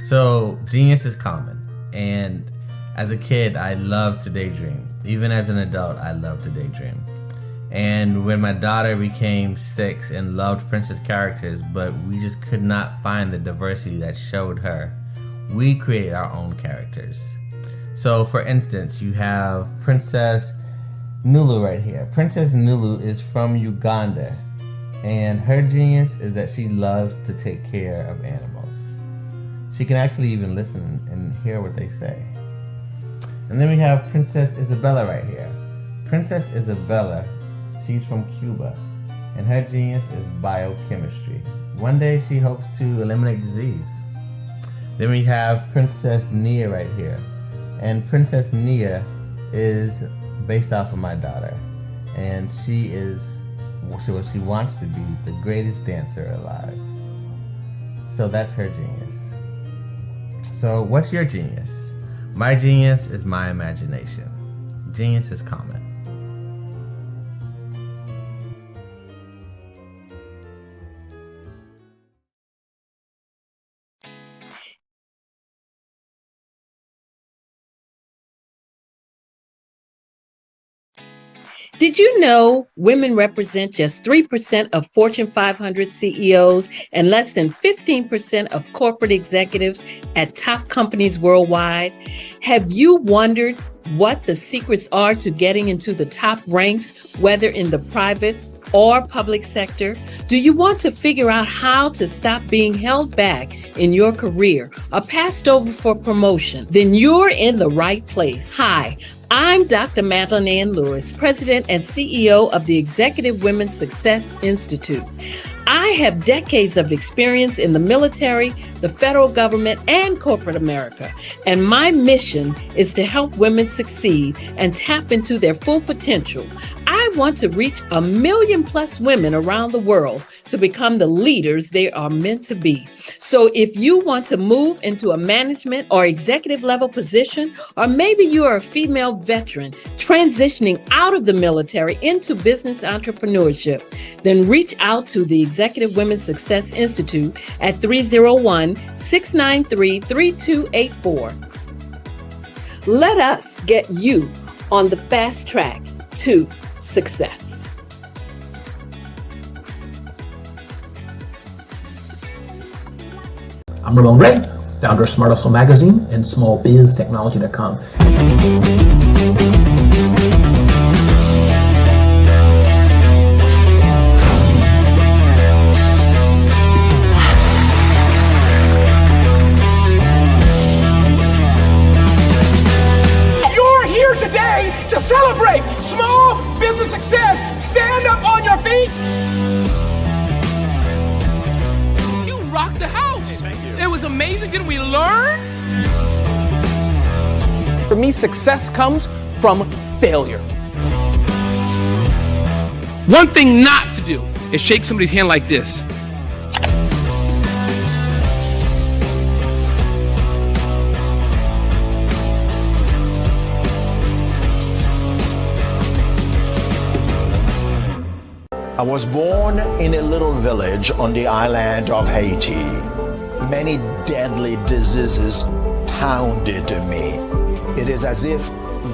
So, genius is common, and as a kid, I loved to daydream. Even as an adult, I love to daydream. And when my daughter became 6 and loved princess characters, but we just could not find the diversity that showed her, we created our own characters. So for instance, you have Princess Nulu right here. Princess Nulu is from Uganda, and her genius is that she loves to take care of animals. She can actually even listen and hear what they say. And then we have Princess Isabella right here. Princess Isabella, she's from Cuba, and her genius is biochemistry. One day she hopes to eliminate disease. Then we have Princess Nia right here. And Princess Nia is based off of my daughter. And she wants to be the greatest dancer alive. So that's her genius. So what's your genius? My genius is my imagination. Genius is common. Did you know women represent just 3% of Fortune 500 CEOs and less than 15% of corporate executives at top companies worldwide? Have you wondered what the secrets are to getting into the top ranks, whether in the private or public sector? Do you want to figure out how to stop being held back in your career or passed over for promotion? Then you're in the right place. Hi, I'm Dr. Madeline Ann Lewis, President and CEO of the Executive Women's Success Institute. I have decades of experience in the military, the federal government, and corporate America, and my mission is to help women succeed and tap into their full potential. I want to reach 1 million plus women around the world to become the leaders they are meant to be. So if you want to move into a management or executive level position, or maybe you are a female veteran transitioning out of the military into business entrepreneurship, then reach out to the Executive Women's Success Institute at 301-693-3284. Let us get you on the fast track to success. I'm Ramon Ray, founder of Smart Hustle Magazine and smallbiztechnology.com. You're here today to celebrate small business success. Stand up on your feet. You rocked the house. Hey, thank you. It was amazing. Didn't we learn? For me, success comes from failure. One thing not to do is shake somebody's hand like this. I was born in a little village on the island of Haiti. Many deadly diseases pounded me. It is as if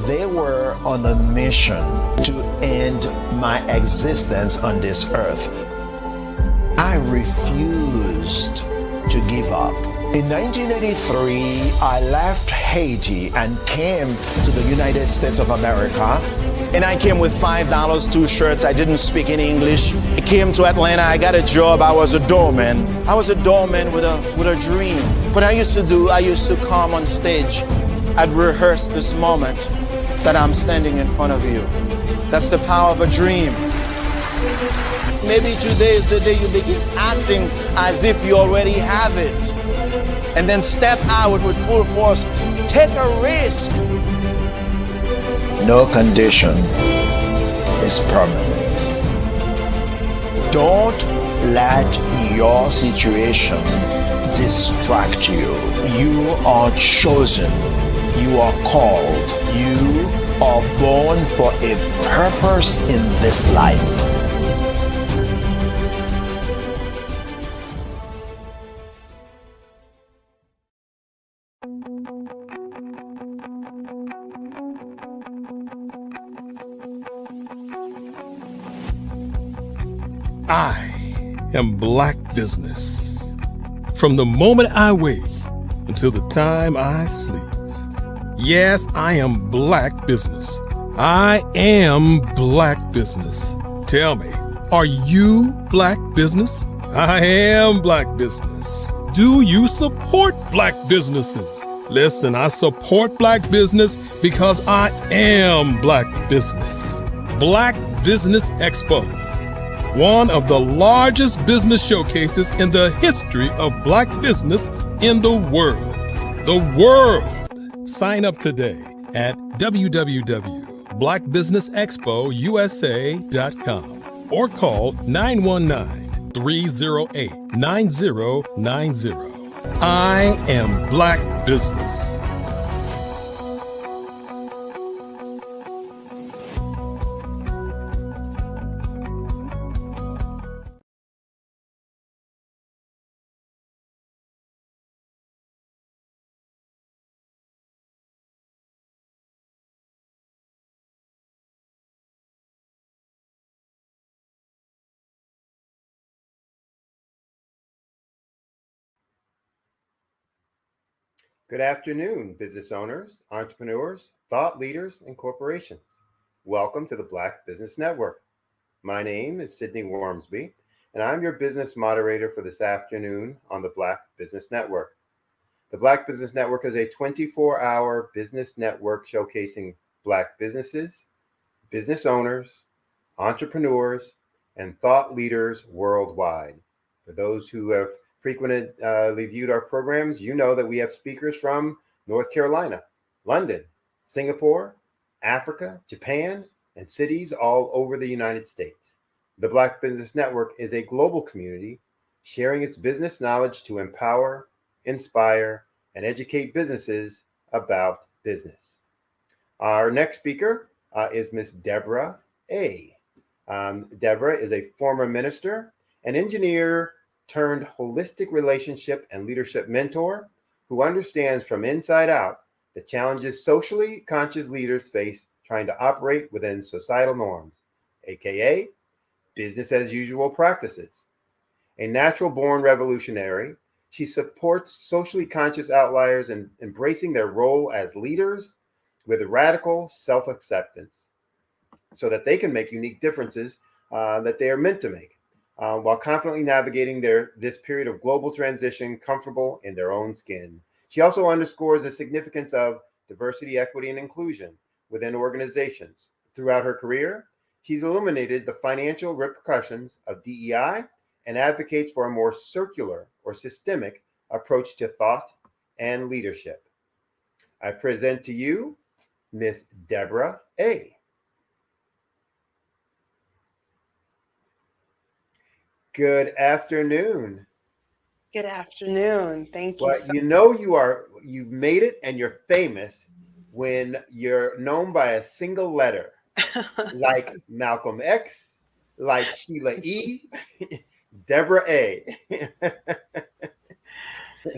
they were on a mission to end my existence on this earth. I refused to give up. In 1983, I left Haiti and came to the United States of America. And I came with $5, 2 shirts. I didn't speak any English. I came to Atlanta. I got a job. I was a doorman. I was a doorman with a dream. What I used to come on stage. I'd rehearse this moment that I'm standing in front of you. That's the power of a dream. Maybe today is the day you begin acting as if you already have it. And then step out with full force. Take a risk. No condition is permanent. Don't let your situation distract you. You are chosen. You are called. You are born for a purpose in this life. I am Black Business. From the moment I wake until the time I sleep. Yes, I am Black Business. I am Black Business. Tell me, are you Black Business? I am Black Business. Do you support Black businesses? Listen, I support Black business because I am Black Business. Black Business Expo, one of the largest business showcases in the history of Black business in the world. The world! Sign up today at www.blackbusinessexpousa.com or call 919-308-9090. I am Black Business. Good afternoon, business owners, entrepreneurs, thought leaders, and corporations. Welcome to the Black Business Network. My name is Sydney Wormsby, and I'm your business moderator for this afternoon on the Black Business Network. The Black Business Network is a 24-hour business network showcasing Black businesses, business owners, entrepreneurs, and thought leaders worldwide. For those who have frequently viewed our programs, you know that we have speakers from North Carolina, London, Singapore, Africa, Japan, and cities all over the United States. The Black Business Network is a global community sharing its business knowledge to empower, inspire, and educate businesses about business. Our next speaker is Miss Deborah A. Deborah is a former minister, an engineer turned holistic relationship and leadership mentor who understands from inside out the challenges socially conscious leaders face trying to operate within societal norms, aka business as usual practices. A natural born revolutionary, she supports socially conscious outliers in embracing their role as leaders with radical self-acceptance so that they can make unique differences that they are meant to make. While confidently navigating this period of global transition comfortable in their own skin. She also underscores the significance of diversity, equity, and inclusion within organizations. Throughout her career, she's illuminated the financial repercussions of DEI and advocates for a more circular or systemic approach to thought and leadership. I present to you Miss Deborah A. Good afternoon. Good afternoon. Thank you. Well, you know you've made it and you're famous when you're known by a single letter, like Malcolm X, like Sheila E., Deborah A. It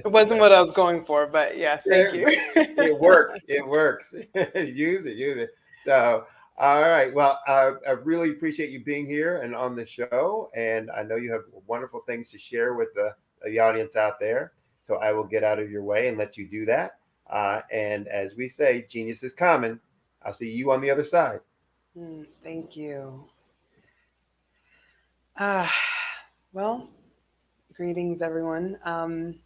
wasn't what I was going for, but yeah, thank you. It works. It works. Use it. So, all right. Well, I really appreciate you being here and on the show. And I know you have wonderful things to share with the audience out there. So I will get out of your way and let you do that. And as we say, genius is common. I'll see you on the other side. Thank you. Well, greetings, everyone.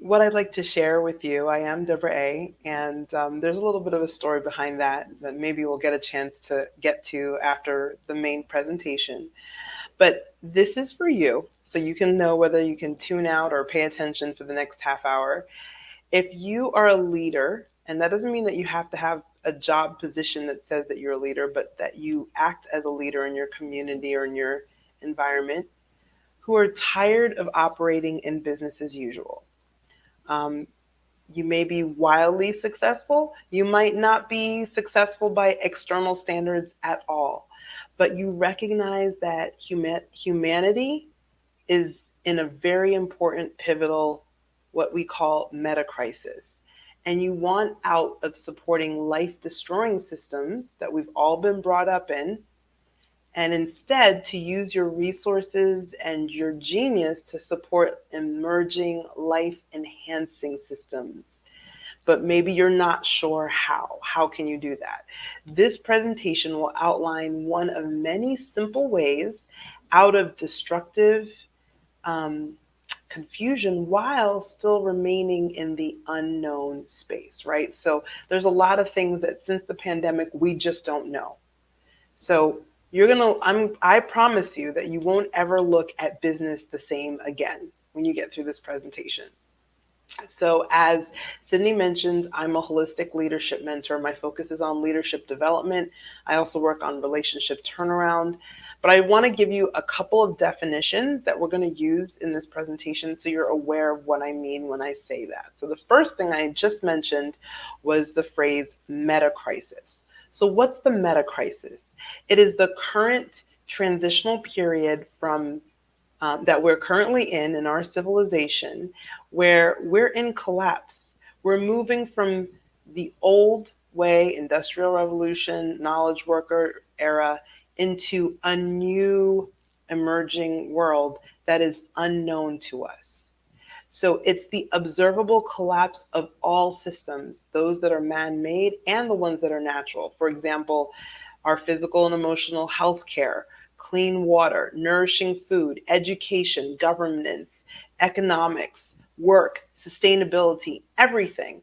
What I'd like to share with you, I am Deborah A., and there's a little bit of a story behind that maybe we'll get a chance to get to after the main presentation. But this is for you, so you can know whether you can tune out or pay attention for the next half hour. If you are a leader, and that doesn't mean that you have to have a job position that says that you're a leader, but that you act as a leader in your community or in your environment, who are tired of operating in business as usual. You may be wildly successful. You might not be successful by external standards at all, but you recognize that humanity is in a very important, pivotal, what we call meta crisis. And you want out of supporting life-destroying systems that we've all been brought up in, and instead to use your resources and your genius to support emerging life-enhancing systems. But maybe you're not sure how. How can you do that? This presentation will outline one of many simple ways out of destructive confusion while still remaining in the unknown space, right? So there's a lot of things that since the pandemic, we just don't know. So I promise you that you won't ever look at business the same again when you get through this presentation. So as Sydney mentioned, I'm a holistic leadership mentor. My focus is on leadership development. I also work on relationship turnaround. But I want to give you a couple of definitions that we're going to use in this presentation so you're aware of what I mean when I say that. So the first thing I just mentioned was the phrase meta crisis. So what's the meta crisis? It is the current transitional period from that we're currently in our civilization, where we're in collapse. We're moving from the old way, industrial revolution, knowledge worker era, into a new emerging world that is unknown to us. So it's the observable collapse of all systems, those that are man-made and the ones that are natural. For example, our physical and emotional health care, clean water, nourishing food, education, governance, economics, work, sustainability, everything.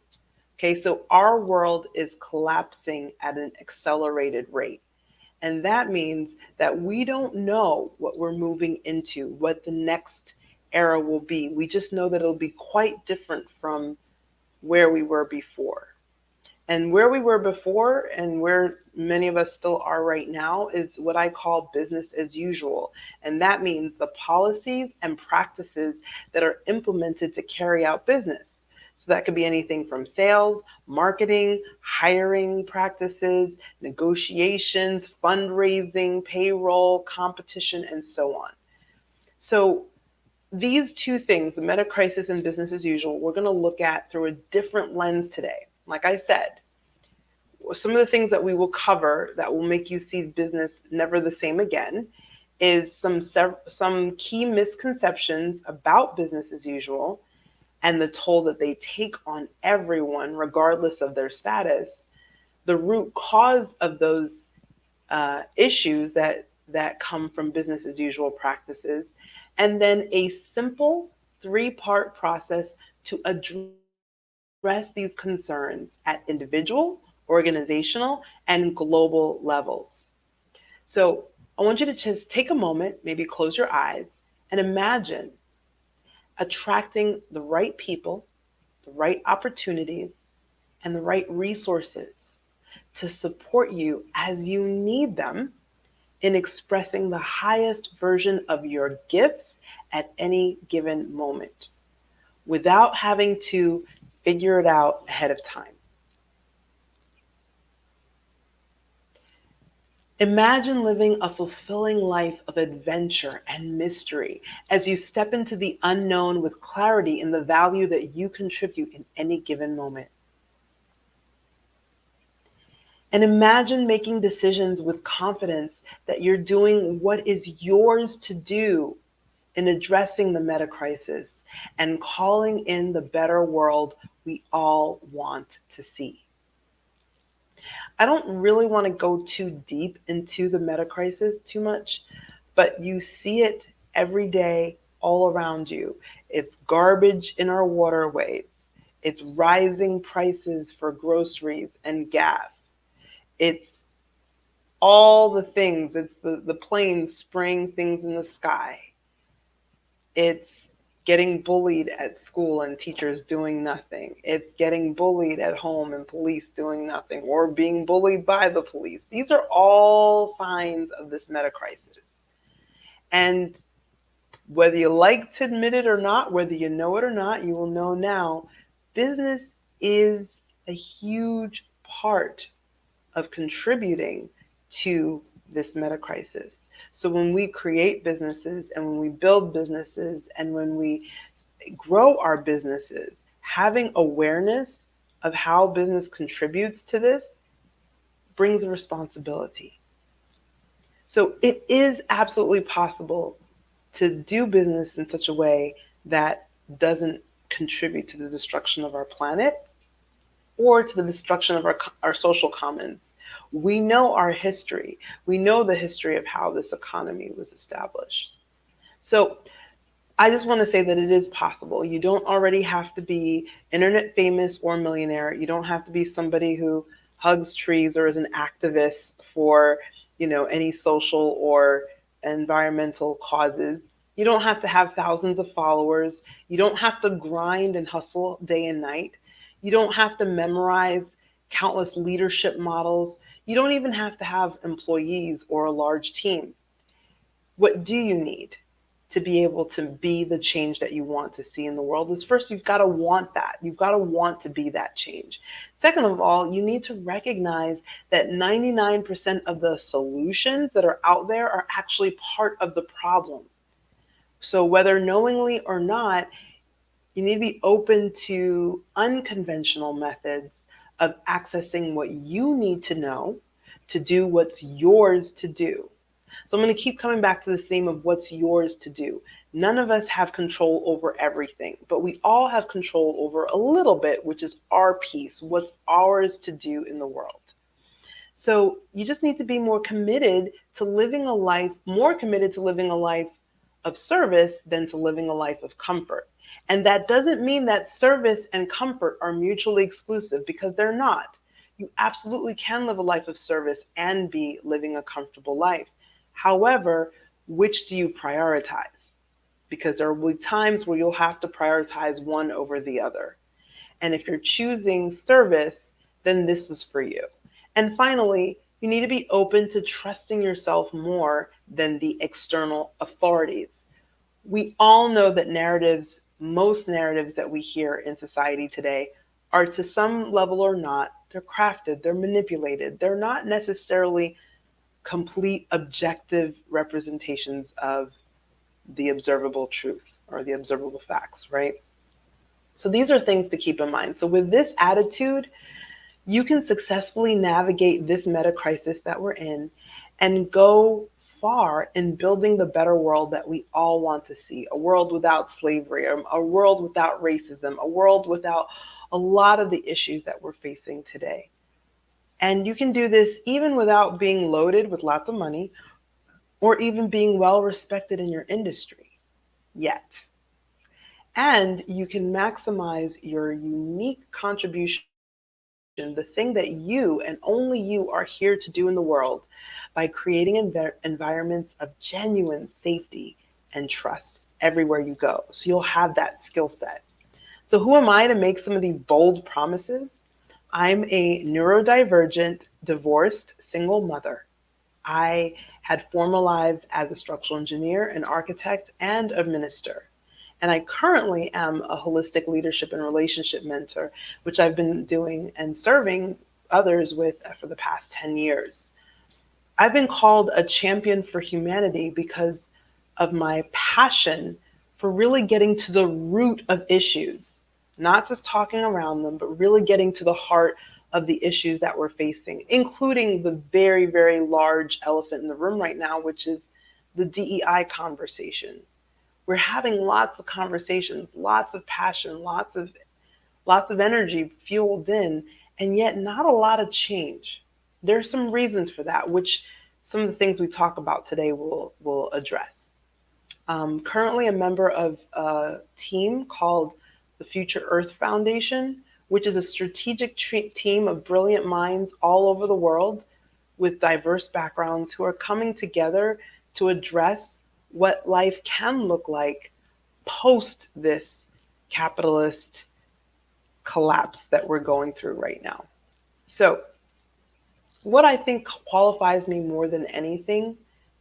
Okay, so our world is collapsing at an accelerated rate. And that means that we don't know what we're moving into, what the next era will be. We just know that it'll be quite different from where we were before. And where we were before and where many of us still are right now is what I call business as usual. And that means the policies and practices that are implemented to carry out business. So that could be anything from sales, marketing, hiring practices, negotiations, fundraising, payroll, competition, and so on. So these two things, the meta crisis and business as usual, we're going to look at through a different lens today. Like I said, some of the things that we will cover that will make you see business never the same again is some key misconceptions about business as usual and the toll that they take on everyone, regardless of their status, the root cause of those issues that come from business as usual practices, and then a simple 3-part process to address these concerns at individual, organizational, and global levels. So I want you to just take a moment, maybe close your eyes, and imagine attracting the right people, the right opportunities, and the right resources to support you as you need them in expressing the highest version of your gifts at any given moment without having to figure it out ahead of time. Imagine living a fulfilling life of adventure and mystery as you step into the unknown with clarity in the value that you contribute in any given moment. And imagine making decisions with confidence that you're doing what is yours to do in addressing the meta crisis and calling in the better world we all want to see. I don't really want to go too deep into the meta crisis too much, but you see it every day all around you. It's garbage in our waterways. It's rising prices for groceries and gas. It's all the things. It's the planes spraying things in the sky. It's getting bullied at school and teachers doing nothing. It's getting bullied at home and police doing nothing, or being bullied by the police. These are all signs of this meta crisis. And whether you like to admit it or not, whether you know it or not, you will know now, business is a huge part of contributing to this meta crisis. So when we create businesses and when we build businesses and when we grow our businesses, having awareness of how business contributes to this brings a responsibility. So it is absolutely possible to do business in such a way that doesn't contribute to the destruction of our planet or to the destruction of our social commons. We know our history. We know the history of how this economy was established. So I just want to say that it is possible. You don't already have to be internet famous or millionaire. You don't have to be somebody who hugs trees or is an activist for, any social or environmental causes. You don't have to have thousands of followers. You don't have to grind and hustle day and night. You don't have to memorize countless leadership models. You don't even have to have employees or a large team. What do you need to be able to be the change that you want to see in the world is first, you've got to want that. You've got to want to be that change. Second of all, you need to recognize that 99% of the solutions that are out there are actually part of the problem. So whether knowingly or not, you need to be open to unconventional methods of accessing what you need to know to do what's yours to do. So I'm going to keep coming back to this theme of what's yours to do. None of us have control over everything, but we all have control over a little bit, which is our piece, what's ours to do in the world. So you just need to be more committed to living a life of service than to living a life of comfort. And that doesn't mean that service and comfort are mutually exclusive, because they're not. You absolutely can live a life of service and be living a comfortable life. However, which do you prioritize? Because there will be times where you'll have to prioritize one over the other. And if you're choosing service, then this is for you. And finally, you need to be open to trusting yourself more than the external authorities. We all know that most narratives that we hear in society today are, to some level or not, they're crafted, they're manipulated. They're not necessarily complete objective representations of the observable truth or the observable facts, right? So these are things to keep in mind. So with this attitude, you can successfully navigate this meta crisis that we're in and go far in building the better world that we all want to see. A world without slavery, a world without racism, a world without a lot of the issues that we're facing today. And you can do this even without being loaded with lots of money or even being well respected in your industry yet. And you can maximize your unique contribution, the thing that you and only you are here to do in the world, by creating environments of genuine safety and trust everywhere you go. So you'll have that skill set. So who am I to make some of these bold promises? I'm a neurodivergent, divorced, single mother. I had former lives as a structural engineer, an architect, and a minister. And I currently am a holistic leadership and relationship mentor, which I've been doing and serving others with for the past 10 years. I've been called a champion for humanity because of my passion for really getting to the root of issues, not just talking around them, but really getting to the heart of the issues that we're facing, including the very, very large elephant in the room right now, which is the DEI conversation. We're having lots of conversations, lots of passion, lots of energy fueled in, and yet not a lot of change. There's some reasons for that, which some of the things we talk about today will address. Currently a member of a team called the Future Earth Foundation, which is a strategic team of brilliant minds all over the world with diverse backgrounds who are coming together to address what life can look like post this capitalist collapse that we're going through right now. So what I think qualifies me more than anything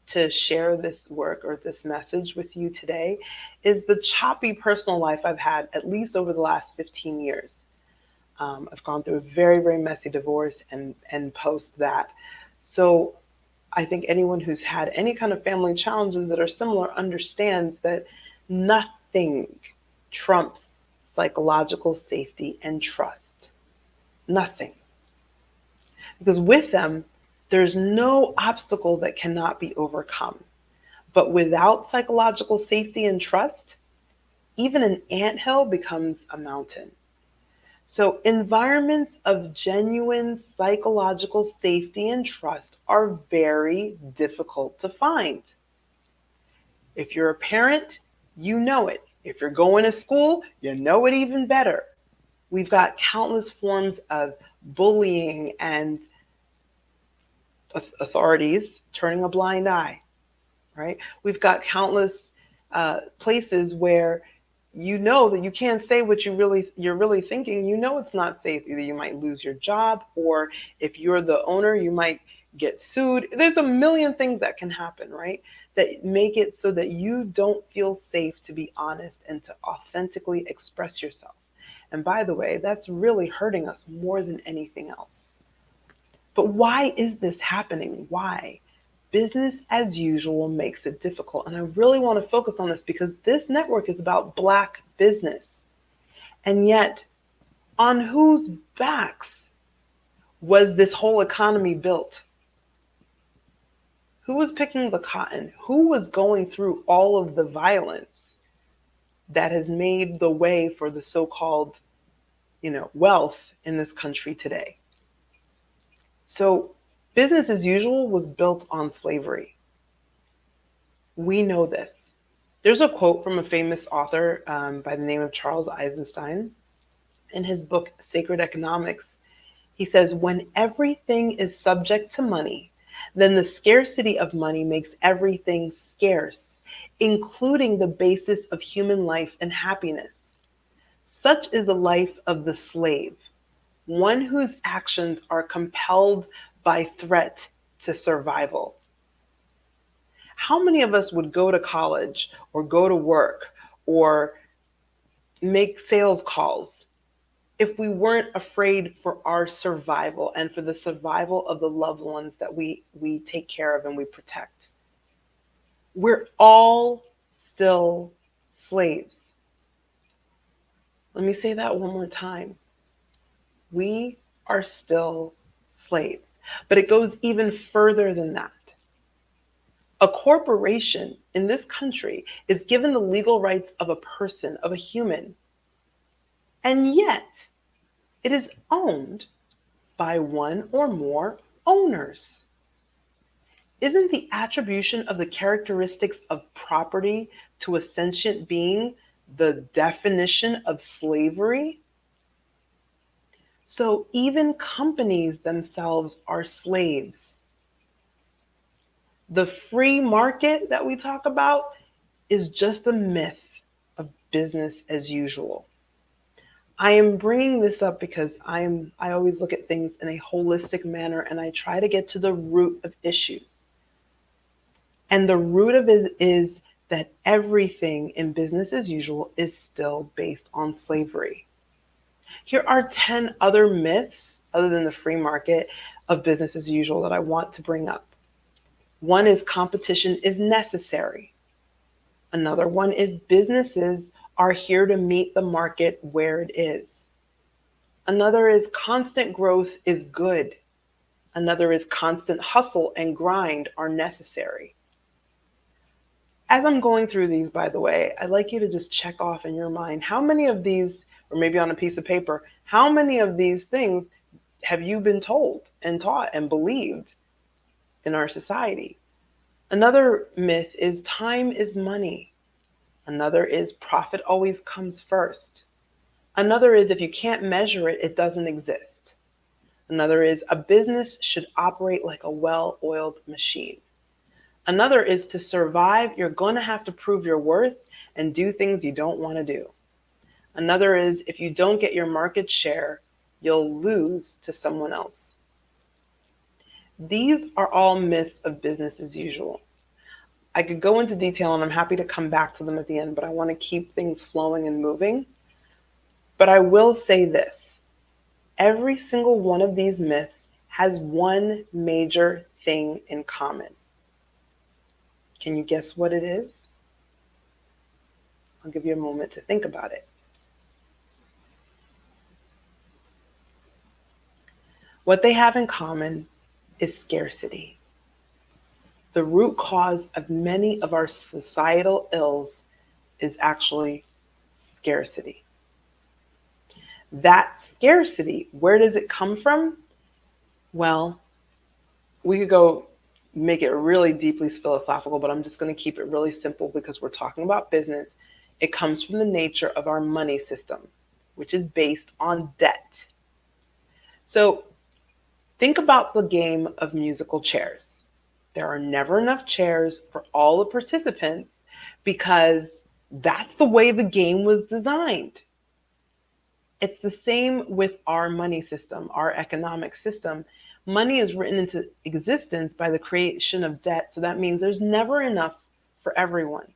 to share this work or this message with you today is the choppy personal life I've had, at least over the last 15 years. I've gone through a very, very messy divorce and post that. So I think anyone who's had any kind of family challenges that are similar understands that nothing trumps psychological safety and trust. Nothing. Because with them, there's no obstacle that cannot be overcome. But without psychological safety and trust, even an anthill becomes a mountain. So environments of genuine psychological safety and trust are very difficult to find. If you're a parent, you know it. If you're going to school, you know it even better. We've got countless forms of bullying and authorities turning a blind eye, right? We've got countless places where you know that you can't say what you're really thinking. You know it's not safe. Either you might lose your job, or if you're the owner, you might get sued. There's a million things that can happen, right? That make it so that you don't feel safe to be honest and to authentically express yourself. And by the way, that's really hurting us more than anything else. But why is this happening? Why? Business as usual makes it difficult. And I really want to focus on this because this network is about Black business. And yet, on whose backs was this whole economy built? Who was picking the cotton? Who was going through all of the violence? that has made the way for the so-called, wealth in this country today. So business as usual was built on slavery. We know this. There's a quote from a famous author by the name of Charles Eisenstein. In his book, Sacred Economics, he says, when everything is subject to money, then the scarcity of money makes everything scarce, including the basis of human life and happiness. Such is the life of the slave, one whose actions are compelled by threat to survival. How many of us would go to college or go to work or make sales calls if we weren't afraid for our survival and for the survival of the loved ones that we take care of and we protect? We're all still slaves. Let me say that one more time. We are still slaves, but it goes even further than that. A corporation in this country is given the legal rights of a person, of a human, and yet it is owned by one or more owners. Isn't the attribution of the characteristics of property to a sentient being the definition of slavery? So even companies themselves are slaves. The free market that we talk about is just a myth of business as usual. I am bringing this up because I always look at things in a holistic manner and I try to get to the root of issues. And the root of it is that everything in business as usual is still based on slavery. Here are 10 other myths, other than the free market, of business as usual that I want to bring up. One is competition is necessary. Another one is businesses are here to meet the market where it is. Another is constant growth is good. Another is constant hustle and grind are necessary. As I'm going through these, by the way, I'd like you to just check off in your mind how many of these, or maybe on a piece of paper, how many of these things have you been told and taught and believed in our society? Another myth is time is money. Another is profit always comes first. Another is if you can't measure it, it doesn't exist. Another is a business should operate like a well-oiled machine. Another is to survive, you're going to have to prove your worth and do things you don't want to do. Another is if you don't get your market share, you'll lose to someone else. These are all myths of business as usual. I could go into detail and I'm happy to come back to them at the end, but I want to keep things flowing and moving. But I will say this. Every single one of these myths has one major thing in common. Can you guess what it is? I'll give you a moment to think about it. What they have in common is scarcity. The root cause of many of our societal ills is actually scarcity. That scarcity, where does it come from? Well, we could go make it really deeply philosophical, but I'm just going to keep it really simple because we're talking about business. It comes from the nature of our money system, which is based on debt. So think about the game of musical chairs. There are never enough chairs for all the participants because that's the way the game was designed. It's the same with our money system, our economic system. Money is written into existence by the creation of debt. So that means there's never enough for everyone.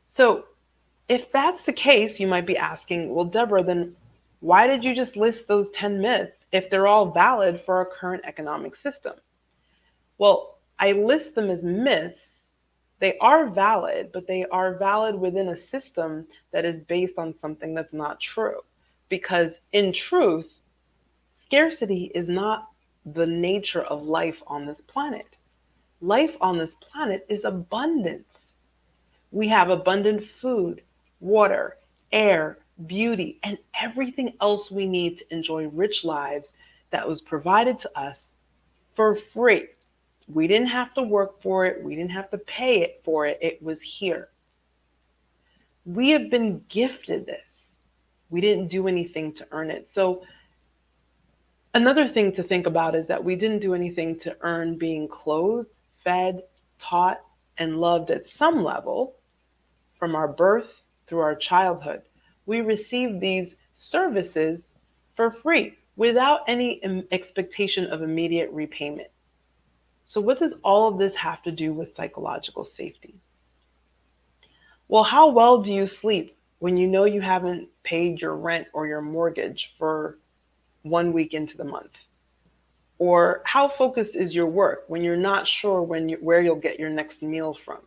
So if that's the case, you might be asking, well, Deborah, then why did you just list those 10 myths if they're all valid for our current economic system? Well, I list them as myths. They are valid, but they are valid within a system that is based on something that's not true. Because in truth, scarcity is not the nature of life on this planet. Life on this planet is abundance. We have abundant food, water, air, beauty, and everything else we need to enjoy rich lives that was provided to us for free. We didn't have to work for it. We didn't have to pay it for it. It was here. We have been gifted this. We didn't do anything to earn it. So another thing to think about is that we didn't do anything to earn being clothed, fed, taught, and loved at some level from our birth through our childhood. We received these services for free without any expectation of immediate repayment. So what does all of this have to do with psychological safety? Well, how well do you sleep when you know you haven't paid your rent or your mortgage for 1 week into the month? Or how focused is your work when you're not sure where you'll get your next meal from?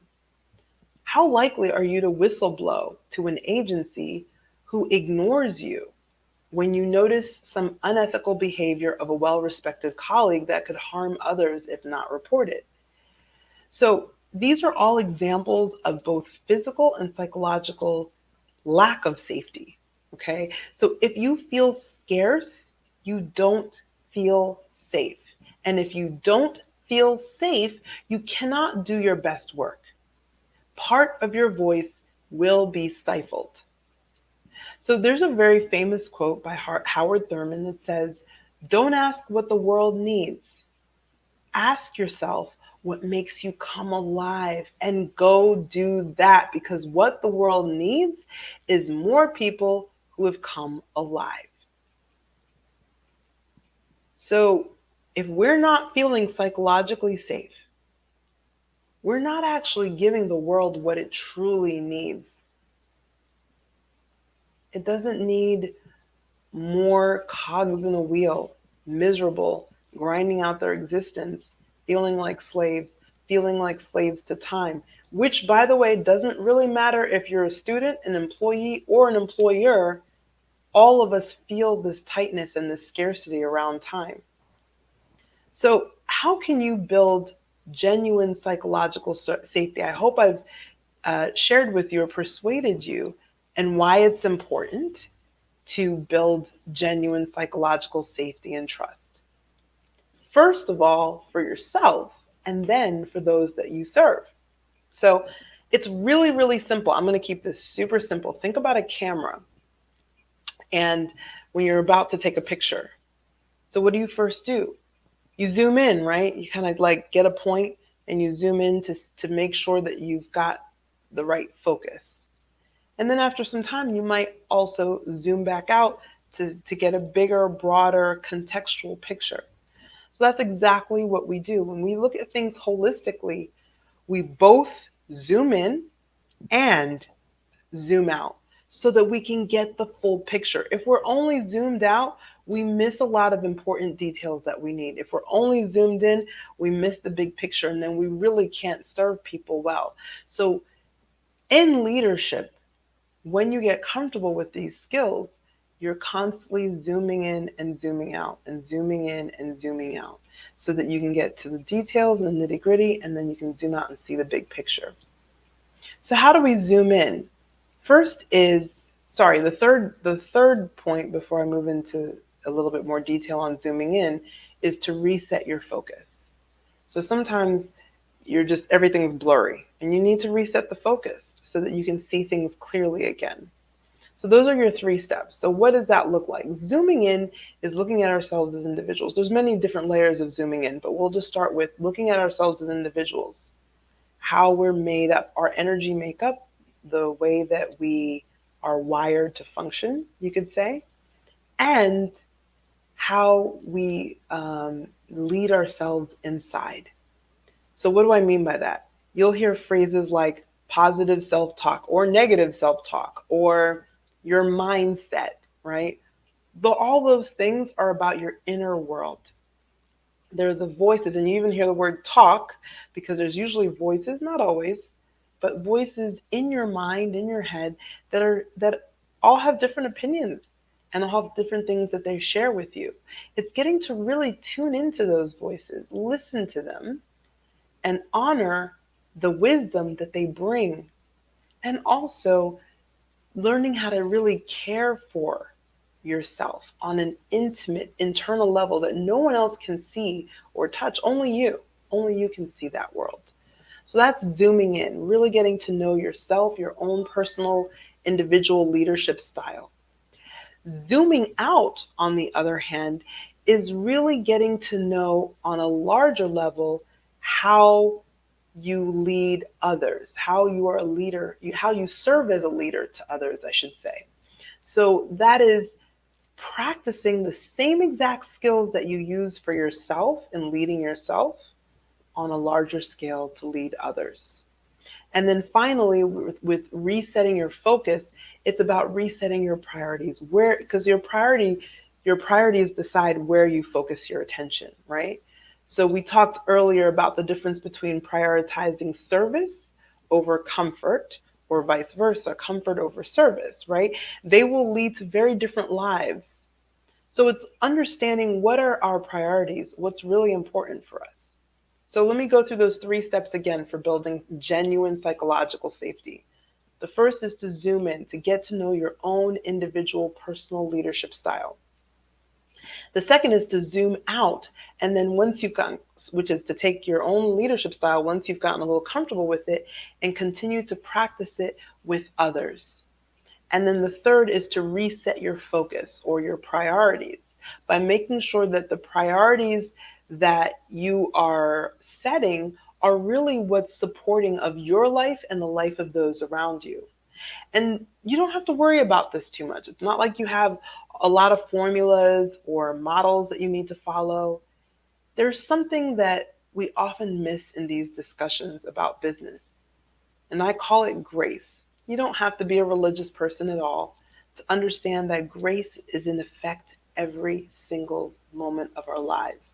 How likely are you to whistleblow to an agency who ignores you when you notice some unethical behavior of a well-respected colleague that could harm others if not reported? So these are all examples of both physical and psychological lack of safety, okay? So if you feel scarce, you don't feel safe. And if you don't feel safe, you cannot do your best work. Part of your voice will be stifled. So there's a very famous quote by Howard Thurman that says, "Don't ask what the world needs. Ask yourself what makes you come alive and go do that, because what the world needs is more people who have come alive." So if we're not feeling psychologically safe, we're not actually giving the world what it truly needs. It doesn't need more cogs in a wheel, miserable, grinding out their existence, feeling like slaves to time, which, by the way, doesn't really matter if you're a student, an employee, or an employer. All of us feel this tightness and this scarcity around time. So how can you build genuine psychological safety? I hope I've shared with you or persuaded you and why it's important to build genuine psychological safety and trust. First of all, for yourself, and then for those that you serve. So it's really, really simple. I'm going to keep this super simple. Think about a camera. And when you're about to take a picture, so what do you first do? You zoom in, right? You kind of like get a point and you zoom in to make sure that you've got the right focus. And then after some time, you might also zoom back out to get a bigger, broader contextual picture. So that's exactly what we do. When we look at things holistically, we both zoom in and zoom out so that we can get the full picture. If we're only zoomed out, we miss a lot of important details that we need. If we're only zoomed in, we miss the big picture, and then we really can't serve people well. So in leadership, when you get comfortable with these skills, you're constantly zooming in and zooming out and zooming in and zooming out so that you can get to the details and the nitty-gritty, and then you can zoom out and see the big picture. So how do we zoom in? First is, the third point before I move into a little bit more detail on zooming in is to reset your focus. So sometimes everything's blurry and you need to reset the focus so that you can see things clearly again. So those are your 3 steps. So what does that look like? Zooming in is looking at ourselves as individuals. There's many different layers of zooming in, but we'll just start with looking at ourselves as individuals, how we're made up, our energy makeup, the way that we are wired to function, you could say, and how we lead ourselves inside. So what do I mean by that? You'll hear phrases like positive self-talk or negative self-talk or your mindset, right? But all those things are about your inner world. They're the voices, and you even hear the word talk because there's usually voices, not always, but voices in your mind, in your head that all have different opinions and all have different things that they share with you. It's getting to really tune into those voices, listen to them, and honor the wisdom that they bring. And also learning how to really care for yourself on an intimate internal level that no one else can see or touch. Only you can see that world. So that's zooming in, really getting to know yourself, your own personal individual leadership style. Zooming out, on the other hand, is really getting to know on a larger level how you lead others, how you are a leader, how you serve as a leader to others, I should say. So that is practicing the same exact skills that you use for yourself in leading yourself on a larger scale to lead others. And then finally, with resetting your focus, it's about resetting your priorities. Because your priorities decide where you focus your attention, right? So we talked earlier about the difference between prioritizing service over comfort, or vice versa, comfort over service, right? They will lead to very different lives. So it's understanding what are our priorities, what's really important for us. So let me go through those 3 steps again for building genuine psychological safety. The first is to zoom in, to get to know your own individual personal leadership style. The second is to zoom out, and then once you've gotten, which is to take your own leadership style, once you've gotten a little comfortable with it, and continue to practice it with others. And then the third is to reset your focus or your priorities by making sure that the priorities that you are setting are really what's supporting of your life and the life of those around you. And you don't have to worry about this too much. It's not like you have a lot of formulas or models that you need to follow. There's something that we often miss in these discussions about business, and I call it grace. You don't have to be a religious person at all to understand that grace is in effect every single moment of our lives.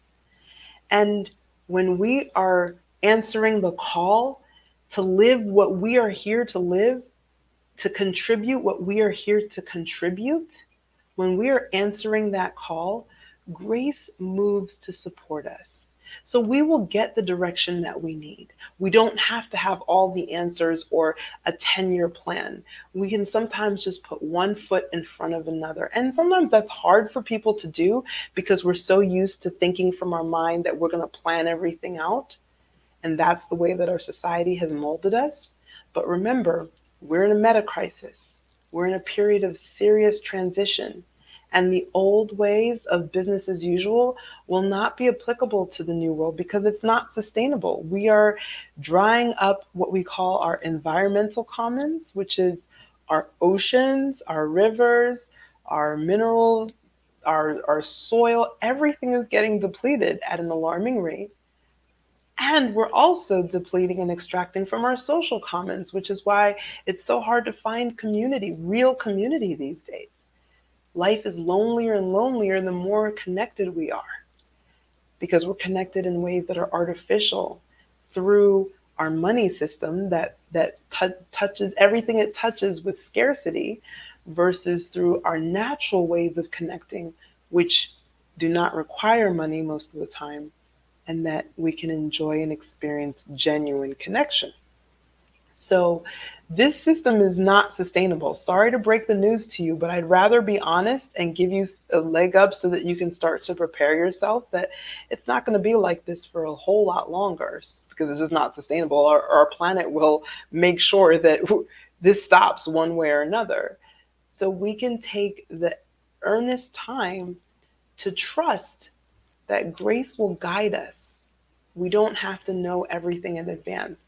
And when we are answering the call to live what we are here to live, to contribute what we are here to contribute, when we are answering that call, grace moves to support us. So we will get the direction that we need. We don't have to have all the answers or a 10-year plan. We can sometimes just put one foot in front of another. And sometimes that's hard for people to do because we're so used to thinking from our mind that we're going to plan everything out. And that's the way that our society has molded us. But remember, we're in a meta crisis. We're in a period of serious transition. And the old ways of business as usual will not be applicable to the new world because it's not sustainable. We are drying up what we call our environmental commons, which is our oceans, our rivers, our minerals, our soil. Everything is getting depleted at an alarming rate. And we're also depleting and extracting from our social commons, which is why it's so hard to find community, real community these days. Life is lonelier and lonelier the more connected we are, because we're connected in ways that are artificial through our money system that touches everything it touches with scarcity, versus through our natural ways of connecting, which do not require money most of the time, and that we can enjoy and experience genuine connection. So this system is not sustainable. Sorry to break the news to you, but I'd rather be honest and give you a leg up so that you can start to prepare yourself that it's not going to be like this for a whole lot longer, because it's just not sustainable. Our planet will make sure that this stops one way or another. So we can take the earnest time to trust that grace will guide us. We don't have to know everything in advance.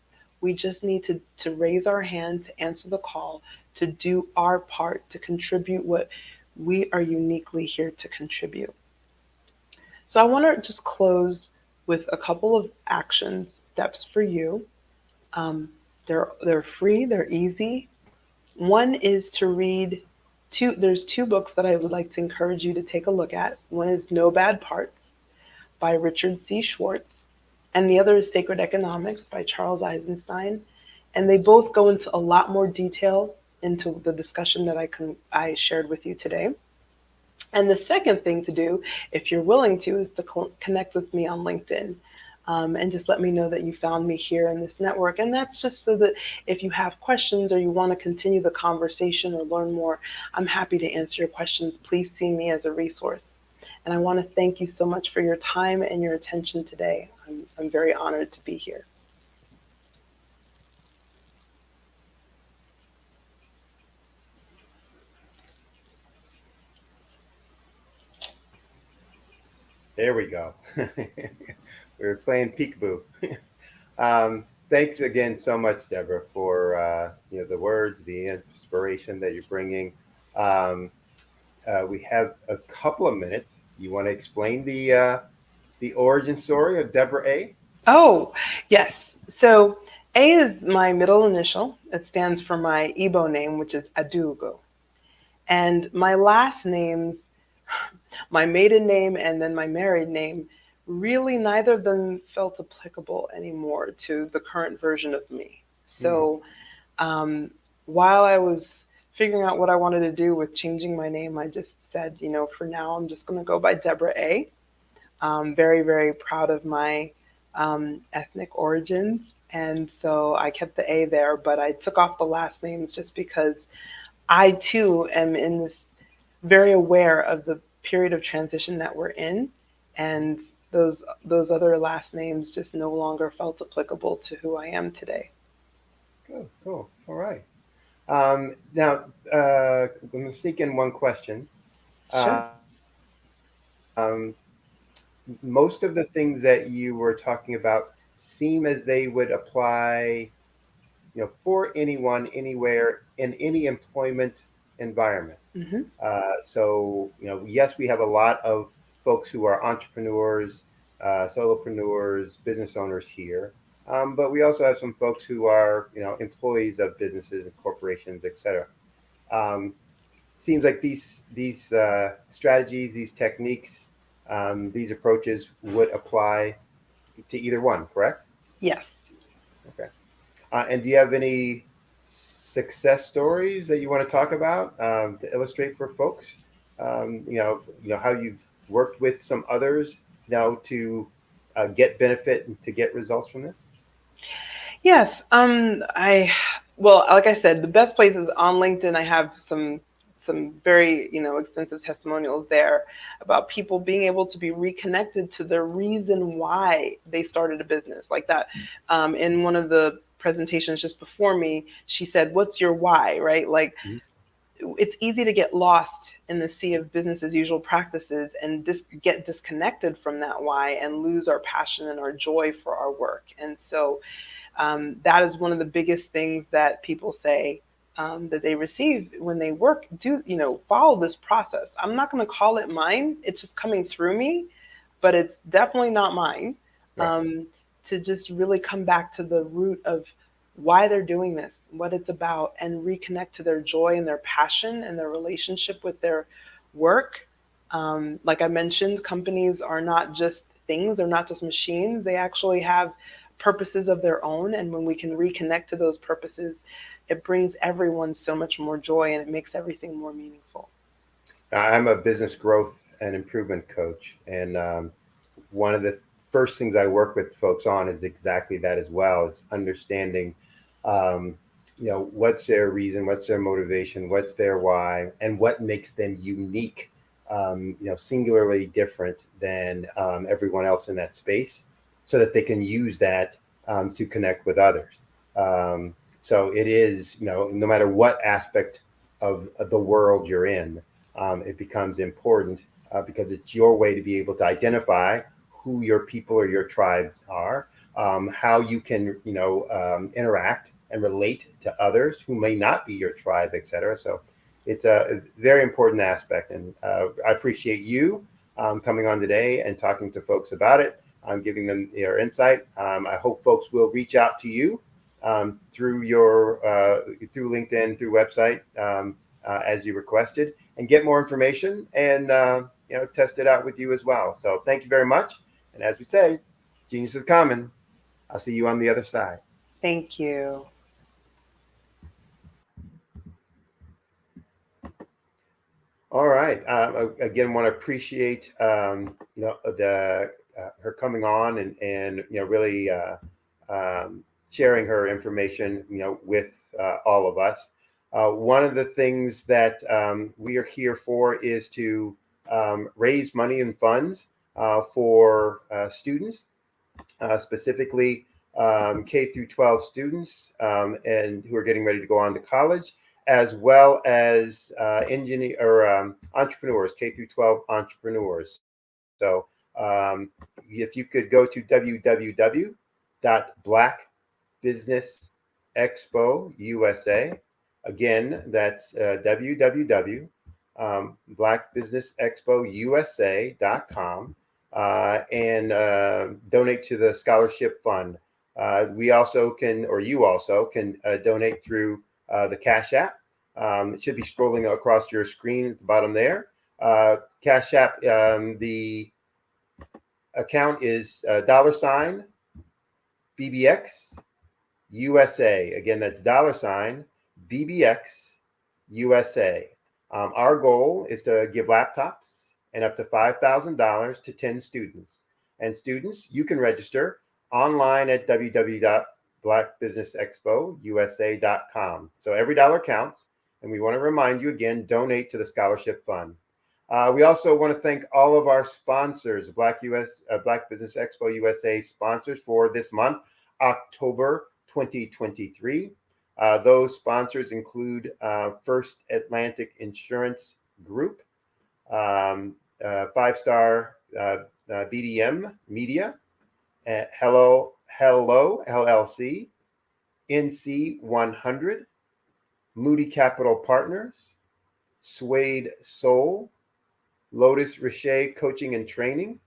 We just need to raise our hand, to answer the call, to do our part, to contribute what we are uniquely here to contribute. So I want to just close with a couple of action steps for you. They're free, they're easy. One is to read there's 2 books that I would like to encourage you to take a look at. One is No Bad Parts by Richard C. Schwartz, and the other is Sacred Economics by Charles Eisenstein. And they both go into a lot more detail into the discussion that I shared with you today. And the second thing to do, if you're willing to, is to connect with me on LinkedIn. and just let me know that you found me here in this network. And that's just so that if you have questions or you want to continue the conversation or learn more, I'm happy to answer your questions. Please see me as a resource. And I want to thank you so much for your time and your attention today. I'm very honored to be here. There we go. We were playing peekaboo. Thanks again so much, Deborah, for the words, the inspiration that you're bringing. We have a couple of minutes. You want to explain the origin story of Deborah A? Oh, yes. So A is my middle initial. It stands for my Igbo name, which is Adugo. And my last names, my maiden name and then my married name, really neither of them felt applicable anymore to the current version of me. So while I was figuring out what I wanted to do with changing my name, I just said, for now, I'm just going to go by Deborah A. I'm very, very proud of my ethnic origins. And so I kept the A there, but I took off the last names just because I too am in this very aware of the period of transition that we're in. And those other last names just no longer felt applicable to who I am today. Cool. All right. Now, I'm going to sneak in one question. Sure. Most of the things that you were talking about seem as they would apply, for anyone, anywhere, in any employment environment. Mm-hmm. So, yes, we have a lot of folks who are entrepreneurs, solopreneurs, business owners here. But we also have some folks who are, employees of businesses and corporations, et cetera. Seems like these strategies, these techniques, these approaches would apply to either one, correct? Yes. Okay. And do you have any success stories that you want to talk about to illustrate for folks? How you've worked with some others to get benefit and to get results from this? Yes. Well, like I said, the best place is on LinkedIn. I have some very, extensive testimonials there about people being able to be reconnected to the reason why they started a business like that. In one of the presentations just before me, she said, "What's your why?" Right? Like, it's easy to get lost in the sea of business as usual practices and get disconnected from that why and lose our passion and our joy for our work. And so that is one of the biggest things that people say that they receive when they work. Follow this process. I'm not going to call it mine. It's just coming through me, but it's definitely not mine. Right. To just really come back to the root of why they're doing this, what it's about, and reconnect to their joy and their passion and their relationship with their work. Like I mentioned, companies are not just things. They're not just machines. They actually have purposes of their own. And when we can reconnect to those purposes, it brings everyone so much more joy and it makes everything more meaningful. I'm a business growth and improvement coach. And one of the first things I work with folks on is exactly that as well, is understanding, what's their reason, what's their motivation, what's their why, and what makes them unique, singularly different than everyone else in that space, so that they can use that to connect with others. So it is, no matter what aspect of the world you're in, it becomes important because it's your way to be able to identify who your people or your tribe are, how you can, interact and relate to others who may not be your tribe, et cetera. So it's a very important aspect. And I appreciate you coming on today and talking to folks about it. Giving them your insight. I hope folks will reach out to you through through LinkedIn, through website, as you requested, and get more information and test it out with you as well. So thank you very much. And as we say, genius is common. I'll see you on the other side. Thank you. All right. Again, want to appreciate the her coming on and really sharing her information with all of us. One of the things that we are here for is to raise money and funds for students, specifically K through 12 students and who are getting ready to go on to college, as well as entrepreneurs, K through 12 entrepreneurs. So if you could go to www.blackbusinessexpo.usa. Again, that's www.blackbusinessexpo.usa.com and donate to the scholarship fund. We also can, or you also can donate through the Cash App. It should be scrolling across your screen at the bottom there. Cash App, the account is $BBX USA. Again, that's $BBX USA. Our goal is to give laptops and up to $5,000 to 10 students. And students, you can register online at www.blackbusinessexpousa.com. So every dollar counts. And we want to remind you again, donate to the scholarship fund. We also want to thank all of our sponsors, Black Business Expo USA sponsors for this month, October 2023. Those sponsors include First Atlantic Insurance Group, 5-Star BDM Media, Hello LLC, NC 100, Moody Capital Partners, Suede Soul, Lotus Richer Coaching and Training,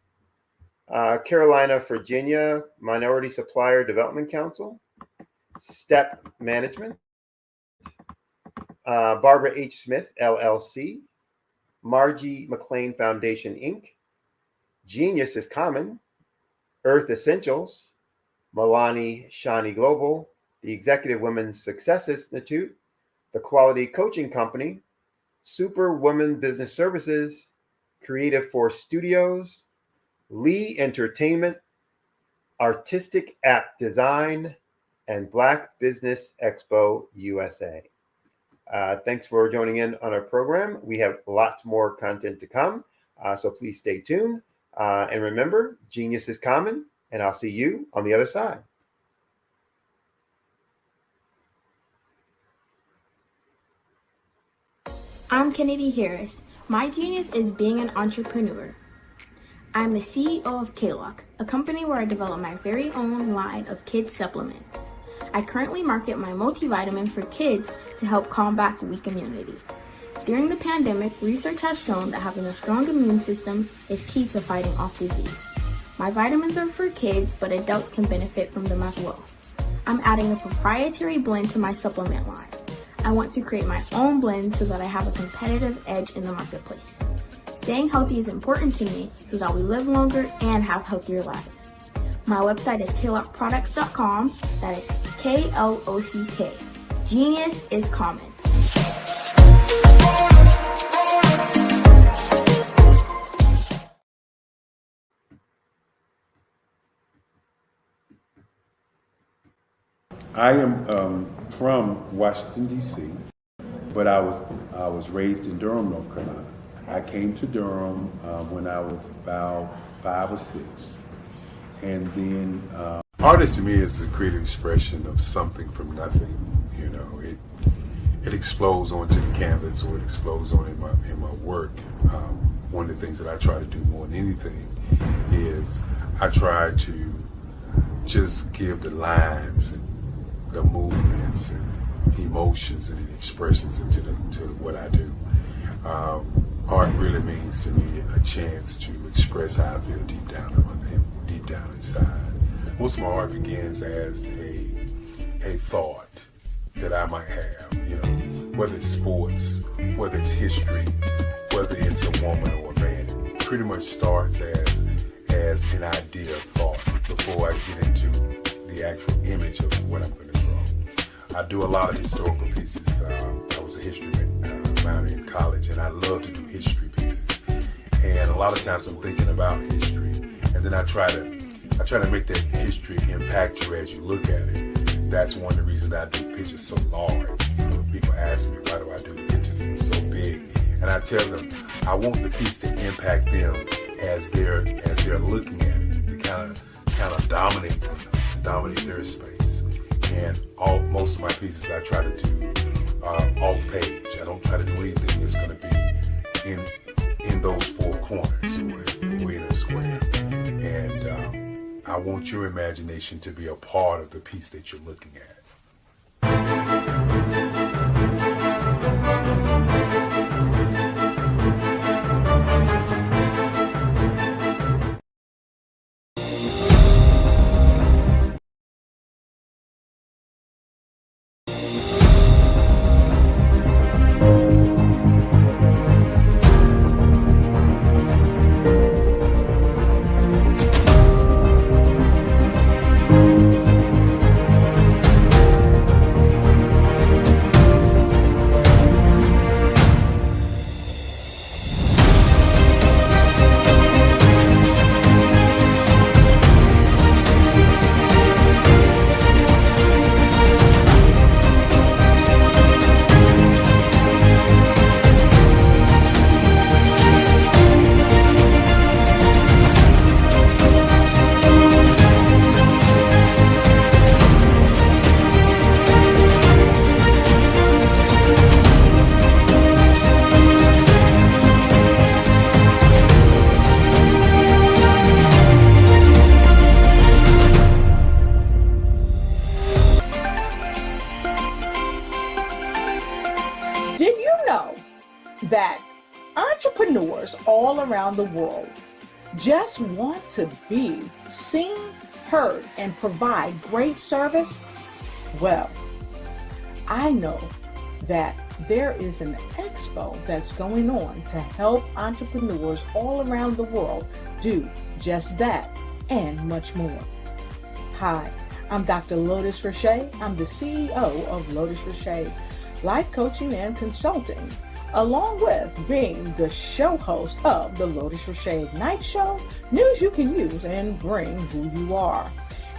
Carolina, Virginia Minority Supplier Development Council, Step Management, Barbara H. Smith, LLC, Margie McLean Foundation, Inc., Genius is Common, Earth Essentials, Milani Shani Global, the Executive Women's Success Institute, the Quality Coaching Company, Super Women Business Services, Creative Force Studios, Lee Entertainment, Artistic App Design, and Black Business Expo USA. Thanks for joining in on our program. We have lots more content to come, so please stay tuned. And remember, genius is common, and I'll see you on the other side. I'm Kennedy Harris. My genius is being an entrepreneur. I'm the CEO of K-Lock, a company where I develop my very own line of kids supplements. I currently market my multivitamin for kids to help combat weak immunity. During the pandemic, research has shown that having a strong immune system is key to fighting off disease. My vitamins are for kids, but adults can benefit from them as well. I'm adding a proprietary blend to my supplement line. I want to create my own blend so that I have a competitive edge in the marketplace. Staying healthy is important to me so that we live longer and have healthier lives. My website is klockproducts.com. That is K-L-O-C-K. Genius is common. I am from Washington, D.C., but I was raised in Durham, North Carolina. I came to Durham when I was about 5 or 6. And then artist to me is a creative expression of something from nothing. You know, it explodes onto the canvas, or it explodes on in my work. One of the things that I try to do more than anything is I try to just give the lines and the movements and emotions and expressions into what I do. Art really means to me a chance to express how I feel deep down inside. Most of my art begins as a thought that I might have, you know, whether it's sports, whether it's history, whether it's a woman or a man. It pretty much starts as an idea of thought before I get into the actual image of what I'm going to draw. I do a lot of historical pieces. I was a history minor in college, and I love to do history pieces. And a lot of times I'm thinking about history, and then I try to make that history impact you as you look at it. That's one of the reasons I do pictures so large. People ask me, why do I do pictures so big? And I tell them, I want the piece to impact them as they're looking at it, to kind of dominate them, dominate their space. And most of my pieces I try to do off page. I don't try to do anything that's going to be in those four corners or in a square. And I want your imagination to be a part of the piece that you're looking at. That entrepreneurs all around the world just want to be seen, heard, and provide great service? Well, I know that there is an expo that's going on to help entrepreneurs all around the world do just that and much more. Hi, I'm Dr. Lotus Roche. I'm the CEO of Lotus Roche Life Coaching and Consulting, along with being the show host of the Lotus Roche Ignite Show, news you can use and bring who you are.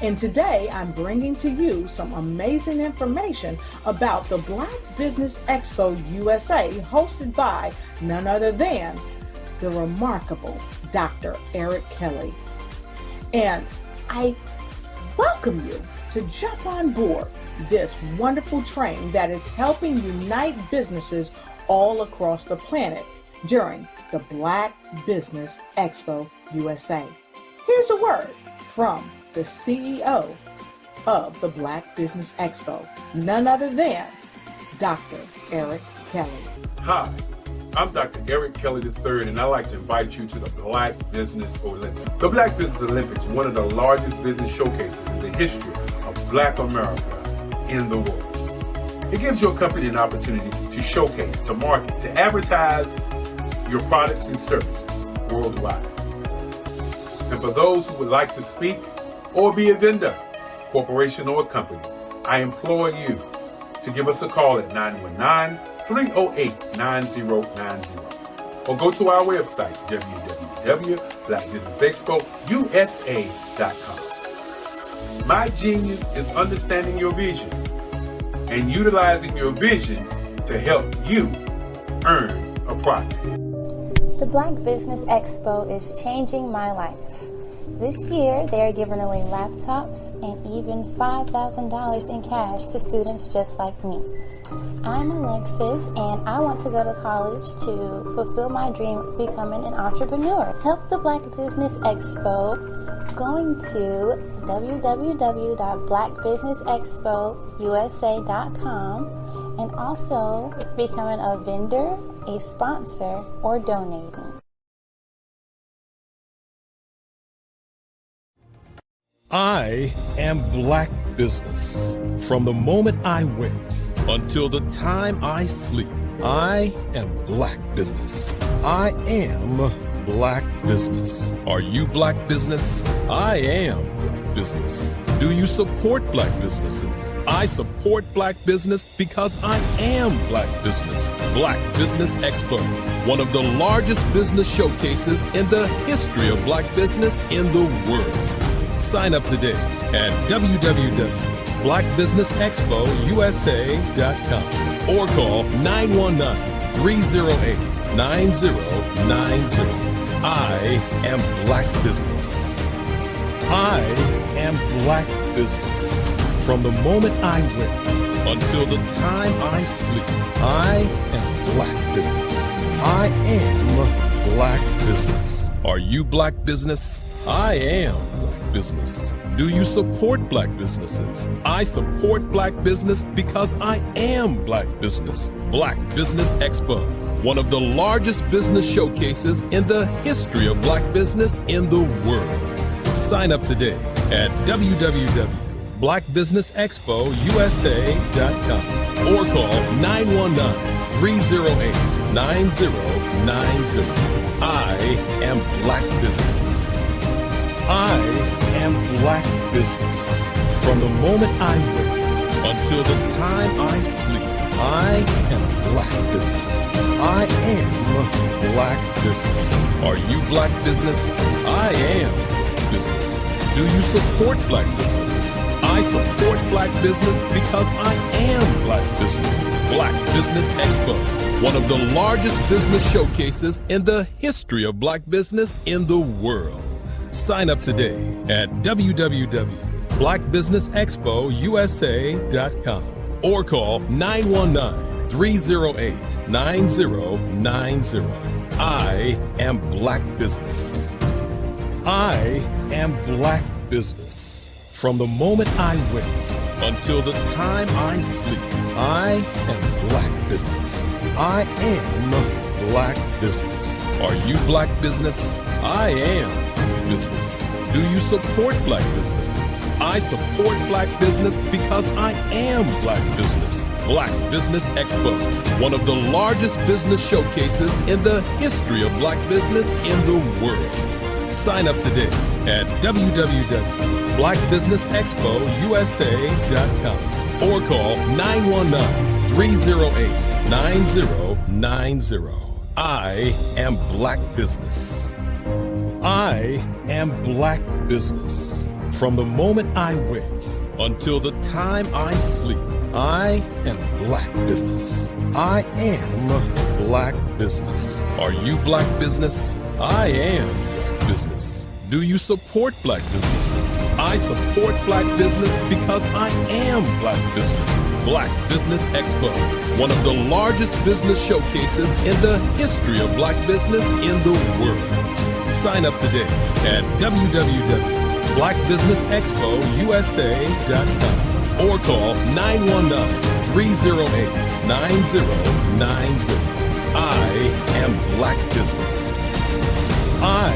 And today I'm bringing to you some amazing information about the Black Business Expo USA, hosted by none other than the remarkable Dr. Eric Kelly. And I welcome you to jump on board this wonderful train that is helping unite businesses all across the planet during the Black Business Expo USA. Here's a word from the CEO of the Black Business Expo, none other than Dr. Eric Kelly. Hi, I'm Dr. Eric Kelly III, and I'd like to invite you to the Black Business Olympics. The Black Business Olympics is one of the largest business showcases in the history of Black America in the world. It gives your company an opportunity to showcase, to market, to advertise your products and services worldwide. And for those who would like to speak or be a vendor, corporation or company, I implore you to give us a call at 919-308-9090 or go to our website, www.blackbusinessexpousa.com. My genius is understanding your vision and utilizing your vision to help you earn a profit. The Black Business Expo is changing my life. This year, they are giving away laptops and even $5,000 in cash to students just like me. I'm Alexis, and I want to go to college to fulfill my dream of becoming an entrepreneur. Help the Black Business Expo going to www.blackbusinessexpousa.com and also becoming a vendor, a sponsor, or donating. I am Black Business. From the moment I wake until the time I sleep, I am Black Business. I am Black Business. Are you Black Business? I am Black Business. Do you support Black businesses? I support Black business because I am Black business. Black Business Expo, one of the largest business showcases in the history of Black business in the world. Sign up today at www.blackbusinessexpousa.com or call 919-308-9090. I am Black business. I am Black business. From the moment I wake until the time I sleep, I am Black business. I am Black business. Are you Black business? I am Black business. Do you support Black businesses? I support Black business because I am Black business. Black Business Expo, one of the largest business showcases in the history of Black business in the world. Sign up today at www.blackbusinessexpousa.com or call 919-308-9090. I am Black business. I am Black business. From the moment I wake until the time I sleep, I am Black business. I am Black business. Are you Black business? I am Black business. Do you support Black businesses? I support Black business because I am Black business. Black Business Expo, one of the largest business showcases in the history of Black business in the world. Sign up today at www.blackbusinessexpousa.com or call 919-308-9090. I am Black business. I am Black business. From the moment I wake until the time I sleep, I am Black business. I am Black business. Are you Black business? I am Black business. Do you support Black businesses? I support Black business because I am Black business. Black Business Expo, one of the largest business showcases in the history of Black business in the world. Sign up today at www.blackbusinessexpousa.com or call 919-308-9090. I am Black business. I am Black business. From the moment I wake until the time I sleep, I am Black business. I am Black business. Are you Black business? I am Black business. Do you support Black businesses? I support Black business because I am Black business. Black Business Expo, one of the largest business showcases in the history of Black business in the world. Sign up today at www.blackbusinessexpousa.com or call 919-308-9090. I am Black business. I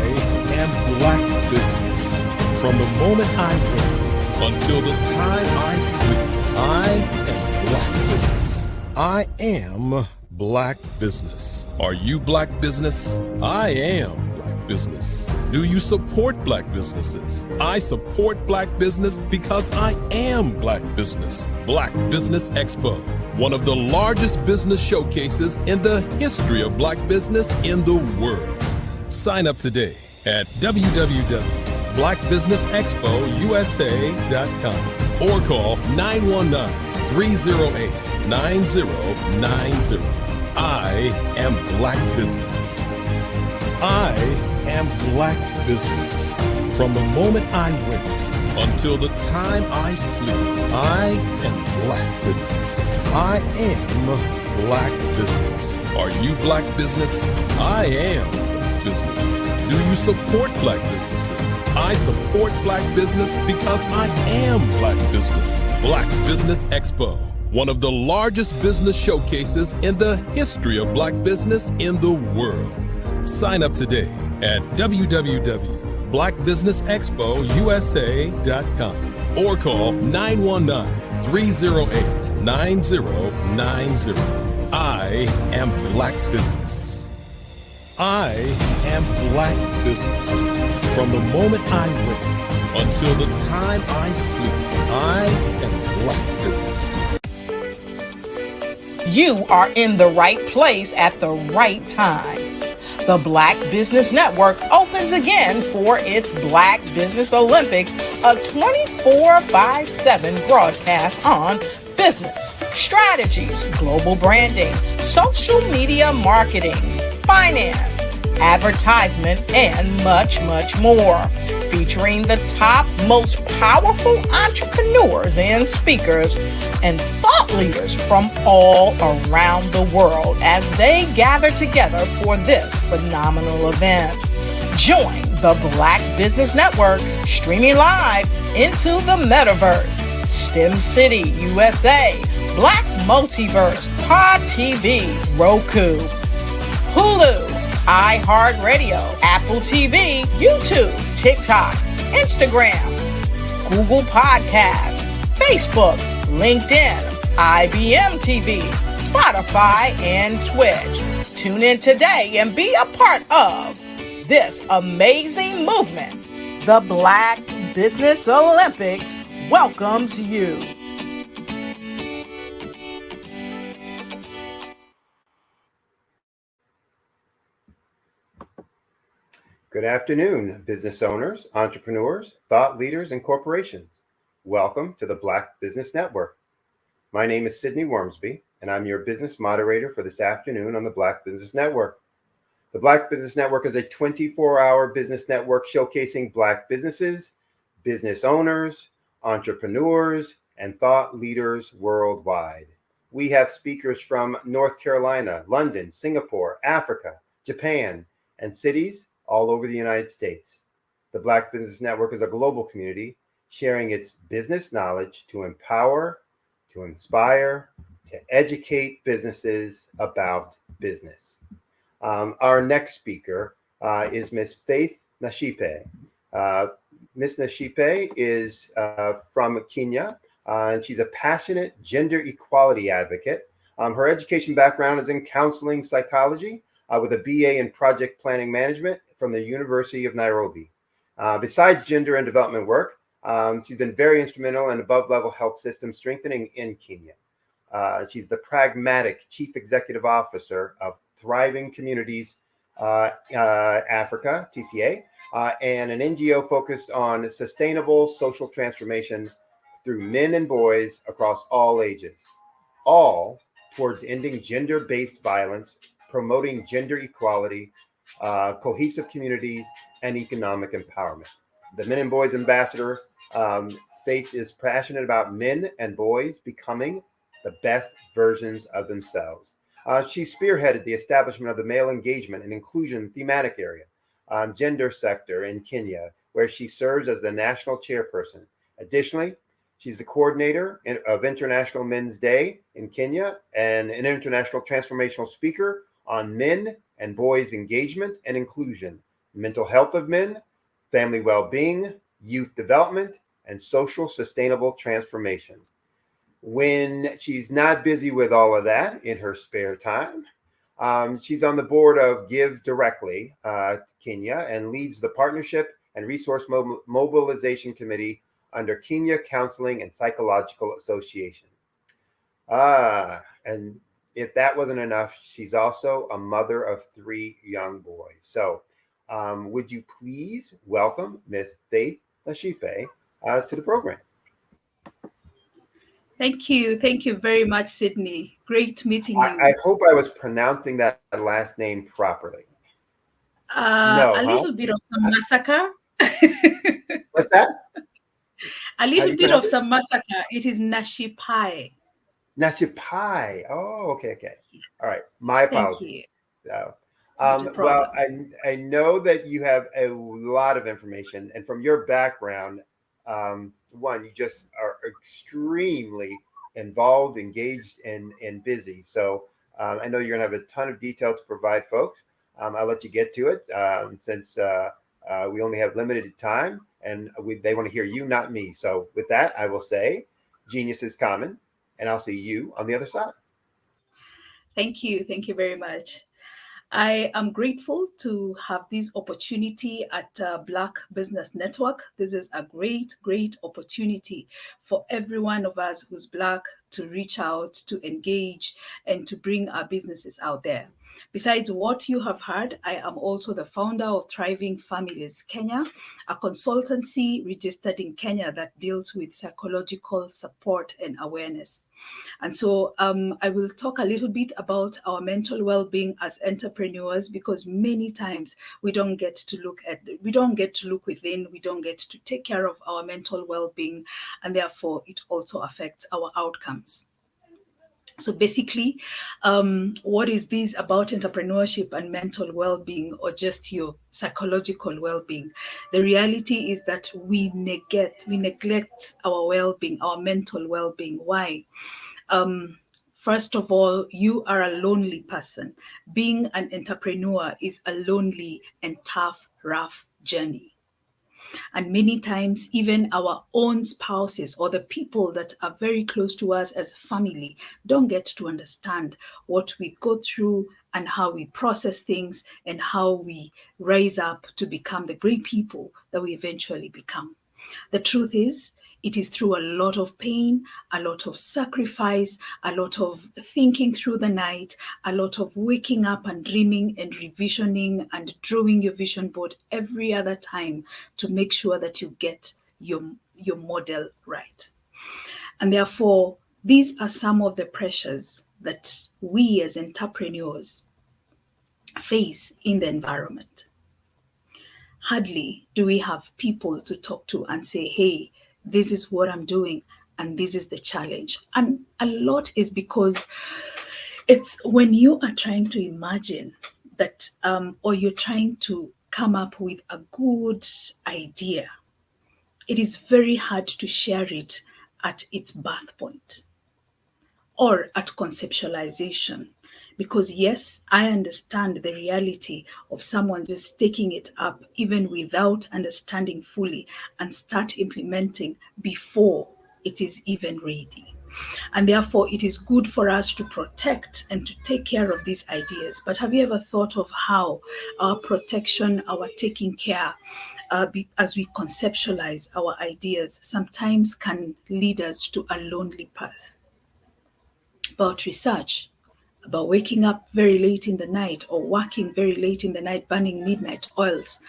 am Black business. From the moment I wake until the time I sleep, I am Black business. I am Black business. Are you Black business? I am Black business. Do you support Black businesses? I support Black business because I am Black business. Black Business Expo, one of the largest business showcases in the history of Black business in the world. Sign up today at www.blackbusinessexpousa.com or call 919-308-9090. I am Black business. I am Black business. From the moment I wake until the time I sleep, I am Black business. I am Black business. Are you Black business? I am Black business. Do you support Black businesses? I support Black business because I am Black business. Black Business Expo, one of the largest business showcases in the history of Black business in the world. Sign up today at www.blackbusinessexpousa.com or call 919-308-9090. I am Black business. I am Black Business. From the moment I wake until the time I sleep, I am Black Business. You are in the right place at the right time. The Black Business Network opens again for its Black Business Olympics, a 24/7 broadcast on business, strategies, global branding, social media marketing, finance, advertisement, and much, much more. Featuring the top, most powerful entrepreneurs and speakers and thought leaders from all around the world as they gather together for this phenomenal event. Join the Black Business Network streaming live into the metaverse, STEM City, USA, Black Multiverse, Pod TV, Roku, Hulu, iHeartRadio, Apple TV, YouTube, TikTok, Instagram, Google Podcasts, Facebook, LinkedIn, IBM TV, Spotify, and Twitch. Tune in today and be a part of this amazing movement. The Black Business Olympics welcomes you. Good afternoon, business owners, entrepreneurs, thought leaders, and corporations. Welcome to the Black Business Network. My name is Sydney Wormsby, and I'm your business moderator for this afternoon on the Black Business Network. The Black Business Network is a 24-hour business network showcasing Black businesses, business owners, entrepreneurs, and thought leaders worldwide. We have speakers from North Carolina, London, Singapore, Africa, Japan, and cities all over the United States. The Black Business Network is a global community sharing its business knowledge to empower, to inspire, to educate businesses about business. Our next speaker is Miss Faith Nashipe. Miss Nashipe is from Kenya, and she's a passionate gender equality advocate. Her education background is in counseling psychology with a BA in project planning management from the University of Nairobi. Besides gender and development work, she's been very instrumental in above-level health system strengthening in Kenya. She's the pragmatic chief executive officer of Thriving Communities Africa, TCA, and an NGO focused on sustainable social transformation through men and boys across all ages, all towards ending gender-based violence, promoting gender equality, cohesive communities, and economic empowerment. The Men and Boys Ambassador, Faith, is passionate about men and boys becoming the best versions of themselves. She spearheaded the establishment of the male engagement and inclusion thematic area, gender sector in Kenya, where she serves as the national chairperson. Additionally, she's the coordinator of International Men's Day in Kenya and an international transformational speaker on men and boys engagement and inclusion, mental health of men, family well-being, youth development, and social sustainable transformation. When she's not busy with all of that in her spare time, she's on the board of Give Directly Kenya and leads the Partnership and Resource Mobilization Committee under Kenya Counseling and Psychological Association. And if that wasn't enough, she's also a mother of 3 young boys. So would you please welcome Miss Faith Nashipe to the program? Thank you. Thank you very much, Sydney. Great meeting you. I hope I was pronouncing that last name properly. A little bit of some massacre. What's that? A little bit of some massacre. It is Nashipai. Nashipai. Oh, okay. All right. My apologies. So, well, I know that you have a lot of information, and from your background, one, you just are extremely involved, engaged, and busy. So I know you're going to have a ton of detail to provide folks. I'll let you get to it since we only have limited time, and they want to hear you, not me. So with that, I will say, genius is common, and I'll see you on the other side. Thank you. Thank you very much. I am grateful to have this opportunity at Black Business Network. This is a great, great opportunity for every one of us who's Black to reach out, to engage, and to bring our businesses out there. Besides what you have heard, I am also the founder of Thriving Families Kenya, a consultancy registered in Kenya that deals with psychological support and awareness. And so I will talk a little bit about our mental well-being as entrepreneurs, because many times we don't get to look within, we don't get to take care of our mental well-being, and therefore it also affects our outcomes. So basically, what is this about entrepreneurship and mental well-being, or just your psychological well-being? The reality is that we neglect our well-being, our mental well-being. Why? First of all, you are a lonely person. Being an entrepreneur is a lonely and tough, rough journey. And many times, even our own spouses or the people that are very close to us as family don't get to understand what we go through and how we process things and how we rise up to become the great people that we eventually become. The truth is, it is through a lot of pain, a lot of sacrifice, a lot of thinking through the night, a lot of waking up and dreaming and revisioning and drawing your vision board every other time to make sure that you get your model right. And therefore, these are some of the pressures that we as entrepreneurs face in the environment. Hardly do we have people to talk to and say, hey, this is what I'm doing and this is the challenge. And a lot is because it's when you are trying to imagine that, or you're trying to come up with a good idea, it is very hard to share it at its birth point or at conceptualization. Because yes, I understand the reality of someone just taking it up even without understanding fully and start implementing before it is even ready. And therefore, it is good for us to protect and to take care of these ideas. But have you ever thought of how our protection, our taking care, as we conceptualize our ideas, sometimes can lead us to a lonely path? About research, about waking up very late in the night or working very late in the night, burning midnight oils,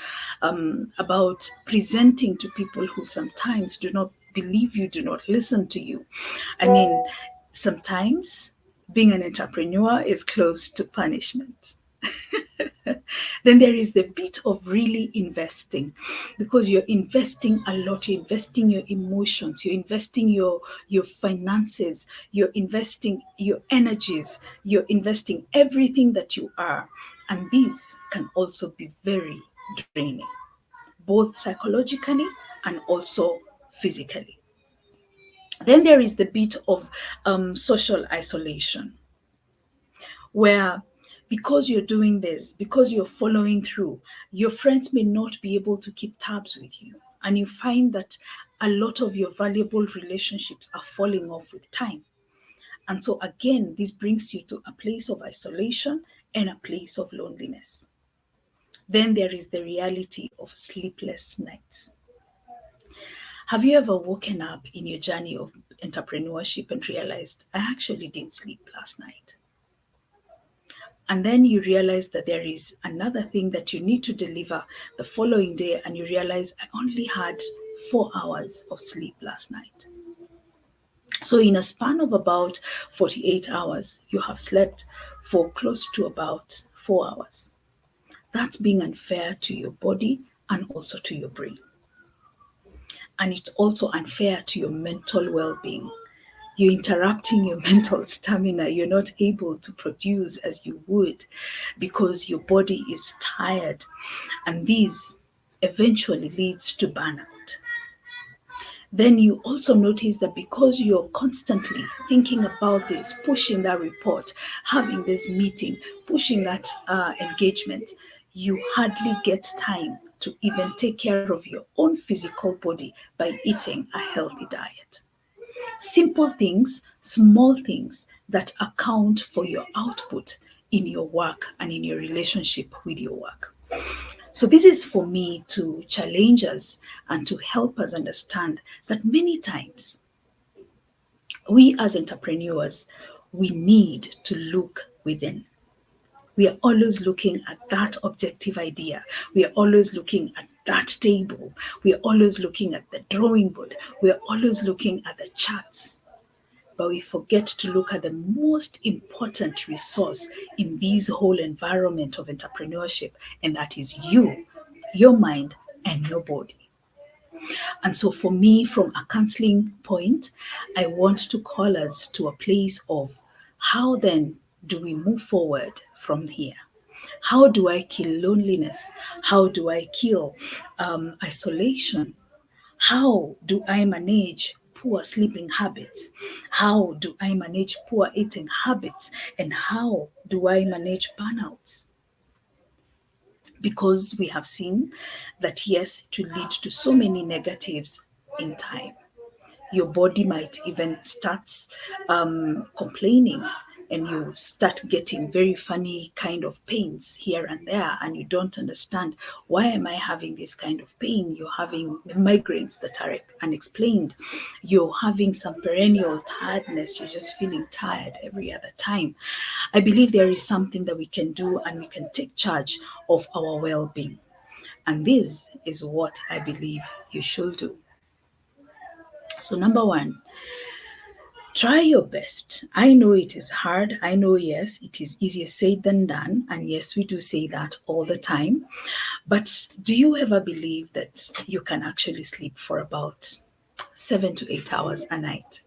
about presenting to people who sometimes do not believe you, do not listen to you. I mean, sometimes being an entrepreneur is close to punishment. Then there is the bit of really investing, because you're investing a lot. You're investing your emotions, you're investing your finances, you're investing your energies, you're investing everything that you are. And these can also be very draining, both psychologically and also physically. Then there is the bit of social isolation, where because you're doing this, because you're following through, your friends may not be able to keep tabs with you. And you find that a lot of your valuable relationships are falling off with time. And so again, this brings you to a place of isolation and a place of loneliness. Then there is the reality of sleepless nights. Have you ever woken up in your journey of entrepreneurship and realized, I actually didn't sleep last night? And then you realize that there is another thing that you need to deliver the following day, and you realize, I only had 4 hours of sleep last night. So in a span of about 48 hours, you have slept for close to about 4 hours. That's being unfair to your body and also to your brain. And it's also unfair to your mental well-being. You're interrupting your mental stamina. You're not able to produce as you would because your body is tired. And this eventually leads to burnout. Then you also notice that because you're constantly thinking about this, pushing that report, having this meeting, pushing that engagement, you hardly get time to even take care of your own physical body by eating a healthy diet. Simple things, small things that account for your output in your work and in your relationship with your work. So this is for me to challenge us and to help us understand that many times we as entrepreneurs, we need to look within. We are always looking at that objective idea. We are always looking at that table. We are always looking at the drawing board. We are always looking at the charts. But we forget to look at the most important resource in this whole environment of entrepreneurship, and that is you, your mind, and your body. And so for me, from a counseling point, I want to call us to a place of how then do we move forward from here? How do I kill loneliness? How do I kill isolation? How do I manage poor sleeping habits? How do I manage poor eating habits? And how do I manage burnouts? Because we have seen that, yes, it will lead to so many negatives in time. Your body might even start complaining, and you start getting very funny kind of pains here and there, and you don't understand, why am I having this kind of pain? You're having migraines that are unexplained. You're having some perennial tiredness. You're just feeling tired every other time. I believe there is something that we can do, and we can take charge of our well-being. And this is what I believe you should do. So number one, try your best. I know it is hard. I know, yes, it is easier said than done. And yes, we do say that all the time. But do you ever believe that you can actually sleep for about 7 to 8 hours a night?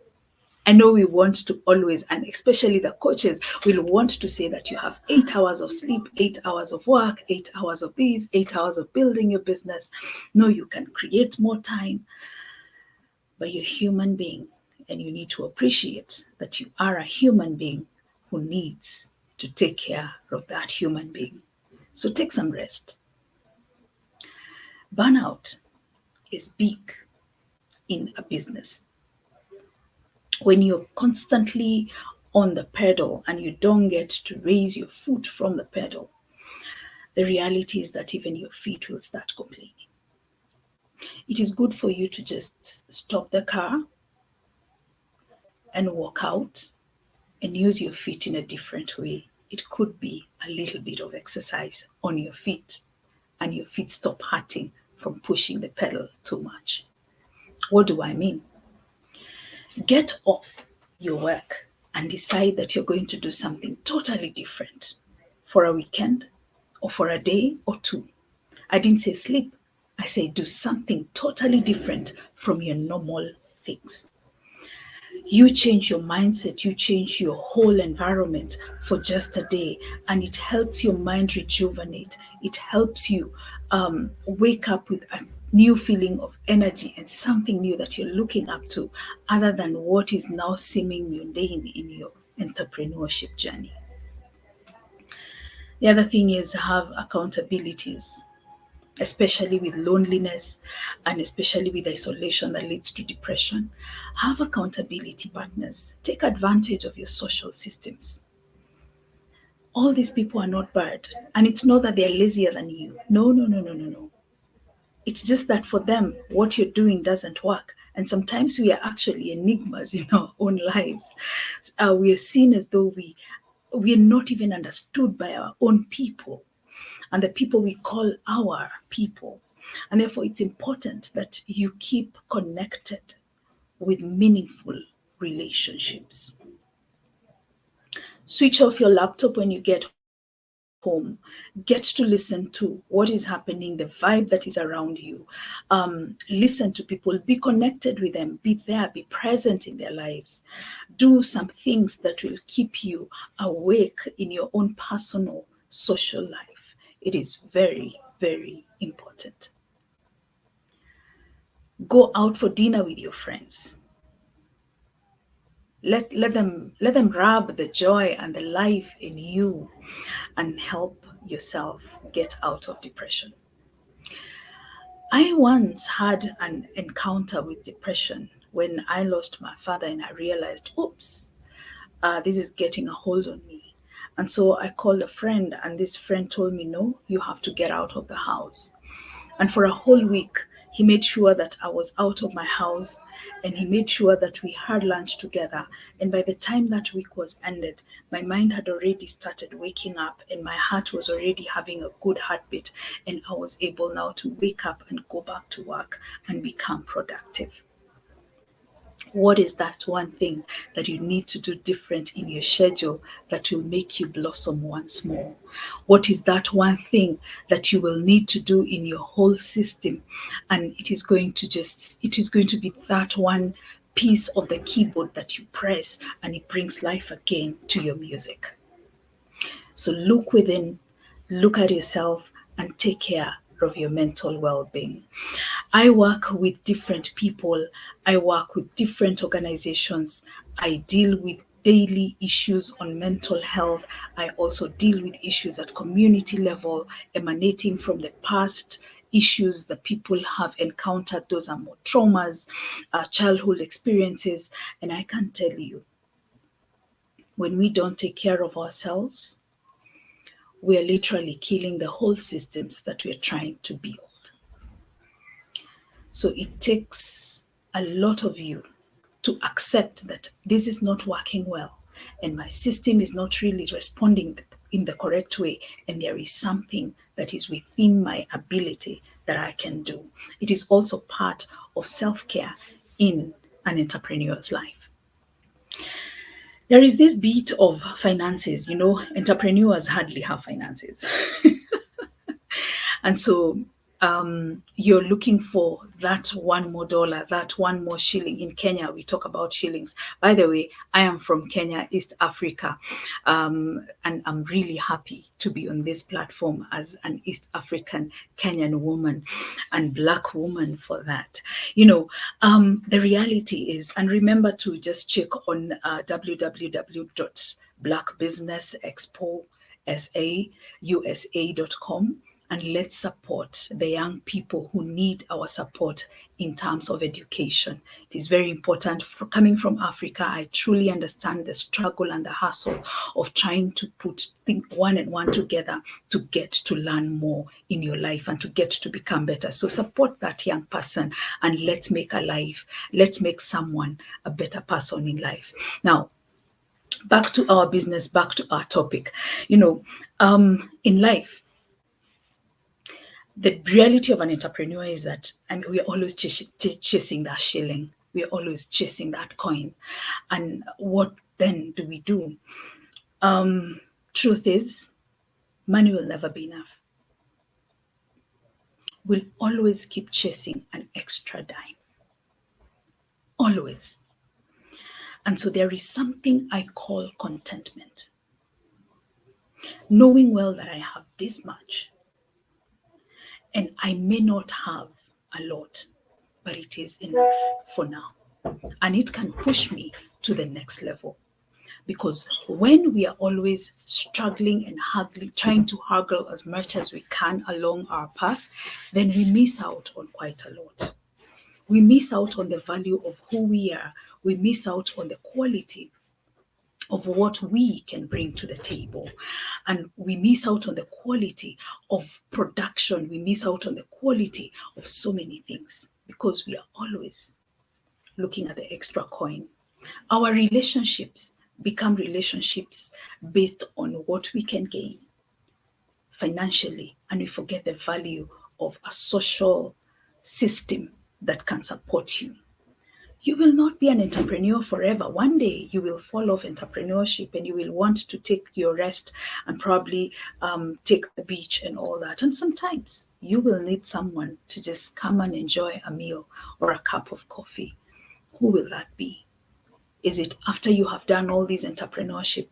I know we want to always, and especially the coaches will want to say that you have 8 hours of sleep, 8 hours of work, 8 hours of this, 8 hours of building your business. No, you can create more time. But you're a human being, and you need to appreciate that you are a human being who needs to take care of that human being. So take some rest. Burnout is big in a business. When you're constantly on the pedal and you don't get to raise your foot from the pedal, the reality is that even your feet will start complaining. It is good for you to just stop the car and walk out and use your feet in a different way. It could be a little bit of exercise on your feet, and your feet stop hurting from pushing the pedal too much. What do I mean? Get off your work and decide that you're going to do something totally different for a weekend or for a day or two. I didn't say sleep. I say do something totally different from your normal things. You change your mindset, you change your whole environment for just a day, and it helps your mind rejuvenate. It helps you wake up with a new feeling of energy and something new that you're looking up to, other than what is now seeming mundane in your entrepreneurship journey. The other thing is have accountabilities, especially with loneliness and especially with isolation that leads to depression. Have accountability partners. Take advantage of your social systems. All these people are not bad, and it's not that they're lazier than you. No. It's just that for them, what you're doing doesn't work. And sometimes we are actually enigmas in our own lives. We are seen as though we are not even understood by our own people and the people we call our people. And therefore, it's important that you keep connected with meaningful relationships. Switch off your laptop when you get home. Get to listen to what is happening, the vibe that is around you. Listen to people, be connected with them, be there, be present in their lives. Do some things that will keep you awake in your own personal social life. It is very, very important. Go out for dinner with your friends. Let them rub the joy and the life in you and help yourself get out of depression. I once had an encounter with depression when I lost my father, and I realized, oops, this is getting a hold on me. And so I called a friend, and this friend told me, no, you have to get out of the house. And for a whole week, he made sure that I was out of my house, and he made sure that we had lunch together. And by the time that week was ended, my mind had already started waking up, and my heart was already having a good heartbeat. And I was able now to wake up and go back to work and become productive. What is that one thing that you need to do different in your schedule that will make you blossom once more? What is that one thing that you will need to do in your whole system? And it is going to be that one piece of the keyboard that you press, and it brings life again to your music. So look within, look at yourself, and take care of your mental well-being. I work with different people. I work with different organizations. I deal with daily issues on mental health. I also deal with issues at community level emanating from the past issues that people have encountered. Those are more traumas, childhood experiences. And I can tell you, when we don't take care of ourselves, we are literally killing the whole systems that we are trying to build. So it takes a lot of you to accept that this is not working well, and my system is not really responding in the correct way, and there is something that is within my ability that I can do. It is also part of self-care in an entrepreneur's life. There is this bit of finances. Entrepreneurs hardly have finances. And so you're looking for that one more dollar, that one more shilling. In Kenya, we talk about shillings. By the way, I am from Kenya, East Africa, and I'm really happy to be on this platform as an East African Kenyan woman and Black woman for that. The reality is, and remember to just check on www.blackbusinessexpo.usa.com. And let's support the young people who need our support in terms of education. It is very important. Coming from Africa, I truly understand the struggle and the hustle of trying to put one and one together to get to learn more in your life and to get to become better. So support that young person, and let's make someone a better person in life. Now, back to our business, back to our topic. In life, the reality of an entrepreneur is that we're always chasing that shilling. We're always chasing that coin. And what then do we do? Truth is, money will never be enough. We'll always keep chasing an extra dime. Always. And so there is something I call contentment. Knowing well that I have this much, and I may not have a lot, but it is enough for now. And it can push me to the next level. Because when we are always struggling and trying to haggle as much as we can along our path, then we miss out on quite a lot. We miss out on the value of who we are. We miss out on the quality of what we can bring to the table. And we miss out on the quality of production. We miss out on the quality of so many things because we are always looking at the extra coin. Our relationships become relationships based on what we can gain financially, and we forget the value of a social system that can support you. You will not be an entrepreneur forever. One day you will fall off entrepreneurship and you will want to take your rest and probably take the beach and all that. And sometimes you will need someone to just come and enjoy a meal or a cup of coffee. Who will that be? Is it after you have done all these entrepreneurship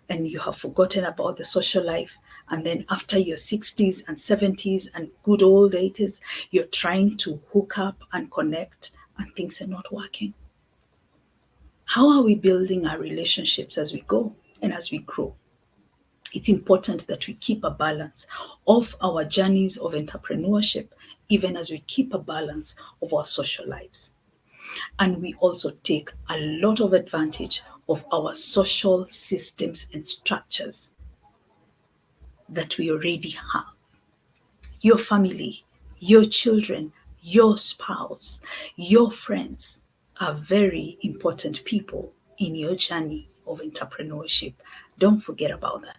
and you have forgotten about the social life, and then after your 60s and 70s and good old 80s, you're trying to hook up and connect and things are not working? How are we building our relationships as we go and as we grow? It's important that we keep a balance of our journeys of entrepreneurship, even as we keep a balance of our social lives. And we also take a lot of advantage of our social systems and structures that we already have. Your family, your children, your spouse, your friends are very important people in your journey of entrepreneurship. Don't forget about that.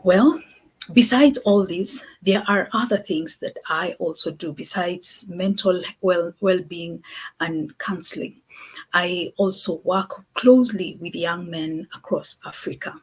Well, besides all this, there are other things that I also do besides mental well-being and counseling. I also work closely with young men across Africa.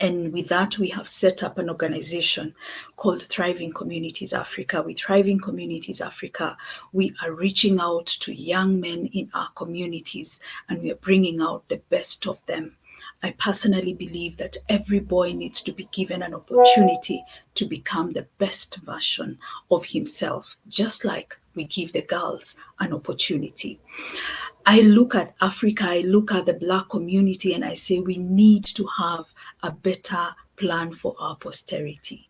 And with that, we have set up an organization called Thriving Communities Africa. With Thriving Communities Africa, we are reaching out to young men in our communities and we are bringing out the best of them. I personally believe that every boy needs to be given an opportunity to become the best version of himself, just like we give the girls an opportunity. I look at Africa, I look at the Black community, and I say we need to have a better plan for our posterity.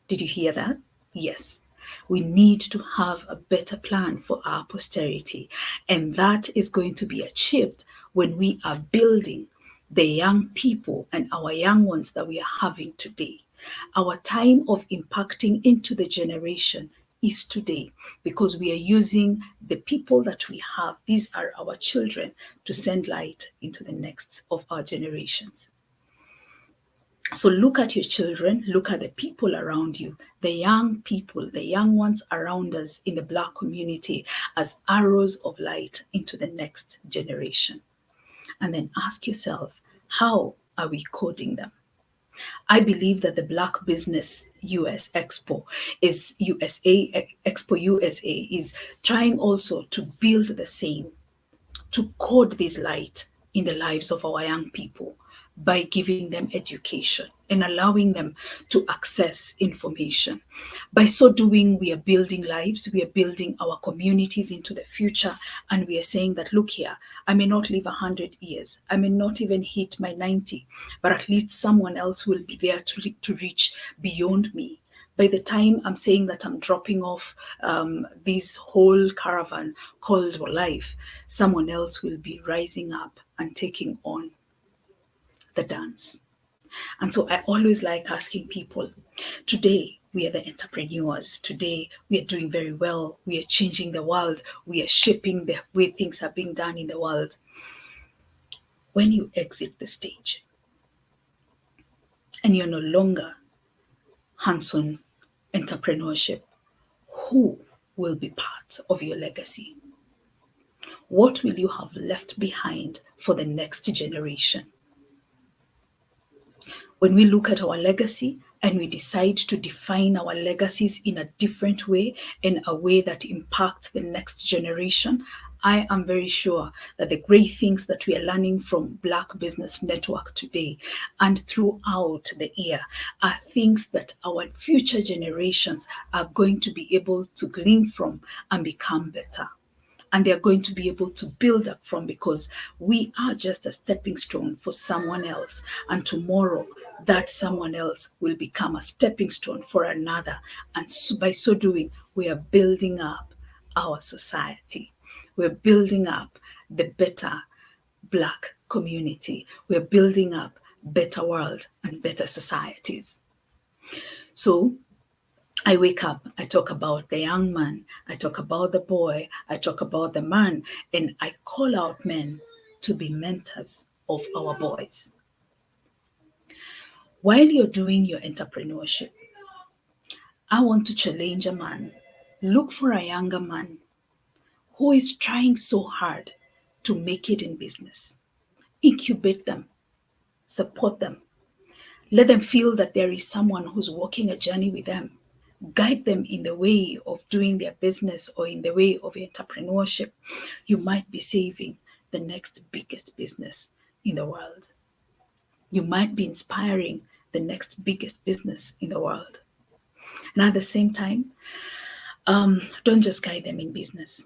Did you hear that? Yes. We need to have a better plan for our posterity. And that is going to be achieved when we are building the young people and our young ones that we are having today. Our time of impacting into the generation is today, because we are using the people that we have, these are our children, to send light into the next of our generations. So look at your children, look at the people around you, the young people, the young ones around us in the Black community as arrows of light into the next generation. And then ask yourself, how are we coding them? I believe that the Black Business Expo USA is trying also to build the same, to code this light in the lives of our young people by giving them education and allowing them to access information. By so doing, we are building lives, we are building our communities into the future, and we are saying that, look here, I may not live 100 years, I may not even hit my 90, but at least someone else will be there to reach beyond me. By the time I'm saying that I'm dropping off this whole caravan called life, someone else will be rising up and taking on the dance. And so I always like asking people, today we are the entrepreneurs. Today we are doing very well. We are changing the world. We are shaping the way things are being done in the world. When you exit the stage and you're no longer hands-on entrepreneurship, who will be part of your legacy? What will you have left behind for the next generation? When we look at our legacy and we decide to define our legacies in a different way, in a way that impacts the next generation, I am very sure that the great things that we are learning from Black Business Network today and throughout the year are things that our future generations are going to be able to glean from and become better. And they're going to be able to build up from, because we are just a stepping stone for someone else. And tomorrow, that someone else will become a stepping stone for another. And so by so doing, we are building up our society. We're building up the better Black community. We're building up better world and better societies. So I wake up, I talk about the young man, I talk about the boy, I talk about the man, and I call out men to be mentors of our boys. While you're doing your entrepreneurship, I want to challenge a man. Look for a younger man who is trying so hard to make it in business. Incubate them, support them. Let them feel that there is someone who's walking a journey with them. Guide them in the way of doing their business or in the way of entrepreneurship. You might be saving the next biggest business in the world. You might be inspiring the next biggest business in the world. And at the same time, don't just guide them in business.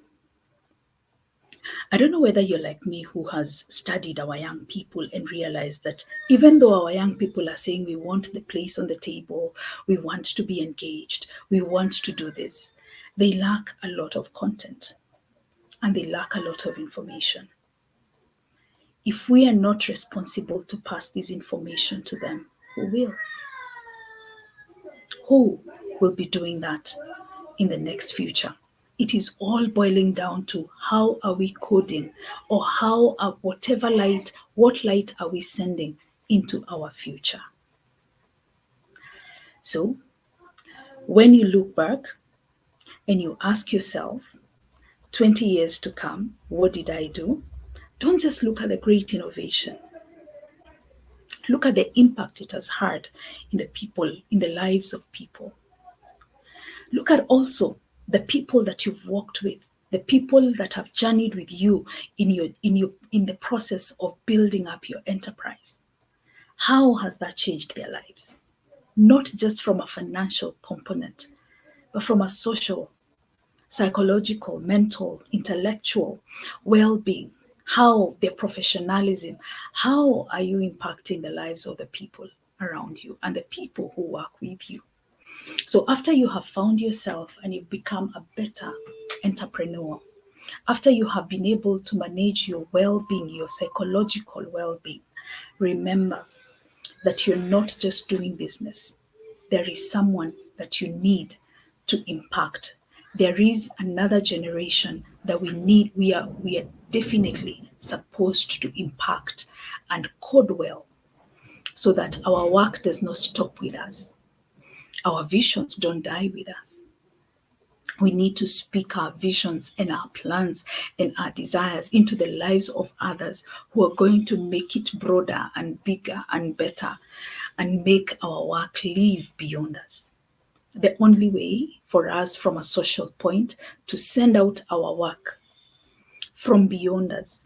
I don't know whether you're like me, who has studied our young people and realized that even though our young people are saying we want the place on the table, we want to be engaged, we want to do this, they lack a lot of content and they lack a lot of information. If we are not responsible to pass this information to them, who will? Who will be doing that in the next future? It is all boiling down to how are we coding, or how are what light are we sending into our future? So when you look back and you ask yourself, 20 years to come, what did I do? Don't just look at the great innovation. Look at the impact it has had in the people, in the lives of people. Look at also the people that you've worked with, the people that have journeyed with you in the process of building up your enterprise. How has that changed their lives? Not just from a financial component, but from a social, psychological, mental, intellectual well-being. How their professionalism, how are you impacting the lives of the people around you and the people who work with you? So after you have found yourself and you've become a better entrepreneur, after you have been able to manage your well-being, your psychological well-being, remember that you're not just doing business. There is someone that you need to impact. There is another generation that we are definitely supposed to impact and code well, so that our work does not stop with us. Our visions don't die with us. We need to speak our visions and our plans and our desires into the lives of others who are going to make it broader and bigger and better and make our work live beyond us. The only way for us from a social point to send out our work from beyond us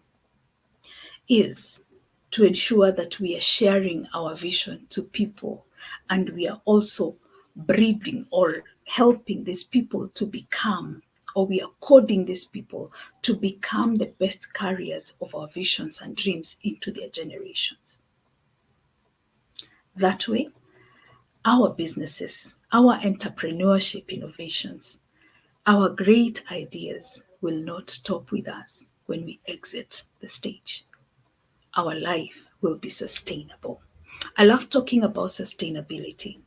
is to ensure that we are sharing our vision to people, and we are also breeding or helping these people to become, or we are coding these people to become the best carriers of our visions and dreams into their generations. That way, our businesses, our entrepreneurship innovations, our great ideas will not stop with us when we exit the stage. Our life will be sustainable. I love talking about sustainability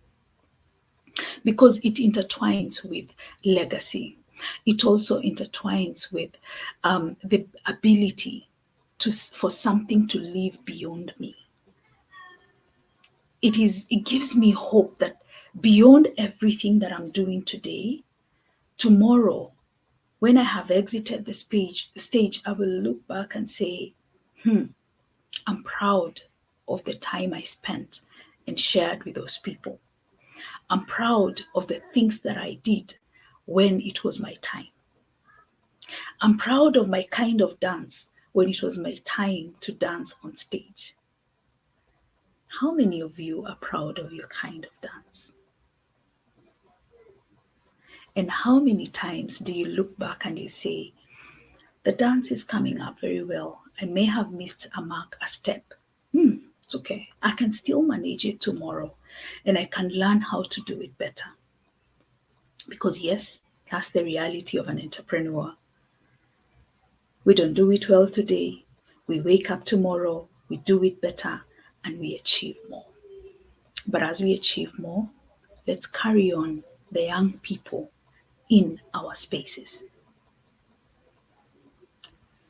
because it intertwines with legacy. It also intertwines with the ability for something to live beyond me. It gives me hope that beyond everything that I'm doing today, tomorrow, when I have exited the stage, I will look back and say, I'm proud of the time I spent and shared with those people. I'm proud of the things that I did when it was my time. I'm proud of my kind of dance when it was my time to dance on stage. How many of you are proud of your kind of dance? And how many times do you look back and you say, the dance is coming up very well. I may have missed a mark, a step. It's okay. I can still manage it tomorrow, and I can learn how to do it better. Because yes, that's the reality of an entrepreneur. We don't do it well today. We wake up tomorrow, we do it better, and we achieve more. But as we achieve more, let's carry on the young people in our spaces.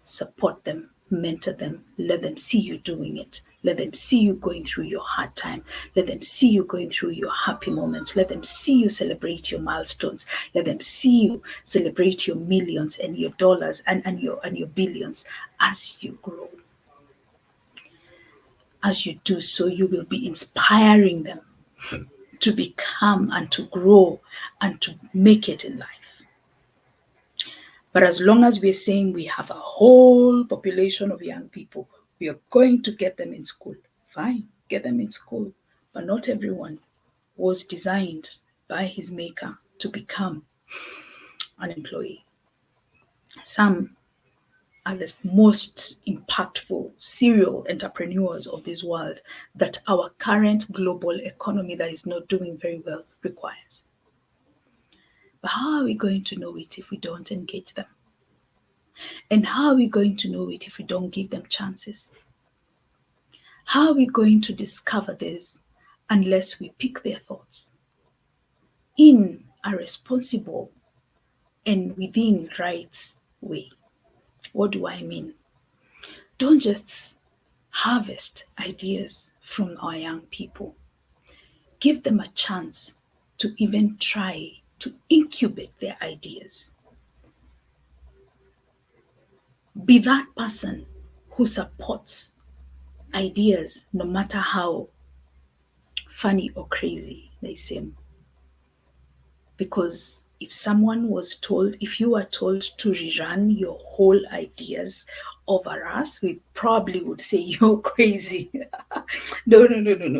Support them, mentor them, let them see you doing it. Let them see you going through your hard time. Let them see you going through your happy moments. Let them see you celebrate your milestones. Let them see you celebrate your millions and your dollars and your billions as you grow. As you do so, you will be inspiring them to become and to grow and to make it in life. But as long as we're saying we have a whole population of young people, we are going to get them in school. Fine, get them in school. But not everyone was designed by his maker to become an employee. Some are the most impactful serial entrepreneurs of this world that our current global economy that is not doing very well requires. But how are we going to know it if we don't engage them? And how are we going to know it if we don't give them chances? How are we going to discover this unless we pick their thoughts in a responsible and within rights way? What do I mean? Don't just harvest ideas from our young people. Give them a chance to even try to incubate their ideas. Be that person who supports ideas no matter how funny or crazy they seem. Because if you were told to rerun your whole ideas over us, we probably would say you're crazy. No,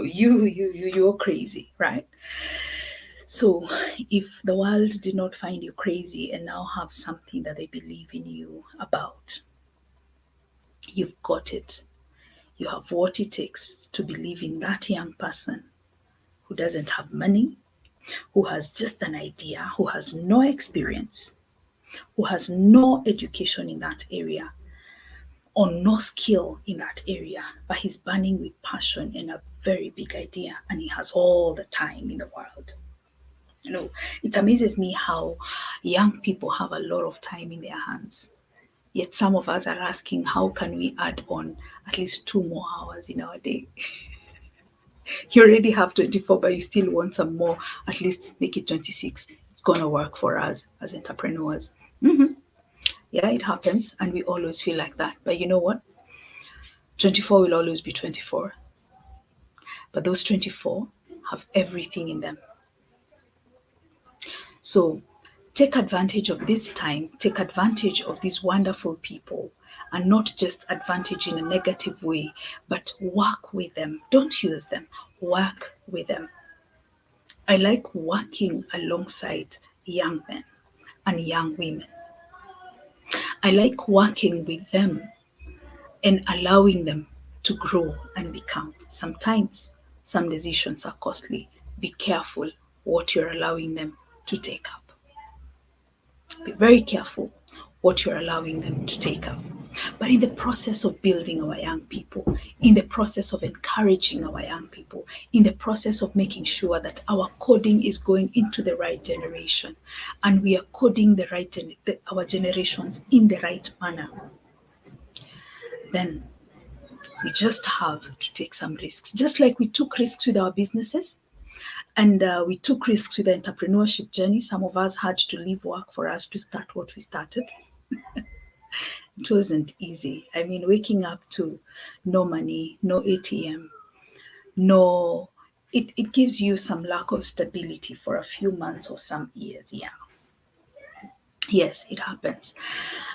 you're crazy, right? So if the world did not find you crazy and now have something that they believe in you about, you've got it. You have what it takes to believe in that young person who doesn't have money, who has just an idea, who has no experience, who has no education in that area, or no skill in that area, but he's burning with passion and a very big idea, and he has all the time in the world. You know, it amazes me how young people have a lot of time in their hands. Yet some of us are asking, how can we add on at least 2 more hours in our day? You already have 24, but you still want some more, at least make it 26. It's going to work for us as entrepreneurs. Yeah, it happens, and we always feel like that. But you know what? 24 will always be 24. But those 24 have everything in them. So take advantage of this time, take advantage of these wonderful people, and not just advantage in a negative way, but work with them. Don't use them, work with them. I like working alongside young men and young women. I like working with them and allowing them to grow and become. Sometimes some decisions are costly. Be careful what you're allowing them to take up. Be very careful what you're allowing them to take up. But in the process of building our young people, in the process of encouraging our young people, in the process of making sure that our coding is going into the right generation, and we are coding our generations in the right manner, then we just have to take some risks. Just like we took risks with our businesses, and we took risks with the entrepreneurship journey. Some of us had to leave work for us to start what we started. It wasn't easy. I mean, waking up to no money, no ATM, it gives you some lack of stability for a few months or some years. Yeah. Yes, it happens.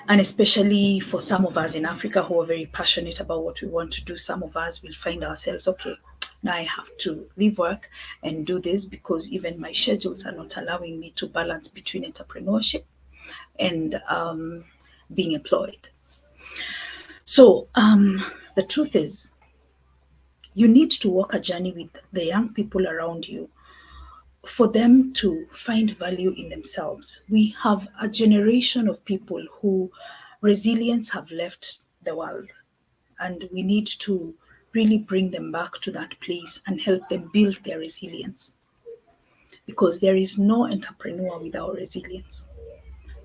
And especially for some of us in Africa who are very passionate about what we want to do, some of us will find ourselves, okay, now I have to leave work and do this because even my schedules are not allowing me to balance between entrepreneurship and being employed. So the truth is, you need to walk a journey with the young people around you for them to find value in themselves. We have a generation of people who resilience have left the world, and we need to really bring them back to that place and help them build their resilience, because there is no entrepreneur without resilience.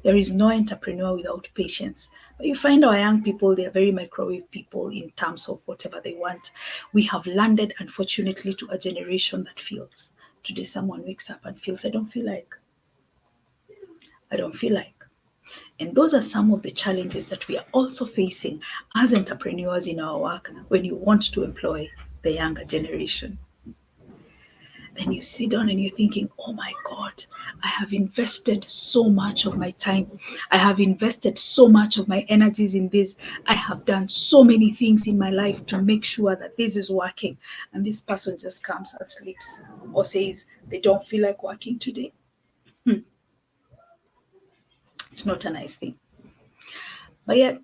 There is no entrepreneur without patience. But you find our young people, they're very microwave people in terms of whatever they want. We have landed, unfortunately, to a generation that feels. Today, someone wakes up and feels, I don't feel like. And those are some of the challenges that we are also facing as entrepreneurs in our work when you want to employ the younger generation. Then you sit down and you're thinking, oh my God, I have invested so much of my time. I have invested so much of my energies in this. I have done so many things in my life to make sure that this is working. And this person just comes and sleeps or says they don't feel like working today. It's not a nice thing. But yet,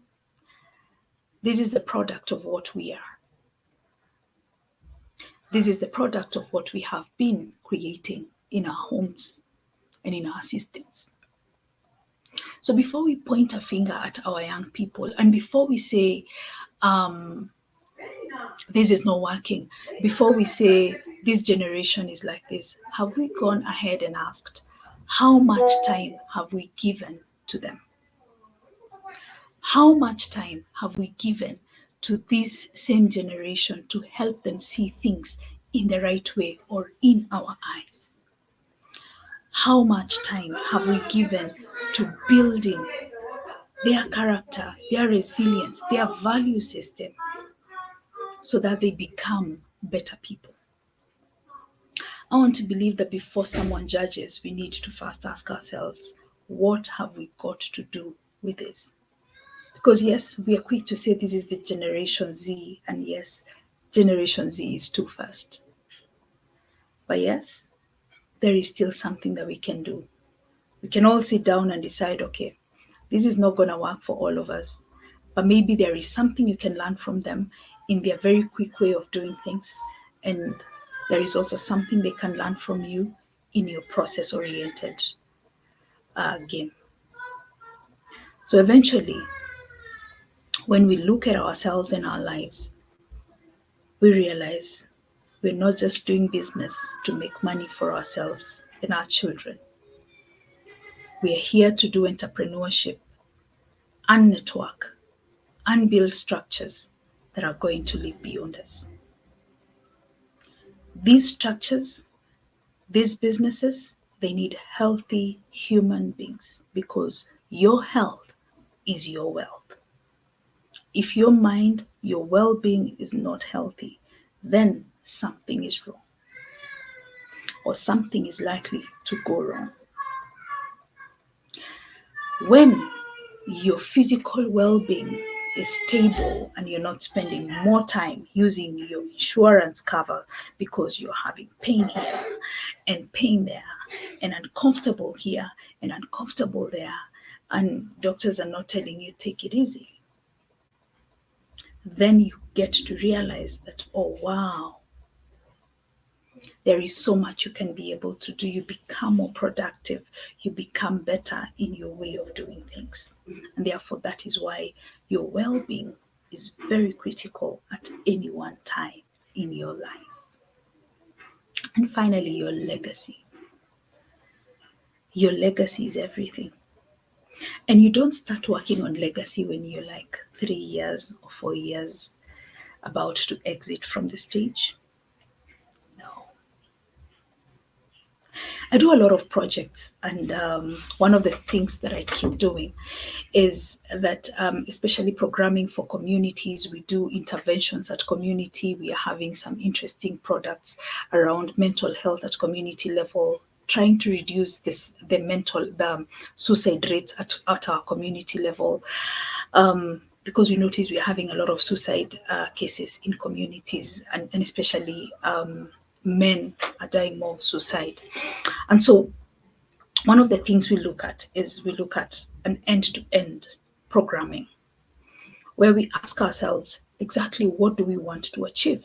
this is the product of what we are. This is the product of what we have been creating in our homes and in our systems. So before we point a finger at our young people, and before we say, this is not working, before we say this generation is like this, have we gone ahead and asked, how much time have we given to them? How much time have we given to this same generation to help them see things in the right way or in our eyes? How much time have we given to building their character, their resilience, their value system, so that they become better people? I want to believe that before someone judges, we need to first ask ourselves, what have we got to do with this? Because yes, we are quick to say this is the Generation Z, and yes, Generation Z is too fast. But yes, there is still something that we can do. We can all sit down and decide, okay, this is not going to work for all of us, but maybe there is something you can learn from them in their very quick way of doing things. And there is also something they can learn from you in your process-oriented game. So eventually, when we look at ourselves and our lives, we realize we're not just doing business to make money for ourselves and our children. We are here to do entrepreneurship and network and build structures that are going to live beyond us. These structures, these businesses, they need healthy human beings, because your health is your wealth. If your mind, your well-being is not healthy, then something is wrong, or something is likely to go wrong. When your physical well-being is stable and you're not spending more time using your insurance cover because you're having pain here and pain there and uncomfortable here and uncomfortable there, and doctors are not telling you take it easy, then you get to realize that, oh wow, there is so much you can be able to do. You become more productive. You become better in your way of doing things. And therefore, that is why your well-being is very critical at any one time in your life. And finally, your legacy. Your legacy is everything. And you don't start working on legacy when you're like 3 years or 4 years about to exit from the stage. I do a lot of projects, and one of the things that I keep doing is that, especially programming for communities, we do interventions at community. We are having some interesting products around mental health at community level, trying to reduce the suicide rates at our community level. Because we notice we're having a lot of suicide cases in communities, and especially men are dying more of suicide. And so one of the things we look at is we look at an end-to-end programming, where we ask ourselves exactly what do we want to achieve?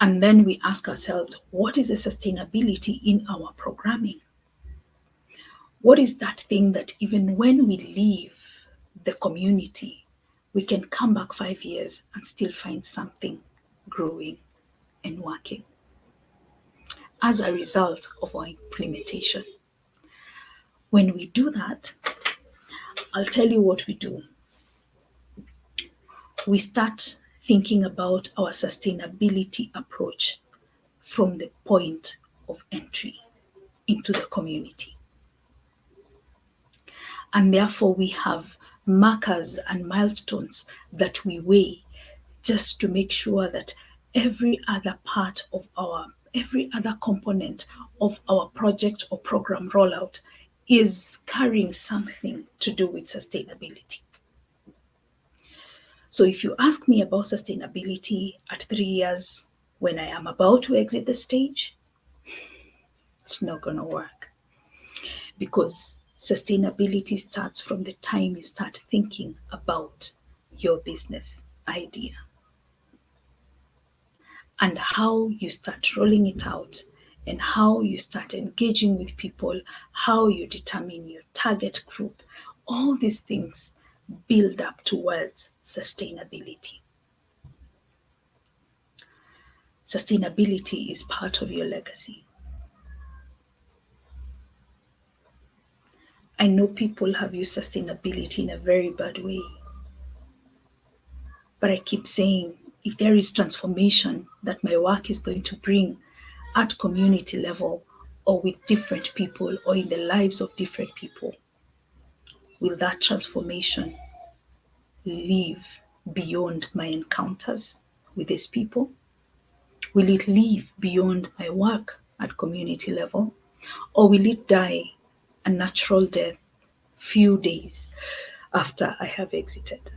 And then we ask ourselves, what is the sustainability in our programming? What is that thing that even when we leave the community, we can come back 5 years and still find something growing and working as a result of our implementation? When we do that, I'll tell you what we do. We start thinking about our sustainability approach from the point of entry into the community. And therefore, we have markers and milestones that we weigh just to make sure that every other component of our project or program rollout is carrying something to do with sustainability. So if you ask me about sustainability at 3 years, when I am about to exit the stage, it's not going to work, because sustainability starts from the time you start thinking about your business idea and how you start rolling it out and how you start engaging with people, how you determine your target group. All these things build up towards sustainability. Sustainability is part of your legacy. I know people have used sustainability in a very bad way. But I keep saying, if there is transformation that my work is going to bring at community level or with different people or in the lives of different people, will that transformation live beyond my encounters with these people? Will it live beyond my work at community level? Or will it die a natural death few days after I have exited?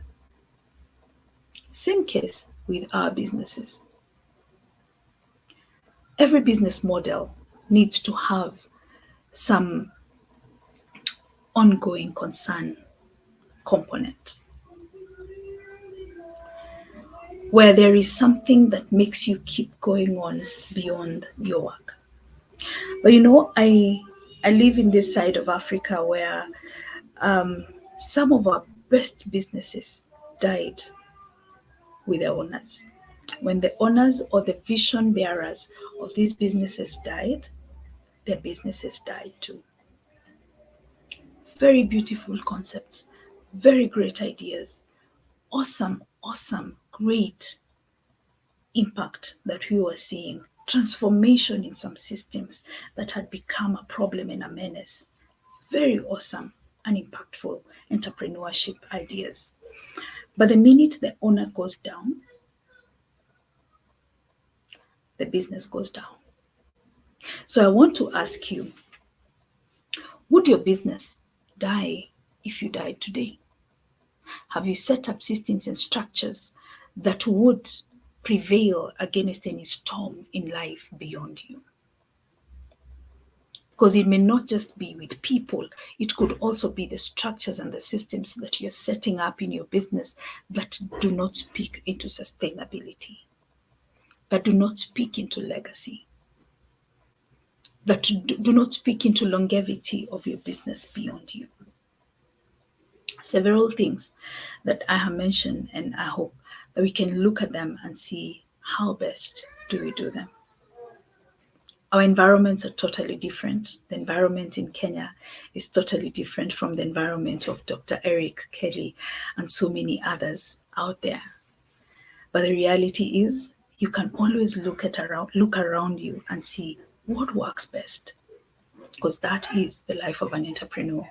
Same case with our businesses. Every business model needs to have some ongoing concern component, where there is something that makes you keep going on beyond your work. But you know, I live in this side of Africa where some of our best businesses died with the owners. When the owners or the vision bearers of these businesses died, their businesses died too. Very beautiful concepts, very great ideas, awesome, great impact that we were seeing, transformation in some systems that had become a problem and a menace. Very awesome and impactful entrepreneurship ideas. But the minute the owner goes down, the business goes down. So I want to ask you, would your business die if you died today? Have you set up systems and structures that would prevail against any storm in life beyond you? Because it may not just be with people, it could also be the structures and the systems that you're setting up in your business that do not speak into sustainability, that do not speak into legacy, that do not speak into longevity of your business beyond you. Several things that I have mentioned, and I hope that we can look at them and see how best do we do them. Our environments are totally different. The environment in Kenya is totally different from the environment of Dr. Eric Kelly and so many others out there. But the reality is, you can always look around you and see what works best, because that is the life of an entrepreneur.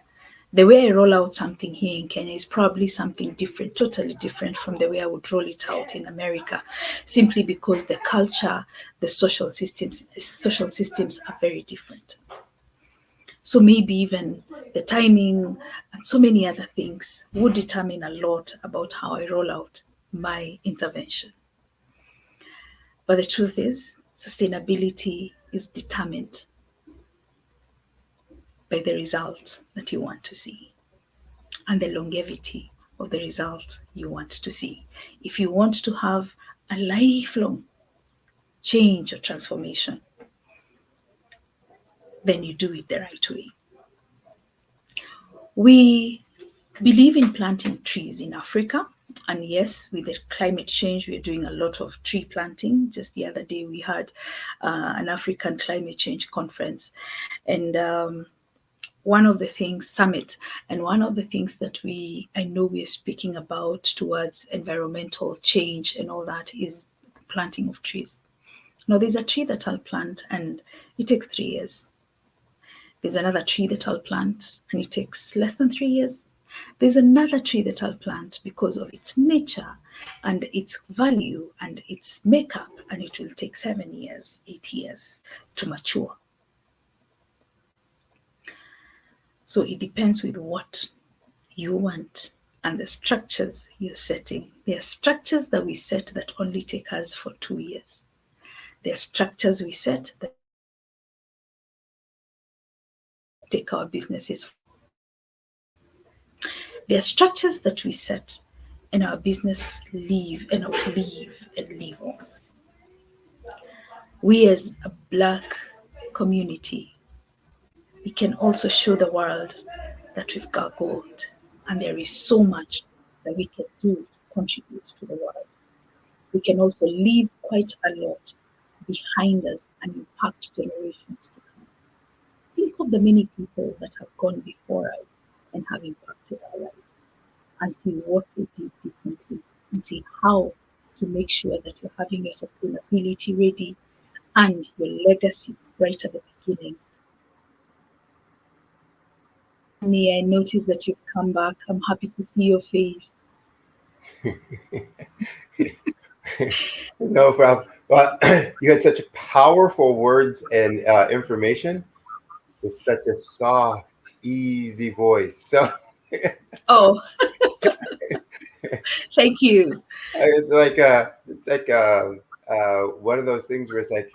The way I roll out something here in Kenya is probably something different, totally different from the way I would roll it out in America, simply because the culture, the social systems are very different. So maybe even the timing and so many other things would determine a lot about how I roll out my intervention. But the truth is, sustainability is determined by the result that you want to see and the longevity of the result you want to see. If you want to have a lifelong change or transformation, then you do it the right way. We believe in planting trees in Africa. And yes, with the climate change, we're doing a lot of tree planting. Just the other day, we had an African climate change conference. And one of the things, summit, and one of the things that I know we're speaking about towards environmental change and all that is planting of trees. Now, there's a tree that I'll plant and it takes 3 years. There's another tree that I'll plant and it takes less than 3 years. There's another tree that I'll plant because of its nature and its value and its makeup, and it will take 7 years, 8 years to mature. So it depends with what you want and the structures you're setting. There are structures that we set that only take us for 2 years. There are structures we set that take our businesses. There are structures that we set and our business live on. We as a Black community, we can also show the world that we've got gold, and there is so much that we can do to contribute to the world. We can also leave quite a lot behind us and impact generations to come. Think of the many people that have gone before us and have impacted our lives, and see what they did differently, and see how to make sure that you're having your sustainability ready and your legacy right at the beginning. I noticed that you've come back. I'm happy to see your face. No problem. Well, you had such powerful words and information with such a soft, easy voice. So, oh, thank you. It's like one of those things where it's like,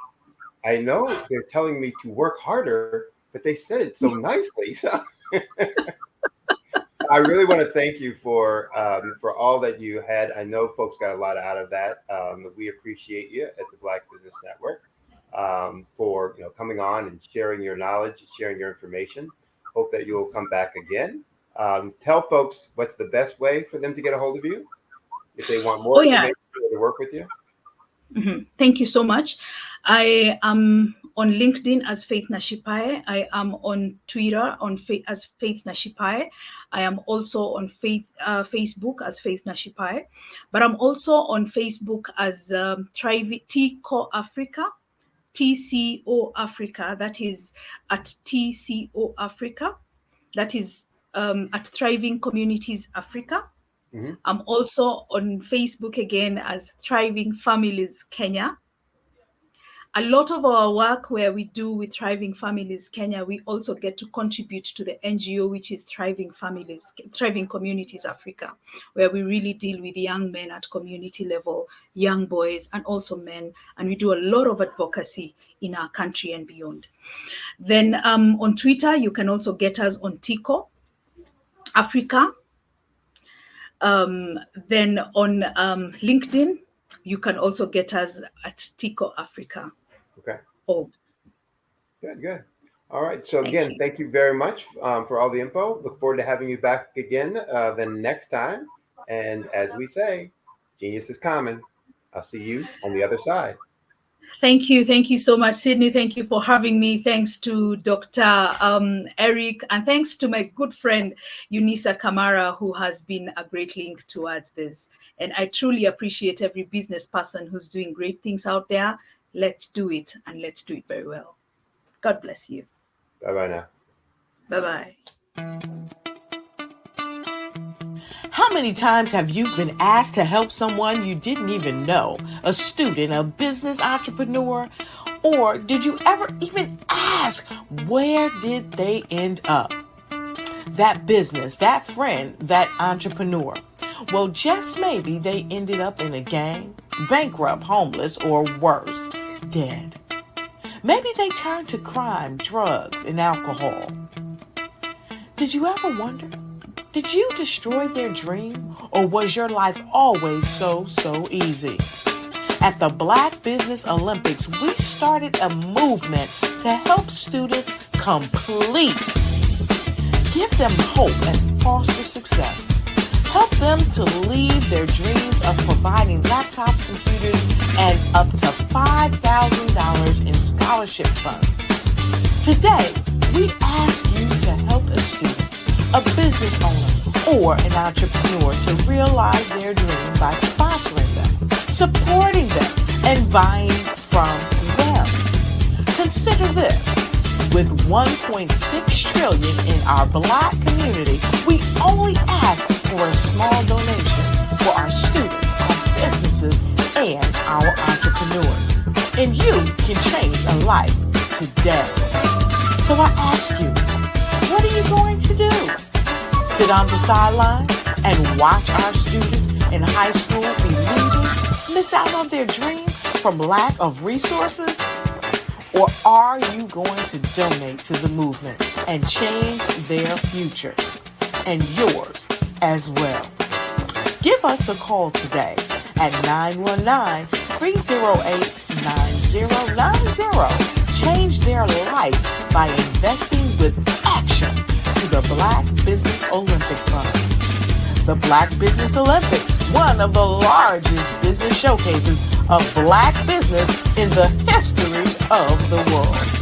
I know they're telling me to work harder, but they said it so nicely. So I really want to thank you for all that you had. I know folks got a lot out of that. We appreciate you at the Black Business Network for coming on and sharing your knowledge, sharing your information. Hope that you'll come back again. Tell folks what's the best way for them to get a hold of you if they want more information to work with you. Mm-hmm. Thank you so much. I am on LinkedIn as Faith Nashipaye. I am on Twitter as Faith Nashipaye. I am also on Facebook as Faith Nashipaye. But I'm also on Facebook as TCO Africa. TCO Africa. That is at TCO Africa. That is at Thriving Communities Africa. Mm-hmm. I'm also on Facebook again as Thriving Families Kenya. A lot of our work where we do with Thriving Families Kenya, we also get to contribute to the NGO, which is Thriving Communities Africa, where we really deal with young men at community level, young boys, and also men. And we do a lot of advocacy in our country and beyond. Then on Twitter, you can also get us on TCO Africa. Then on LinkedIn, you can also get us at TCO Africa. Okay. Oh. Good. All right. So again, thank you very much for all the info. Look forward to having you back again the next time. And as we say, genius is common. I'll see you on the other side. Thank you. Thank you so much, Sydney. Thank you for having me. Thanks to Dr. Eric, and thanks to my good friend, Unisa Kamara, who has been a great link towards this. And I truly appreciate every business person who's doing great things out there. Let's do it, and let's do it very well. God bless you. Bye-bye now. Bye-bye. How many times have you been asked to help someone you didn't even know, a student, a business entrepreneur? Or did you ever even ask, where did they end up? That business, that friend, that entrepreneur. Well, just maybe they ended up in a gang, bankrupt, homeless, or worse, dead. Maybe they turned to crime, drugs, and alcohol. Did you ever wonder? Did you destroy their dream, or was your life always so easy? At the Black Business Olympics, we started a movement to help students complete. Give them hope and foster success. Help them to leave their dreams of providing laptops, computers, and up to $5,000 in scholarship funds. Today, we ask you to help a student, a business owner, or an entrepreneur to realize their dream by sponsoring them, supporting them, and buying from them. Consider this. With $1.6 trillion in our Black community, we only ask for a small donation for our students, our businesses, and our entrepreneurs. And you can change a life today. So I ask you, what are you going to do? Sit on the sideline and watch our students in high school be leaders, miss out on their dream from lack of resources? Or are you going to donate to the movement and change their future and yours as well? Give us a call today at 919-308-9090. Change their life by investing with action to the Black Business Olympic Fund. The Black Business Olympics, one of the largest business showcases of Black business in the history mastery of the world.